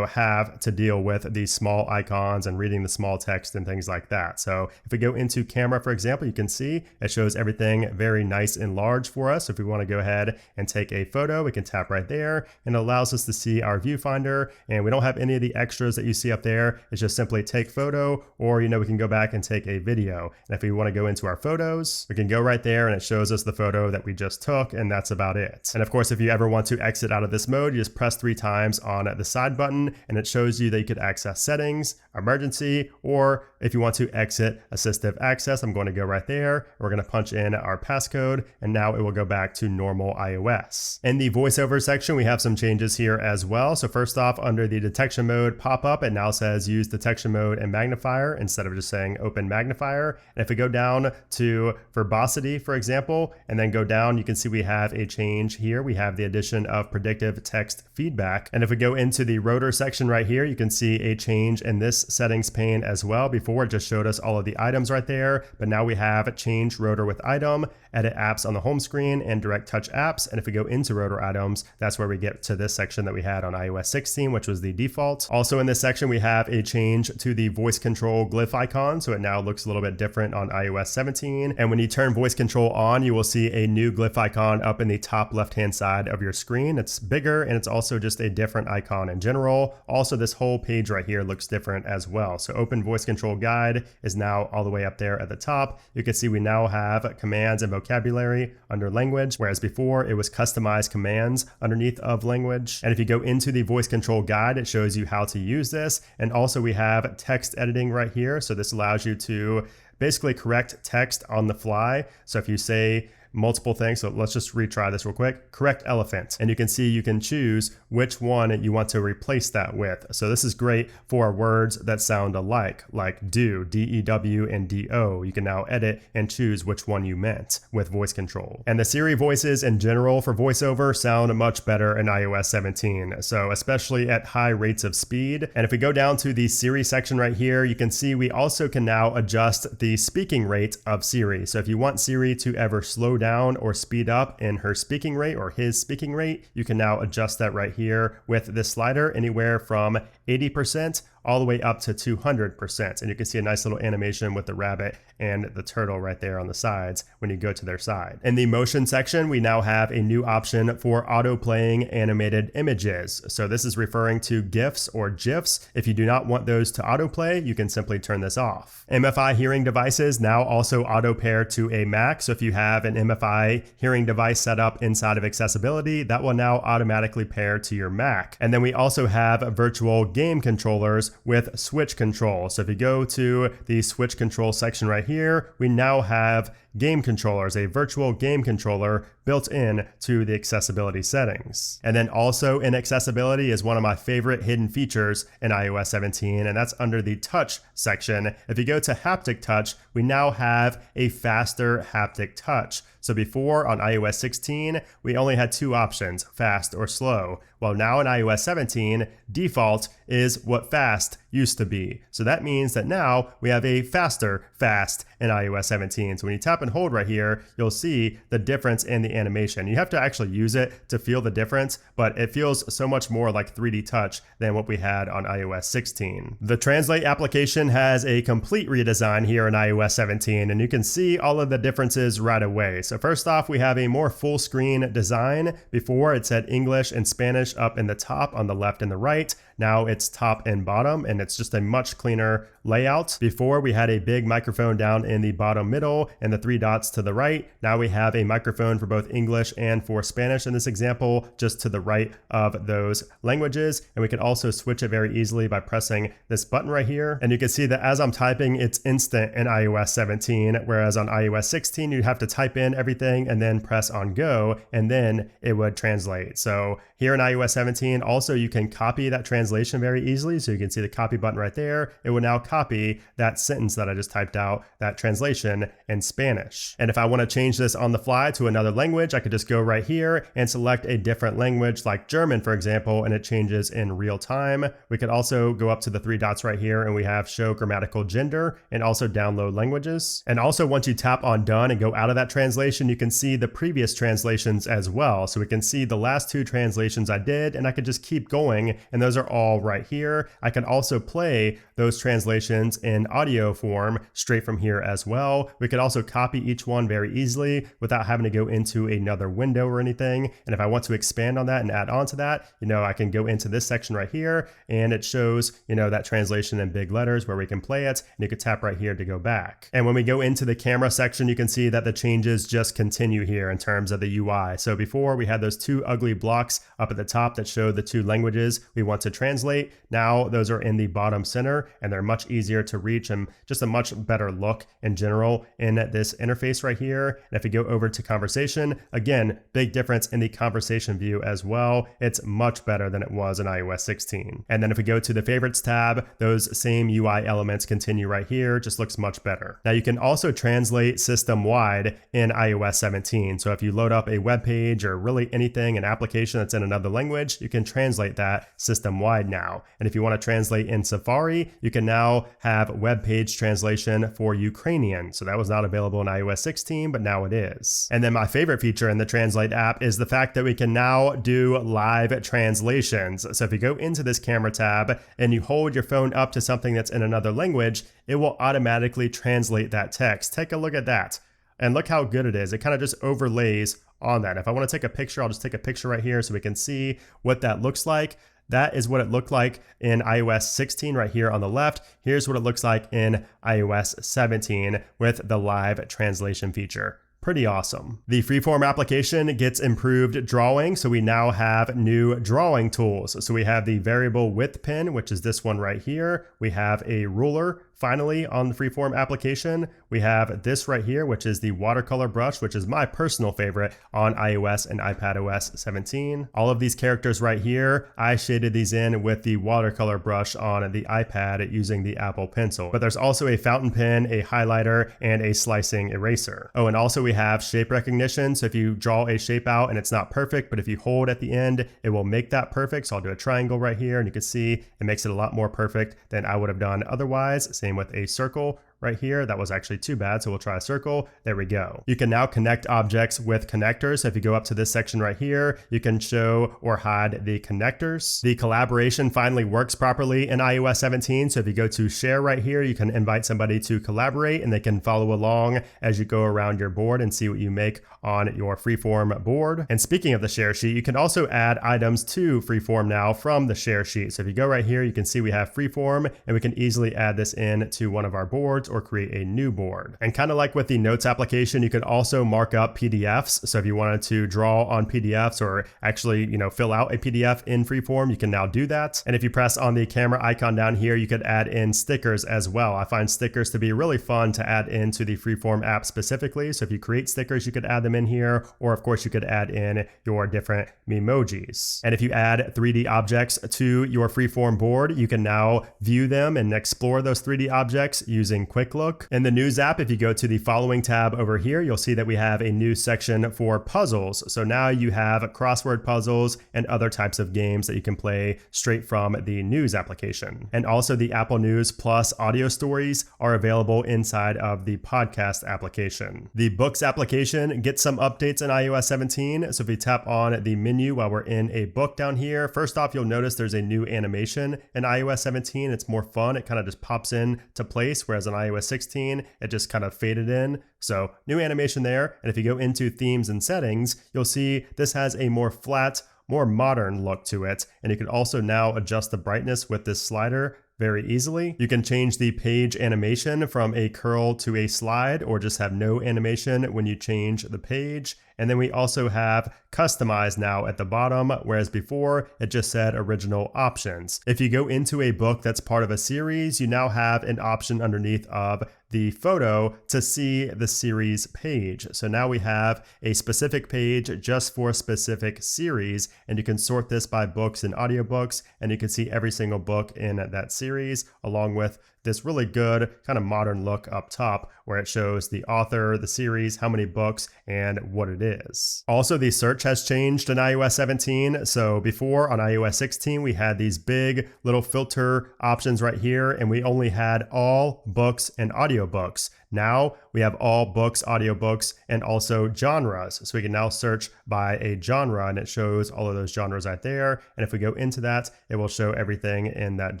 have to deal with these small icons and reading the small text and things like that. So if we go into camera, for example, you can see it shows everything very nice and large for us. So if we want to go ahead and take a photo, we can tap right there and it allows us to see our viewfinder, and we don't have any of the extras that you see up there. It's just simply take photo, or, we can go back and take a video. And if we want to go into our photos, we can go right there and it shows us the photo that we just took, and that's about it. And of course, if you ever want to exit out of this mode, you just press 3 times on the side button and it shows you that you could access settings, emergency, or if you want to exit assistive access, I'm going to go right there. We're going to punch in our passcode and now it will go back to normal iOS. In the voiceover section, we have some changes here as well. So first off, under the detection mode pop-up, it now says use detection mode and magnifier instead of just saying open magnifier. And if we go down to verbosity, for example, and then go down, you can see we have a change here. We have the addition of predictive text feedback. And if we go into the rotor section right here, you can see a change in this settings pane as well. Before it just showed us all of the items right there, but now we have change rotor with item, edit apps on the home screen, and direct touch apps. And if we go into rotor items, that's where we get to this section that we had on iOS 16, which was the default. Also in this section, we have a change to the voice control glyph icon. So it now looks a little bit different on iOS 17. And when you turn voice control on, you will see a new glyph icon up in the top left-hand side of your screen. It's bigger and it's also just a different icon in general. Also, this whole page right here looks different as well. So open voice control guide is now all the way up there at the top. You can see we now have commands and vocabulary under language, whereas before it was customized commands underneath of language. And if you go into the voice control guide, it shows you how to use this. And also we have text editing right here. So this allows you to basically correct text on the fly. So if you say multiple things. So let's just retry this real quick. Correct elephant. And you can see you can choose which one you want to replace that with. So this is great for words that sound alike, like do, D-E-W and D-O. You can now edit and choose which one you meant with voice control. And the Siri voices in general for voiceover sound much better in iOS 17. So especially at high rates of speed. And if we go down to the Siri section right here, you can see we also can now adjust the speaking rate of Siri. So if you want Siri to ever slow down or speed up in her speaking rate or his speaking rate, you can now adjust that right here with this slider anywhere from 80% all the way up to 200%. And you can see a nice little animation with the rabbit and the turtle right there on the sides when you go to their side. In the motion section, we now have a new option for auto playing animated images. So this is referring to GIFs or GIFs. If you do not want those to autoplay, you can simply turn this off. MFI hearing devices now also auto pair to a Mac. So if you have an MFI hearing device set up inside of accessibility, that will now automatically pair to your Mac. And then we also have virtual game controllers with switch control. So if you go to the switch control section right here, we now have game controllers, a virtual game controller built in to the accessibility settings. And then also in accessibility is one of my favorite hidden features in iOS 17, and that's under the touch section. If you go to haptic touch, we now have a faster haptic touch. So before on iOS 16, we only had two options, fast or slow. Well, now in iOS 17, default is what fast used to be. So that means that now we have a faster fast in iOS 17. So when you tap and hold right here, you'll see the difference in the animation. You have to actually use it to feel the difference, but it feels so much more like 3D touch than what we had on iOS 16. The Translate application has a complete redesign here in iOS 17, and you can see all of the differences right away. So first off, we have a more full screen design. Before it said English and Spanish up in the top on the left and the right. Now it's top and bottom, and it's just a much cleaner layout. Before we had a big microphone down in the bottom middle and the three dots to the right. Now we have a microphone for both English and for Spanish in this example, just to the right of those languages. And we can also switch it very easily by pressing this button right here. And you can see that as I'm typing, it's instant in iOS 17, whereas on iOS 16, you'd have to type in everything and then press on go, and then it would translate. So here in iOS 17, also you can copy that translation translation very easily. So you can see the copy button right there. It will now copy that sentence that I just typed out, that translation in Spanish. And if I want to change this on the fly to another language, I could just go right here and select a different language like German, for example, and it changes in real time. We could also go up to the three dots right here and we have show grammatical gender and also download languages. And also once you tap on done and go out of that translation, you can see the previous translations as well. So we can see the last two translations I did, and I could just keep going, and those are all right here. I can also play those translations in audio form straight from here as well. We could also copy each one very easily without having to go into another window or anything. And if I want to expand on that and add on to that, I can go into this section right here, and it shows, that translation in big letters where we can play it, and you could tap right here to go back. And when we go into the camera section, you can see that the changes just continue here in terms of the UI. So before we had those two ugly blocks up at the top that showed the two languages we want to translate. Now those are in the bottom center, and they're much easier to reach and just a much better look in general in this interface right here. And if we go over to conversation, again, big difference in the conversation view as well. It's much better than it was in iOS 16. And then if we go to the favorites tab, those same UI elements continue right here, just looks much better. Now you can also translate system-wide in iOS 17. So if you load up a web page or really anything, an application that's in another language, you can translate that system-wide now. And if you want to translate in Safari, you can now have web page translation for Ukrainian. So that was not available in iOS 16, but now it is. And then my favorite feature in the Translate app is the fact that we can now do live translations. So if you go into this camera tab and you hold your phone up to something that's in another language, it will automatically translate that text. Take a look at that. And look how good it is. It kind of just overlays on that. If I want to take a picture, I'll just take a picture right here so we can see what that looks like. That is what it looked like in iOS 16 right here on the left. Here's what it looks like in iOS 17 with the live translation feature. Pretty awesome. The Freeform application gets improved drawing, so we now have new drawing tools. So we have the variable width pen, which is this one right here. We have a ruler. Finally, on the Freeform application, we have this right here, which is the watercolor brush, which is my personal favorite on iOS and iPadOS 17. All of these characters right here, I shaded these in with the watercolor brush on the iPad using the Apple Pencil. But there's also a fountain pen, a highlighter, and a slicing eraser. Oh, and also we have shape recognition. So if you draw a shape out and it's not perfect, but if you hold at the end, it will make that perfect. So I'll do a triangle right here, and you can see it makes it a lot more perfect than I would have done otherwise. Same with a circle right here. That was actually too bad, so we'll try a circle. There we go. You can now connect objects with connectors. So if you go up to this section right here, you can show or hide the connectors. The collaboration finally works properly in iOS 17. So if you go to share right here, you can invite somebody to collaborate and they can follow along as you go around your board and see what you make on your Freeform board. And speaking of the share sheet, you can also add items to Freeform now from the share sheet. So if you go right here, you can see we have Freeform, and we can easily add this in to one of our boards or create a new board. And kind of like with the Notes application, you could also mark up PDFs. So if you wanted to draw on PDFs or actually, fill out a PDF in Freeform, you can now do that. And if you press on the camera icon down here, you could add in stickers as well. I find stickers to be really fun to add into the Freeform app specifically. So if you create stickers, you could add them in here, or of course you could add in your different memojis. And if you add 3D objects to your Freeform board, you can now view them and explore those 3D objects using Quick Look. In the News app, if you go to the following tab over here, you'll see that we have a new section for puzzles. So now you have crossword puzzles and other types of games that you can play straight from the News application. And also the Apple News Plus audio stories are available inside of the podcast application. The Books application gets some updates in iOS 17. So if you tap on the menu while we're in a book down here, first off, you'll notice there's a new animation in iOS 17. It's more fun. It kind of just pops in to place, whereas in iOS 16, it just kind of faded in. So new animation there. And if you go into themes and settings, you'll see this has a more flat, more modern look to it. And you can also now adjust the brightness with this slider very easily. You can change the page animation from a curl to a slide, or just have no animation when you change the page. And then we also have customize now at the bottom, whereas before it just said original options. If you go into a book that's part of a series, you now have an option underneath of the photo to see the series page. So now we have a specific page just for a specific series, and you can sort this by books and audiobooks, and you can see every single book in that series, along with this really good kind of modern look up top where it shows the author, the series, how many books, and what it is. Also, the search has changed in iOS 17. So before on iOS 16, we had these big little filter options right here, and we only had all books and audiobooks. Now we have all books, audiobooks, and also genres. So we can now search by a genre, and it shows all of those genres right there. And if we go into that, it will show everything in that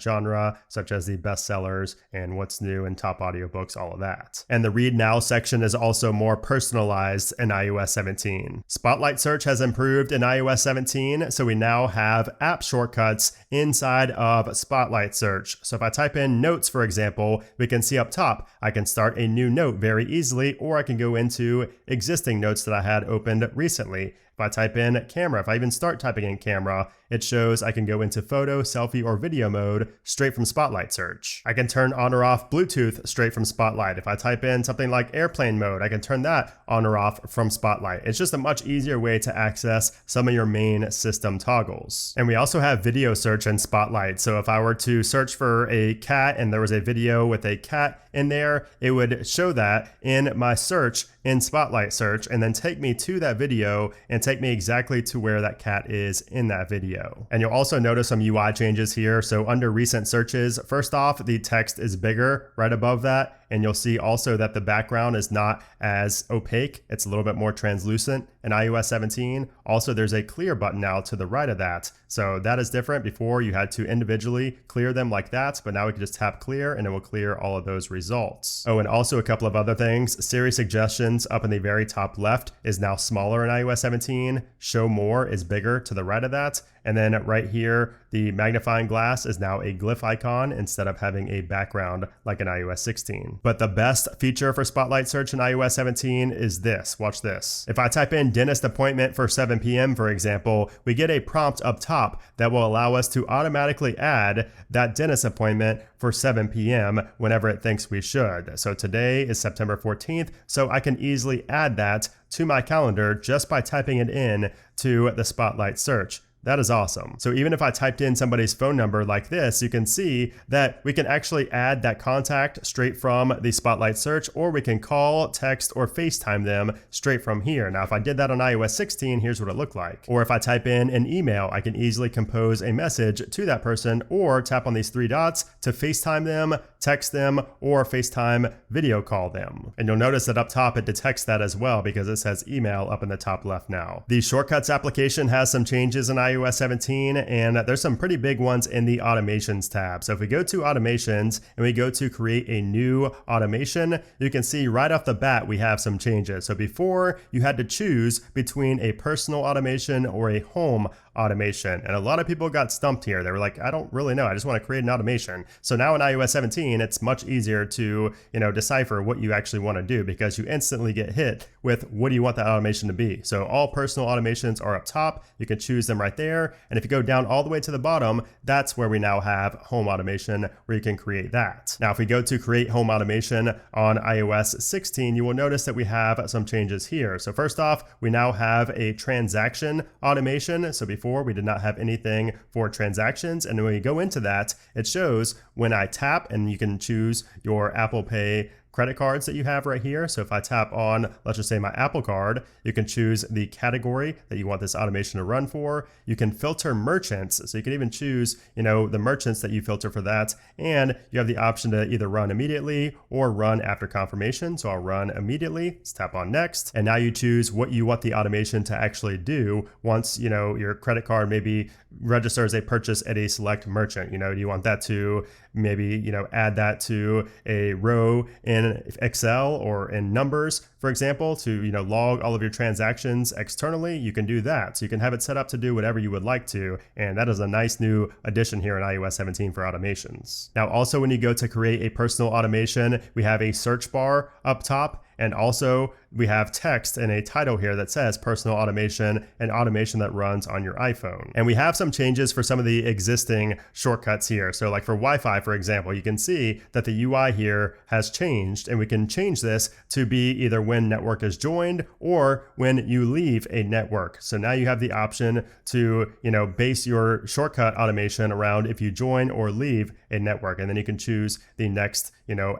genre, such as the bestsellers and what's new and top audiobooks, all of that. And the Read Now section is also more personalized in iOS 17. Spotlight search has improved in iOS 17, so we now have app shortcuts inside of Spotlight search. So if I type in notes, for example, we can see up top, I can start a new note very easily, or I can go into existing notes that I had opened recently. If I type in camera, if I even start typing in camera, it shows I can go into photo, selfie, or video mode straight from Spotlight search. I can turn on or off Bluetooth straight from Spotlight. If I type in something like airplane mode, I can turn that on or off from Spotlight. It's just a much easier way to access some of your main system toggles. And we also have video search in Spotlight. So if I were to search for a cat and there was a video with a cat in there, it would show that in my search in Spotlight search and then take me to that video and take me exactly to where that cat is in that video. And you'll also notice some UI changes here. So under recent searches, first off, the text is bigger right above that. And you'll see also that the background is not as opaque. It's a little bit more translucent in iOS 17. Also, there's a clear button now to the right of that. So that is different. Before you had to individually clear them like that, but now we can just tap clear and it will clear all of those results. Oh, and also a couple of other things. Siri suggestions up in the very top left is now smaller in iOS 17. Show more is bigger to the right of that. And then right here, the magnifying glass is now a glyph icon instead of having a background like in iOS 16. But the best feature for Spotlight search in iOS 17 is this. Watch this. If I type in dentist appointment for 7 p.m., for example, we get a prompt up top that will allow us to automatically add that dentist appointment for 7 p.m. whenever it thinks we should. So today is September 14th, so I can easily add that to my calendar just by typing it in to the Spotlight search. That is awesome. So even if I typed in somebody's phone number like this, you can see that we can actually add that contact straight from the Spotlight search, or we can call, text, or FaceTime them straight from here. Now, if I did that on iOS 16, here's what it looked like. Or if I type in an email, I can easily compose a message to that person or tap on these three dots to FaceTime them, text them, or FaceTime video call them. And you'll notice that up top, it detects that as well because it says email up in the top left now. The Shortcuts application has some changes in iOS 17, and there's some pretty big ones in the automations tab. So if we go to automations and we go to create a new automation, you can see right off the bat, we have some changes. So before you had to choose between a personal automation or a home automation. And a lot of people got stumped here. They were like, I don't really know. I just want to create an automation. So now in iOS 17, it's much easier to, decipher what you actually want to do because you instantly get hit with what do you want that automation to be. So all personal automations are up top. You can choose them right there. And if you go down all the way to the bottom, that's where we now have home automation where you can create that. Now, if we go to create home automation on iOS 16, you will notice that we have some changes here. So first off, we now have a transaction automation. So before we did not have anything for transactions. And when you go into that, it shows when I tap, and you can choose your Apple Pay credit cards that you have right here. So if I tap on, let's just say my Apple Card, you can choose the category that you want this automation to run for. You can filter merchants. So you can even choose, the merchants that you filter for that. And you have the option to either run immediately or run after confirmation. So I'll run immediately. Let's tap on next. And now you choose what you want the automation to actually do once, your credit card maybe registers a purchase at a select merchant. Do you want that to maybe, add that to a row in Excel or in Numbers, for example, to, log all of your transactions externally? You can do that. So you can have it set up to do whatever you would like to. And that is a nice new addition here in iOS 17 for automations. Now, also when you go to create a personal automation, we have a search bar up top. And also we have text and a title here that says personal automation and automation that runs on your iPhone. And we have some changes for some of the existing shortcuts here. So like for Wi-Fi, for example, you can see that the UI here has changed, and we can change this to be either when network is joined or when you leave a network. So now you have the option to, base your shortcut automation around if you join or leave a network, and then you can choose the next,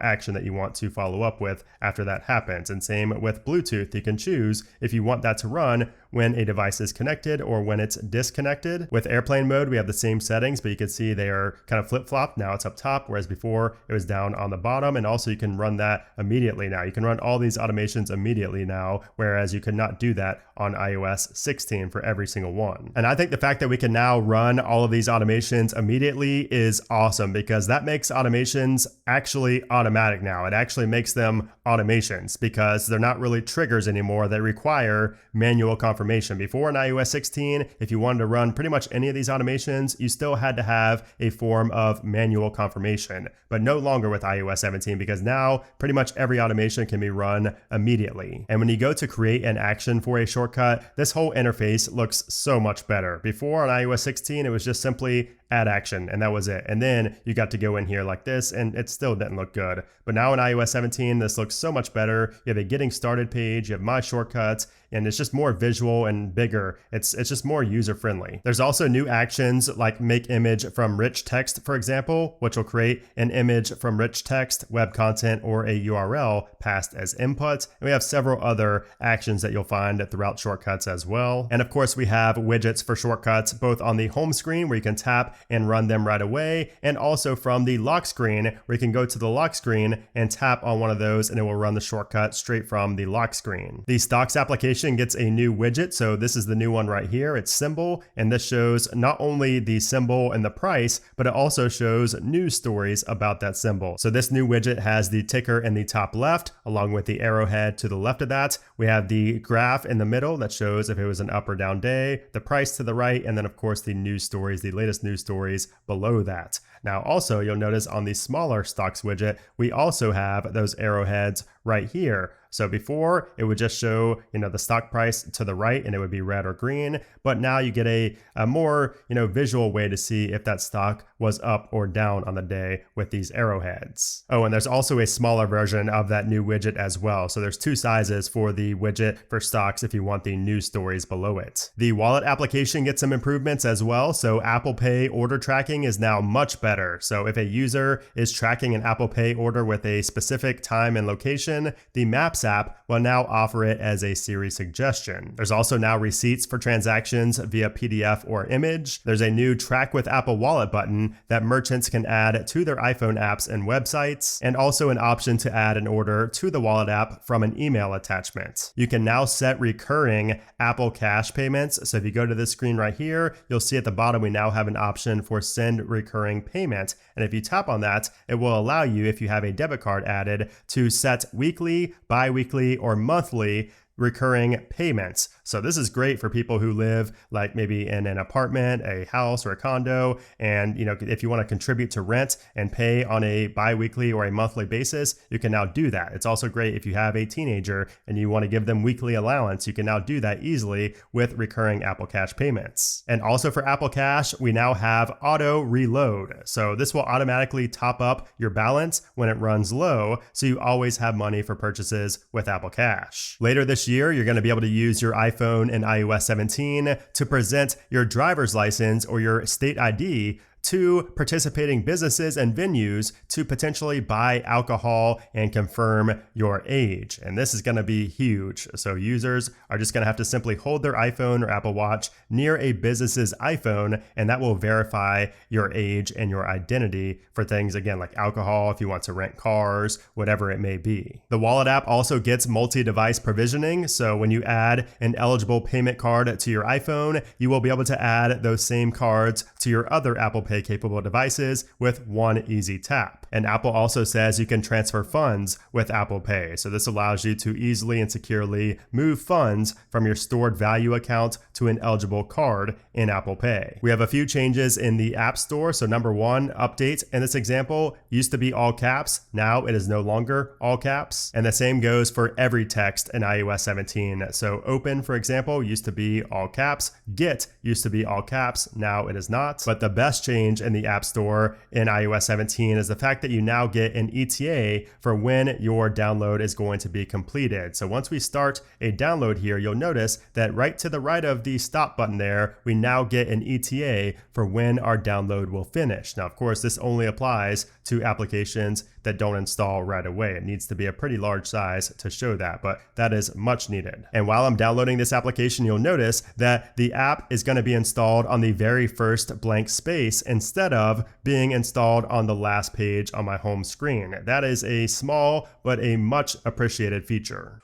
action that you want to follow up with after that happens. And same with Bluetooth, you can choose if you want that to run when a device is connected or when it's disconnected. With airplane mode, we have the same settings, but you can see they are kind of flip-flopped. Now it's up top, whereas before it was down on the bottom. And also you can run that immediately now. You can run all these automations immediately now, whereas you could not do that on iOS 16 for every single one. And I think the fact that we can now run all of these automations immediately is awesome, because that makes automations actually automatic now. It actually makes them automations because they're not really triggers anymore that require manual confirmation. Before in iOS 16, if you wanted to run pretty much any of these automations, you still had to have a form of manual confirmation, but no longer with iOS 17, because now pretty much every automation can be run immediately. And when you go to create an action for a shortcut, this whole interface looks so much better. Before on iOS 16, it was just simply add action, and that was it. And then you got to go in here like this, and it still didn't look good. But now in iOS 17, this looks so much better. You have a getting started page, you have my shortcuts, and it's just more visual and bigger. It's just more user friendly. There's also new actions like make image from rich text, for example, which will create an image from rich text, web content, or a URL passed as input. And we have several other actions that you'll find throughout shortcuts as well. And of course, we have widgets for shortcuts, both on the home screen where you can tap and run them right away, and also from the lock screen where you can go to the lock screen and tap on one of those and it will run the shortcut straight from the lock screen. The stocks application gets a new widget, so this is the new one right here. It's symbol, and this shows not only the symbol and the price, but it also shows news stories about that symbol. So this new widget has the ticker in the top left along with the arrowhead to the left of that. We have the graph in the middle that shows if it was an up or down day, the price to the right, and then of course the news stories, the latest news stories below that. Now also you'll notice on the smaller stocks widget, we also have those arrowheads right here. So before it would just show, the stock price to the right and it would be red or green, but now you get a more, visual way to see if that stock was up or down on the day with these arrowheads. Oh, and there's also a smaller version of that new widget as well. So there's two sizes for the widget for stocks if you want the news stories below it. The wallet application gets some improvements as well. So Apple Pay order tracking is now much better. So if a user is tracking an Apple Pay order with a specific time and location, the Maps app will now offer it as a Siri suggestion. There's also now receipts for transactions via PDF or image. There's a new Track with Apple Wallet button that merchants can add to their iPhone apps and websites, and also an option to add an order to the Wallet app from an email attachment. You can now set recurring Apple Cash payments. So if you go to this screen right here, you'll see at the bottom we now have an option for send recurring payment. And if you tap on that, it will allow you, if you have a debit card added, to set weekly, bi-weekly, or monthly recurring payments. So this is great for people who live like maybe in an apartment, a house, or a condo. And if you want to contribute to rent and pay on a bi-weekly or a monthly basis, you can now do that. It's also great if you have a teenager and you want to give them weekly allowance. You can now do that easily with recurring Apple Cash payments. And also for Apple Cash, we now have auto reload. So this will automatically top up your balance when it runs low, so you always have money for purchases with Apple Cash. Later this year, you're going to be able to use your iPhone in iOS 17 to present your driver's license or your state ID to participating businesses and venues to potentially buy alcohol and confirm your age. And this is going to be huge. So users are just going to have to simply hold their iPhone or Apple Watch near a business's iPhone, and that will verify your age and your identity for things, again, like alcohol, if you want to rent cars, whatever it may be. The Wallet app also gets multi-device provisioning. So when you add an eligible payment card to your iPhone, you will be able to add those same cards to your other Apple Pay Pay capable devices with one easy tap. And Apple also says you can transfer funds with Apple Pay. So this allows you to easily and securely move funds from your stored value account to an eligible card in Apple Pay. We have a few changes in the App Store. So number one, update in this example used to be all caps. Now it is no longer all caps. And the same goes for every text in iOS 17. So open, for example, used to be all caps. Get used to be all caps. Now it is not. But the best change in the App Store in iOS 17 is the fact that you now get an ETA for when your download is going to be completed. So once we start a download here, you'll notice that right to the right of the stop button there, we now get an ETA for when our download will finish. Now, of course, this only applies to applications that don't install right away. It needs to be a pretty large size to show that, but that is much needed. And while I'm downloading this application, you'll notice that the app is going to be installed on the very first blank space instead of being installed on the last page on my home screen. That is a small but a much appreciated feature.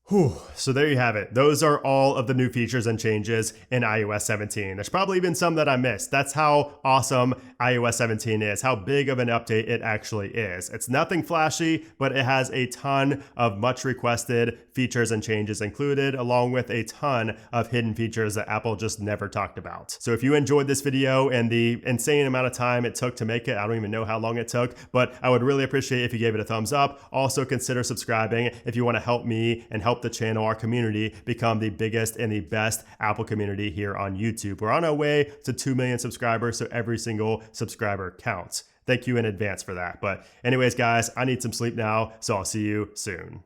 Whew. So there you have it. Those are all of the new features and changes in iOS 17. There's probably even some that I missed. That's how awesome iOS 17 is, how big of an update it actually is. It's nothing flashy, but it has a ton of much requested features and changes included, along with a ton of hidden features that Apple just never talked about. So if you enjoyed this video and the insane amount of time it took to make it, I don't even know how long it took, but I would really appreciate if you gave it a thumbs up. Also consider subscribing if you want to help me and help the channel, our community, become the biggest and the best Apple community here on YouTube. We're on our way to 2 million subscribers, so every single subscriber counts. Thank you in advance for that. But anyways, guys, I need some sleep now, so I'll see you soon.